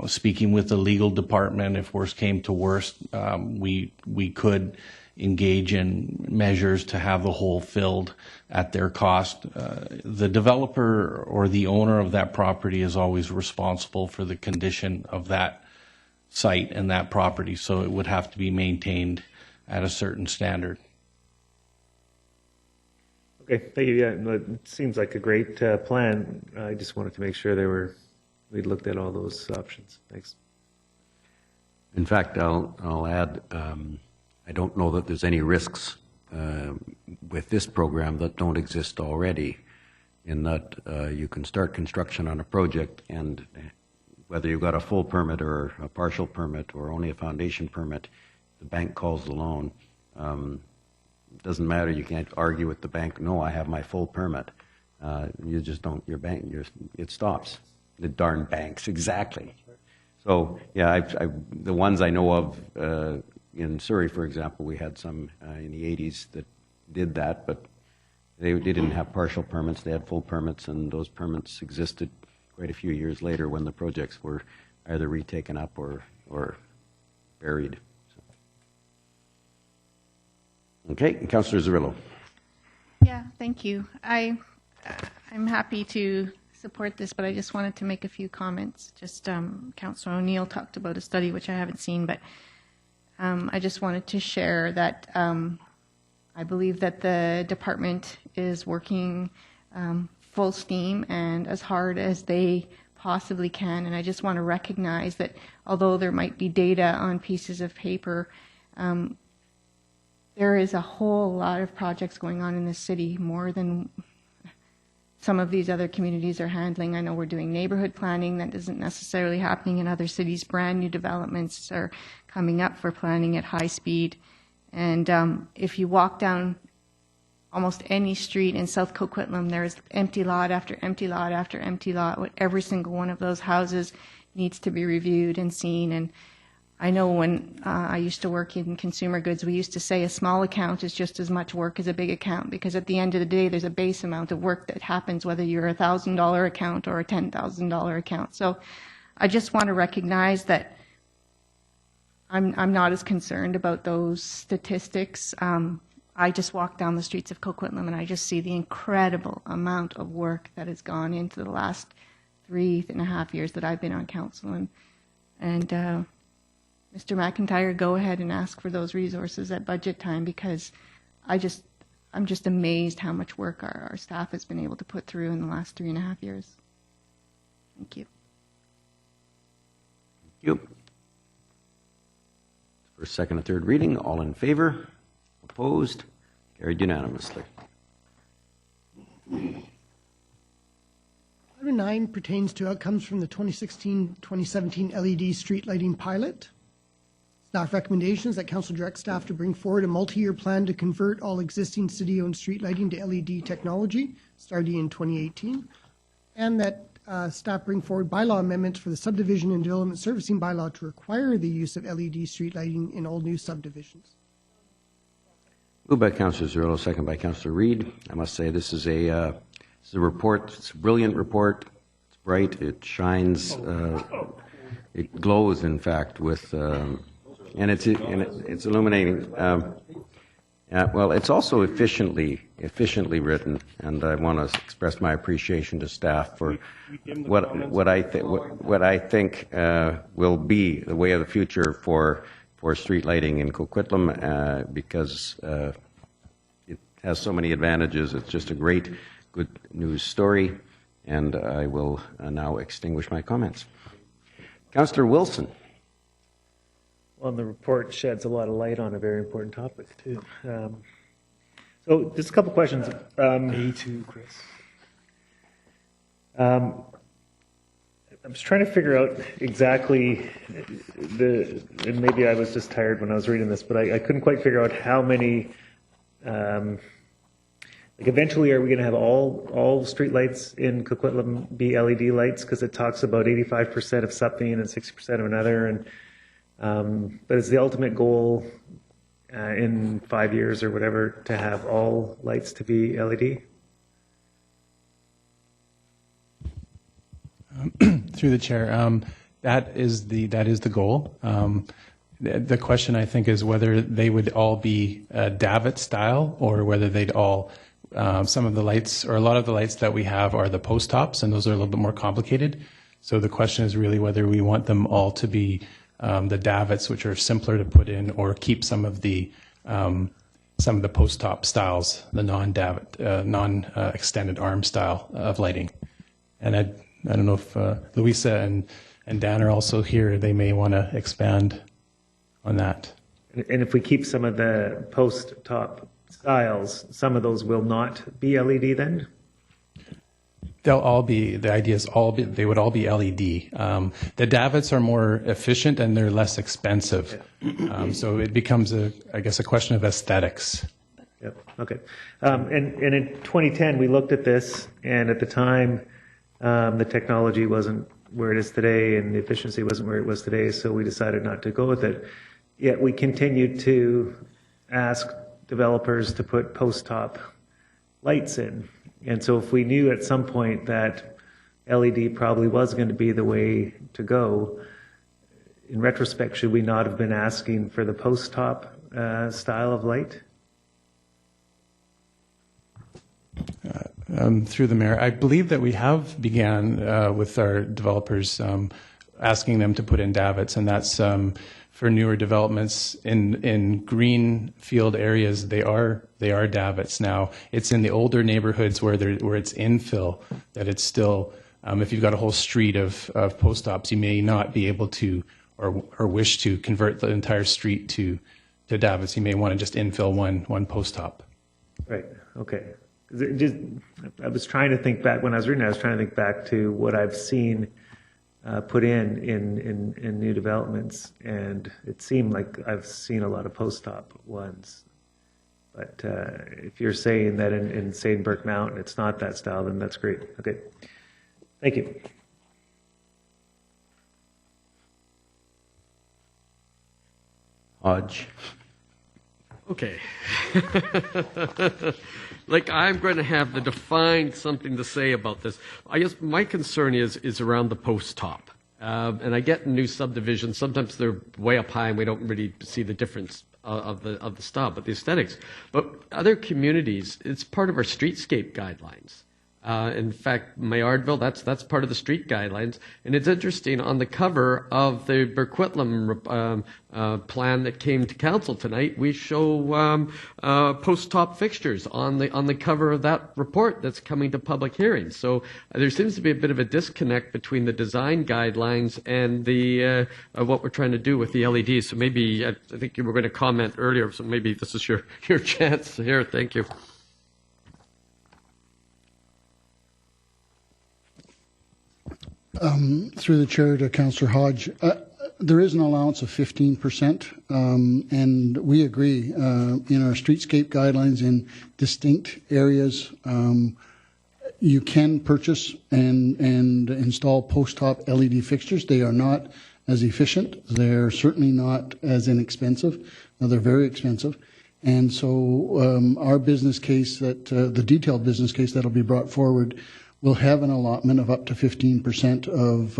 Speaking with the legal department, if worst came to worst, we could engage in measures to have the hole filled at their cost. The developer or the owner of that property is always responsible for the condition of that site and that property, so it would have to be maintained at a certain standard. Okay, thank you. Yeah, it seems like a great plan. I just wanted to make sure we'd looked at all those options. Thanks. In fact, I'll add, I don't know that there's any risks with this program that don't exist already, in that you can start construction on a project, and whether you've got a full permit or a partial permit or only a foundation permit, the bank calls the loan. It doesn't matter. You can't argue with the bank. No, I have my full permit. You just don't. Your bank. It stops. The darn banks. Exactly. So yeah, the ones I know of in Surrey, for example, we had some in the 80s that did that, but they didn't have partial permits. They had full permits, and those permits existed quite a few years later when the projects were either retaken up or buried. So. Okay, Councillor Zerillo. Yeah, thank you. I'm happy to support this, but I just wanted to make a few comments. Just Councillor O'Neill talked about a study which I haven't seen, but I just wanted to share that I believe that the department is working full steam and as hard as they possibly can. And I just want to recognize that although there might be data on pieces of paper, there is a whole lot of projects going on in the city, more than some of these other communities are handling. I know we're doing neighborhood planning that isn't necessarily happening in other cities. Brand new developments are coming up for planning at high speed. And if you walk down almost any street in South Coquitlam, there's empty lot after empty lot after empty lot. Every single one of those houses needs to be reviewed and seen. And I know when I used to work in consumer goods, we used to say a small account is just as much work as a big account, because at the end of the day, there's a base amount of work that happens whether you're a $1,000 account or a $10,000 account. So I just want to recognize that I'm not as concerned about those statistics. I just walk down the streets of Coquitlam and I just see the incredible amount of work that has gone into the last 3.5 years that I've been on council. And Mr. McIntyre, go ahead and ask for those resources at budget time, because I'm just amazed how much work our staff has been able to put through in the last 3.5 years. Thank you. Thank you. First, second, and third reading. All in favor? Opposed? Carried unanimously. Item 9 pertains to outcomes from the 2016-2017 LED street lighting pilot. Staff recommendations that council direct staff to bring forward a multi-year plan to convert all existing city-owned street lighting to LED technology starting in 2018, and that staff bring forward bylaw amendments for the subdivision and development servicing bylaw to require the use of LED street lighting in all new subdivisions. Moved by Councillor Zerillo, second by Councillor Reid. I must say this is a report. It's a brilliant report. It's bright. It shines. It glows, in fact, with and it's illuminating. Well, it's also efficiently written, and I want to express my appreciation to staff for what I think will be the way of the future for street lighting in Coquitlam, because it has so many advantages. It's just a great, good news story, and I will now extinguish my comments. Councillor Wilson. Well, the report sheds a lot of light on a very important topic, too. So just a couple questions. Me too, Chris. I'm just trying to figure out exactly and maybe I was just tired when I was reading this, but I couldn't quite figure out how many, like eventually are we going to have all street lights in Coquitlam be LED lights? Because it talks about 85% of something and 60% of another, and but is the ultimate goal in 5 years or whatever to have all lights to be LED? Through the chair, that is the goal. The question, I think, is whether they would all be davit style, or whether they'd all some of the lights, or a lot of the lights that we have, are the post tops, and those are a little bit more complicated. So the question is really whether we want them all to be the davits, which are simpler to put in, or keep some of the post top styles, the non-davit, non-extended arm style of lighting. And I don't know if Louisa and Dan are also here. They may want to expand on that. And if we keep some of the post top styles, some of those will not be LED then? They'll all be, the idea is they would all be LED. The davits are more efficient and they're less expensive. So it becomes, I guess, a question of aesthetics. Yep, okay. And in 2010, we looked at this, and at the time, the technology wasn't where it is today, and the efficiency wasn't where it was today, so we decided not to go with it. Yet we continued to ask developers to put post-top lights in. And so if we knew at some point that LED probably was going to be the way to go, in retrospect, should we not have been asking for the post-top style of light? Through the mayor, I believe that we have began with our developers asking them to put in davits, and that's for newer developments in green field areas. They are davits now. It's in the older neighborhoods where it's infill that it's still. If you've got a whole street of post ops, you may not be able to or wish to convert the entire street to davits. You may want to just infill one post op. Right. Okay. I was trying to think back when I was reading. I was trying to think back to what I've seen put in new developments, and it seemed like I've seen a lot of post-op ones. But if you're saying that in St. Burke Mountain it's not that style, then that's great. Okay, thank you. Hodge. Okay. Like, I'm going to have to define something to say about this. I guess my concern is around the post top. And I get in new subdivisions, sometimes they're way up high and we don't really see the difference of the style, but the aesthetics. But other communities, it's part of our streetscape guidelines. In fact, Mayardville, that's part of the street guidelines. And it's interesting, on the cover of the Burquitlam plan that came to council tonight, we show post-top fixtures on the cover of that report that's coming to public hearing. So there seems to be a bit of a disconnect between the design guidelines and the what we're trying to do with the LEDs. So maybe, I think you were going to comment earlier, so maybe this is your chance here. Thank you. Through the chair to Councillor Hodge, there is an allowance of 15%, and we agree. In our streetscape guidelines in distinct areas, you can purchase and install post-top LED fixtures. They are not as efficient. They're certainly not as inexpensive. Now, they're very expensive. And so our business case, the detailed business case that will be brought forward, will have an allotment of up to 15% of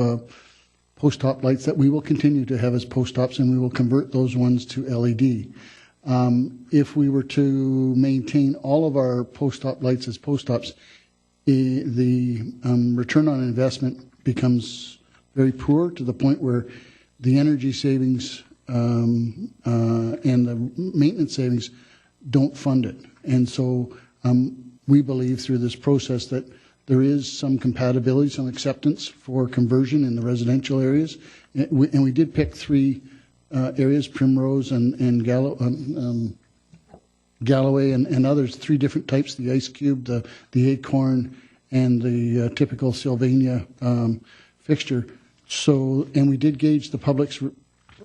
post-op lights that we will continue to have as post-ops, and we will convert those ones to LED. If we were to maintain all of our post-op lights as post-ops, the return on investment becomes very poor, to the point where the energy savings and the maintenance savings don't fund it. And so we believe through this process that there is some compatibility, some acceptance for conversion in the residential areas. And we did pick three areas, Primrose and Galloway and others, three different types, the Ice Cube, the Acorn, and the typical Sylvania fixture. So, and we did gauge the public's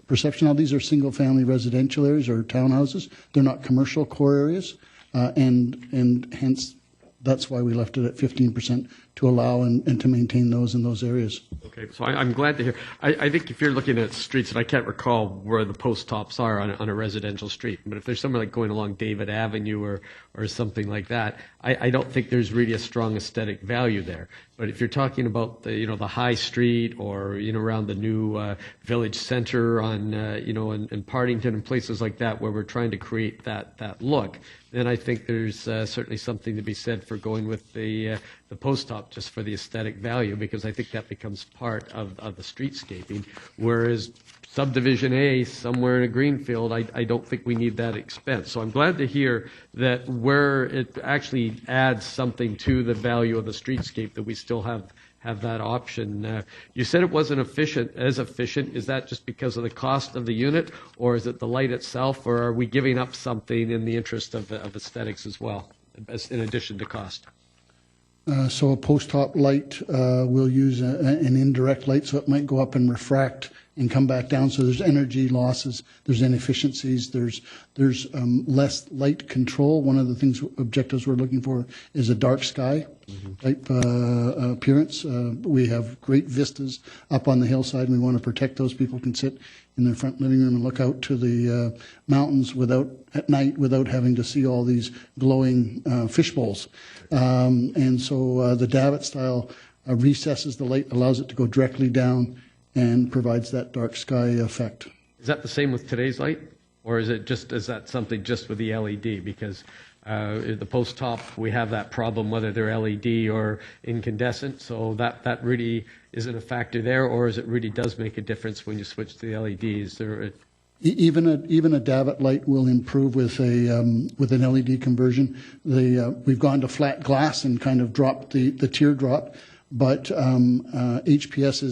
perception. Now, these are single-family residential areas or townhouses. They're not commercial core areas, and hence that's why we left it at 15% to allow and to maintain those in those areas. Okay, so I'm glad to hear. I think if you're looking at streets, and I can't recall where the post tops are on a residential street, but if there's somewhere like going along David Avenue or something like that, I don't think there's really a strong aesthetic value there. But if you're talking about the high street or around the new village center on in Partington and places like that where we're trying to create that look, then I think there's certainly something to be said for going with the post top just for the aesthetic value, because I think that becomes part of the streetscaping. Whereas subdivision A, somewhere in a greenfield, I don't think we need that expense. So I'm glad to hear that where it actually adds something to the value of the streetscape, that we still have have that option. You said it wasn't as efficient. Is that just because of the cost of the unit, or is it the light itself, or are we giving up something in the interest of aesthetics as well, in addition to cost? So a post-top light will use an indirect light, so it might go up and refract and come back down. So there's energy losses, there's inefficiencies, there's less light control. One of the objectives we're looking for is a dark sky type appearance. We have great vistas up on the hillside, and we want to protect those. People can sit in their front living room and look out to the mountains at night without having to see all these glowing fish bowls. And so the Davitt style recesses the light, allows it to go directly down, and provides that dark sky effect. Is that the same with today's light, or is that something just with the LED? Because the post top, we have that problem whether they're LED or incandescent, so that really isn't a factor there, or is it really does make a difference when you switch to the LEDs? Even a Davitt light will improve with an LED conversion. We've gone to flat glass and kind of dropped the teardrop. But HPS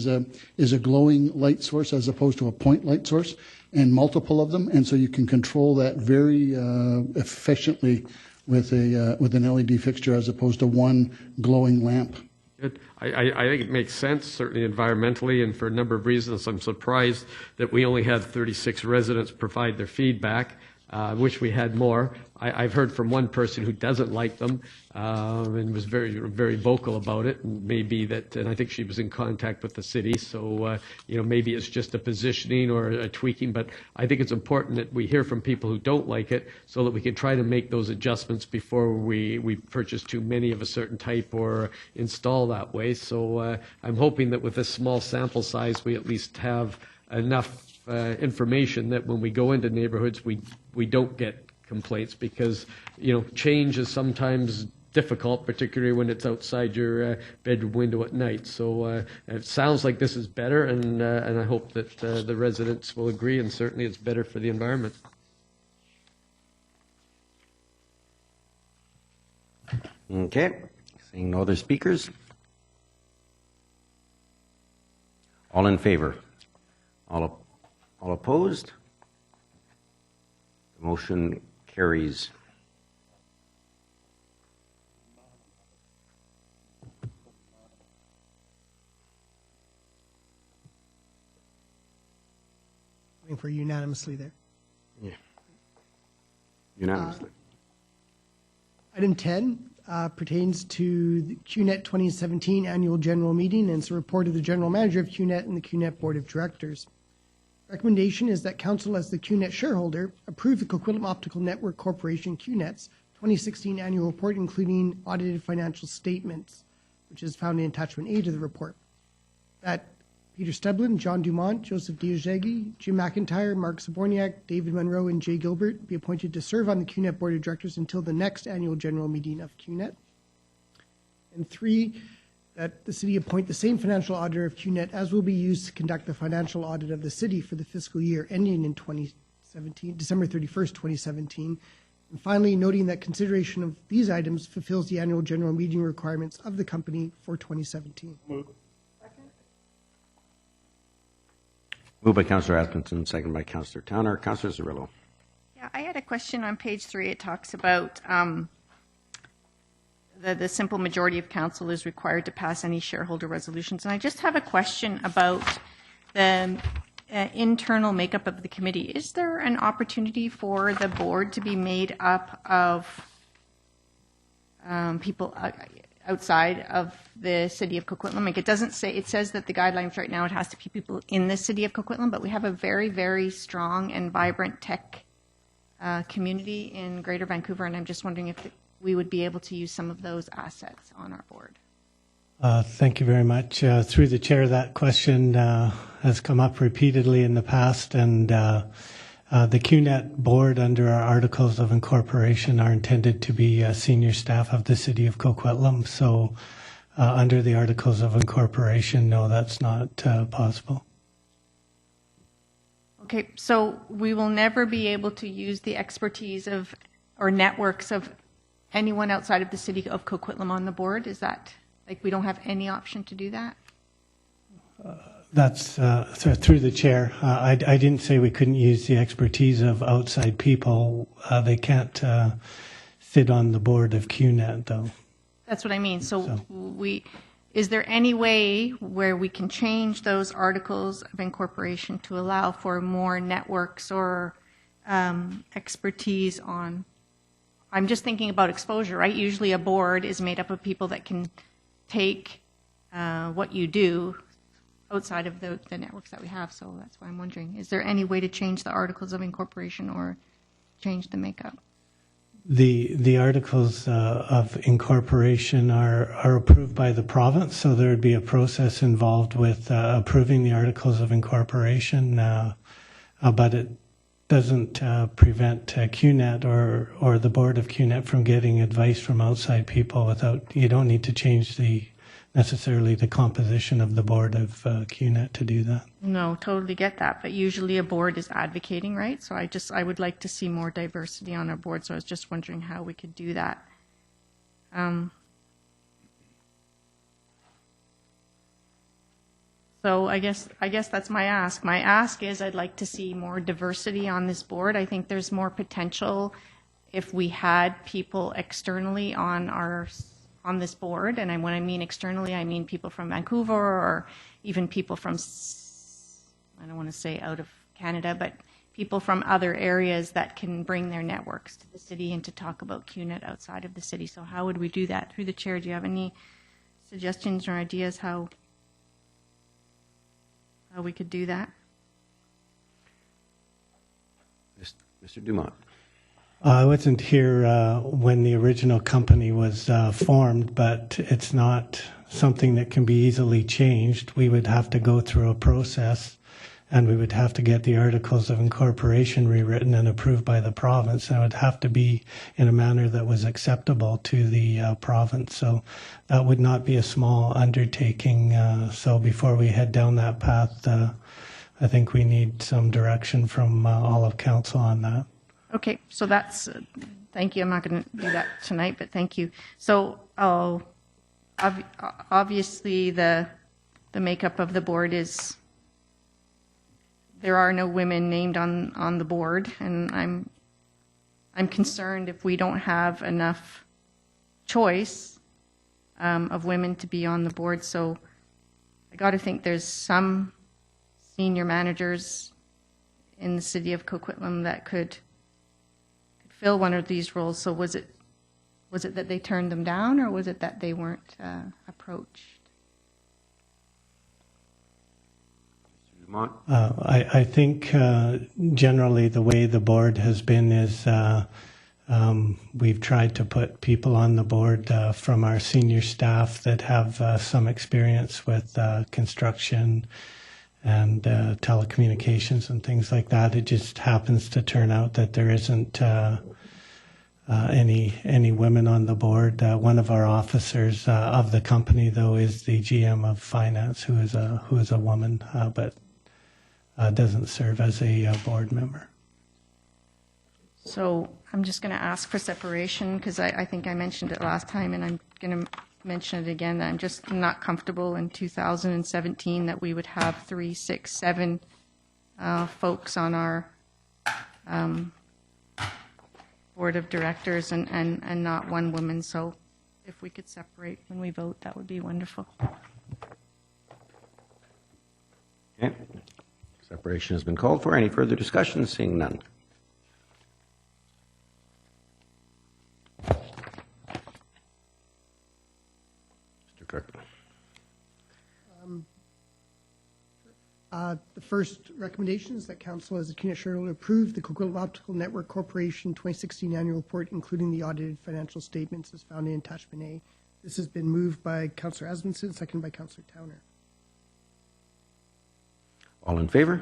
is a glowing light source as opposed to a point light source, and multiple of them, and so you can control that very efficiently with an LED fixture as opposed to one glowing lamp. Good. I think it makes sense, certainly environmentally, and for a number of reasons. I'm surprised that we only had 36 residents provide their feedback. I wish we had more. I've heard from one person who doesn't like them and was very, very vocal about it. And maybe that, and I think she was in contact with the city. So, maybe it's just a positioning or a tweaking. But I think it's important that we hear from people who don't like it so that we can try to make those adjustments before we purchase too many of a certain type or install that way. So I'm hoping that with this small sample size, we at least have enough information that when we go into neighborhoods, we don't get complaints, because change is sometimes difficult, particularly when it's outside your bedroom window at night. So it sounds like this is better, and I hope that the residents will agree, and certainly it's better for the environment. Okay. Seeing no other speakers. All in favor? All opposed? The motion carries. Voting for unanimously there. Yeah. Unanimously. Item 10 pertains to the QNet 2017 Annual General Meeting, and it's a report of the General Manager of QNet and the QNet Board of Directors. Recommendation is that Council, as the QNet shareholder, approve the Coquitlam Optical Network Corporation QNet's 2016 Annual Report, including audited financial statements, which is found in Attachment A to the report. That Peter Steblin, John Dumont, Joseph Diogegi, Jim McIntyre, Mark Saborniak, David Monroe, and Jay Gilbert be appointed to serve on the QNet Board of Directors until the next annual general meeting of QNet. And 3, that the city appoint the same financial auditor of QNet as will be used to conduct the financial audit of the city for the fiscal year ending in December 31st, 2017. And finally, noting that consideration of these items fulfills the annual general meeting requirements of the company for 2017. Moved by Councillor Atkinson, second by Councillor Towner. Councillor Cirillo. Yeah, I had a question on page 3. It talks about the simple majority of council is required to pass any shareholder resolutions. And I just have a question about the internal makeup of the committee. Is there an opportunity for the board to be made up of people outside of the city of Coquitlam? Like, it doesn't say, it says that the guidelines right now, it has to be people in the city of Coquitlam, but we have a very, very strong and vibrant tech community in Greater Vancouver, and I'm just wondering if we would be able to use some of those assets on our board. Thank you very much. Through the chair, that question has come up repeatedly in the past, and the QNet board, under our Articles of Incorporation, are intended to be senior staff of the city of Coquitlam. So under the Articles of Incorporation, no, that's not possible. Okay, so we will never be able to use the expertise of or networks of anyone outside of the city of Coquitlam on the board, is that Like, we don't have any option to do that? That's through the chair. I didn't say we couldn't use the expertise of outside people. They can't sit on the board of QNet, though. That's what I mean. So is there any way where we can change those articles of incorporation to allow for more networks or expertise on? I'm just thinking about exposure, right? Usually a board is made up of people that can take what you do outside of the networks that we have. So that's why I'm wondering, is there any way to change the articles of incorporation or change the makeup? The articles of incorporation are approved by the province, so there would be a process involved with approving the articles of incorporation, but it doesn't prevent QNet or the board of QNet from getting advice from outside people without, you don't need to change necessarily the composition of the board of QNet to do that. No, totally get that, but usually a board is advocating, right? So I would like to see more diversity on our board, so I was just wondering how we could do that. So I guess that's my ask. My ask is I'd like to see more diversity on this board. I think there's more potential if we had people externally on this board, and when I mean externally, I mean people from Vancouver or even people from, I don't want to say out of Canada, but people from other areas that can bring their networks to the city and to talk about QNet outside of the city. So how would we do that? Through the chair, do you have any suggestions or ideas how we could do that? Mr. Dumont. I wasn't here when the original company was formed, but it's not something that can be easily changed. We would have to go through a process, and we would have to get the articles of incorporation rewritten and approved by the province, and it would have to be in a manner that was acceptable to the province. So that would not be a small undertaking. So before we head down that path, I think we need some direction from all of council on that. Okay, so that's, thank you. I'm not going to do that tonight, but thank you. So obviously the makeup of the board is, there are no women named on the board, and I'm concerned if we don't have enough choice of women to be on the board. So I got to think there's some senior managers in the city of Coquitlam that could fill one of these roles. So was it that they turned them down, or was it that they weren't approached? I think generally the way the board has been is we've tried to put people on the board from our senior staff that have some experience with construction and telecommunications and things like that. It just happens to turn out that there isn't any women on the board. One of our officers of the company, though, is the GM of finance, who is a woman, but doesn't serve as a board member. So I'm just going to ask for separation, because I think I mentioned it last time, and I'm going to mention it again, that I'm just not comfortable in 2017 that we would have 3, 6, 7 folks on our board of directors and not one woman. So if we could separate when we vote, that would be wonderful. Okay. Separation has been called for. Any further discussion? Seeing none. Mr. Kirkman. The first recommendation is that Council, as a QNet shareholder, approve the Coquitlam Optical Network Corporation 2016 annual report, including the audited financial statements as found in Attachment A. This has been moved by Councillor Asmundson, seconded by Councillor Towner. All in favor?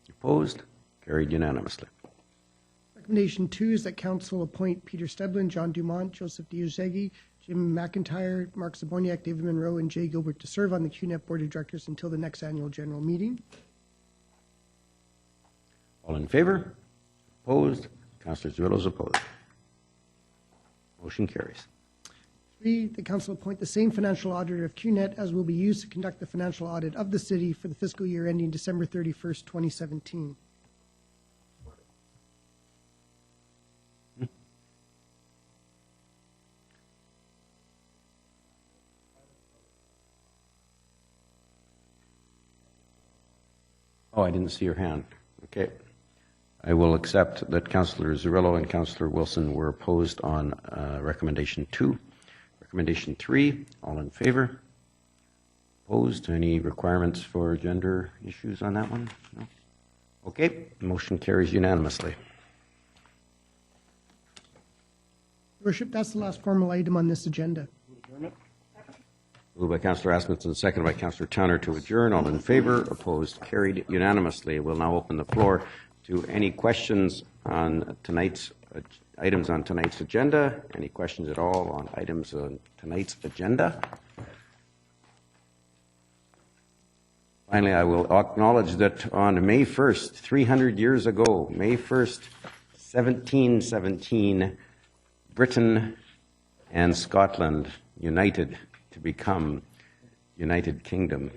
Opposed? Carried unanimously. Recommendation 2 is that Council appoint Peter Steblin, John Dumont, Joseph Diozegi, Jim McIntyre, Mark Zaboniak, David Monroe, and Jay Gilbert to serve on the QNet Board of Directors until the next annual general meeting. All in favor? Opposed? Councillor Zurillo is opposed. Motion carries. 3, the council appoint the same financial auditor of QNet as will be used to conduct the financial audit of the city for the fiscal year ending December 31st, 2017. Oh, I didn't see your hand. Okay. I will accept that Councillor Zurillo and Councillor Wilson were opposed on recommendation 2. Recommendation 3, all in favor? Opposed? Any requirements for gender issues on that one? No? Okay. Motion carries unanimously. Your Worship, that's the last formal item on this agenda. Moved by Councillor Asmussen, seconded by Councillor Towner to adjourn. All in favor? Opposed? Carried unanimously. We'll now open the floor to any questions on tonight's items on tonight's agenda. Any questions at all on items on tonight's agenda? Finally, I will acknowledge that on May 1st, 300 years ago, May 1st, 1717, Britain and Scotland united to become United Kingdom.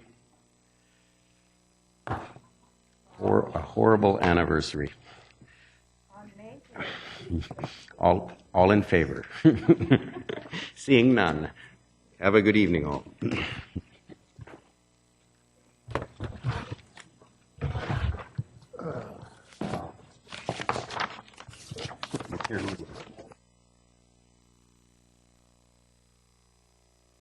Or a horrible anniversary. All in favor? Seeing none. Have a good evening, all.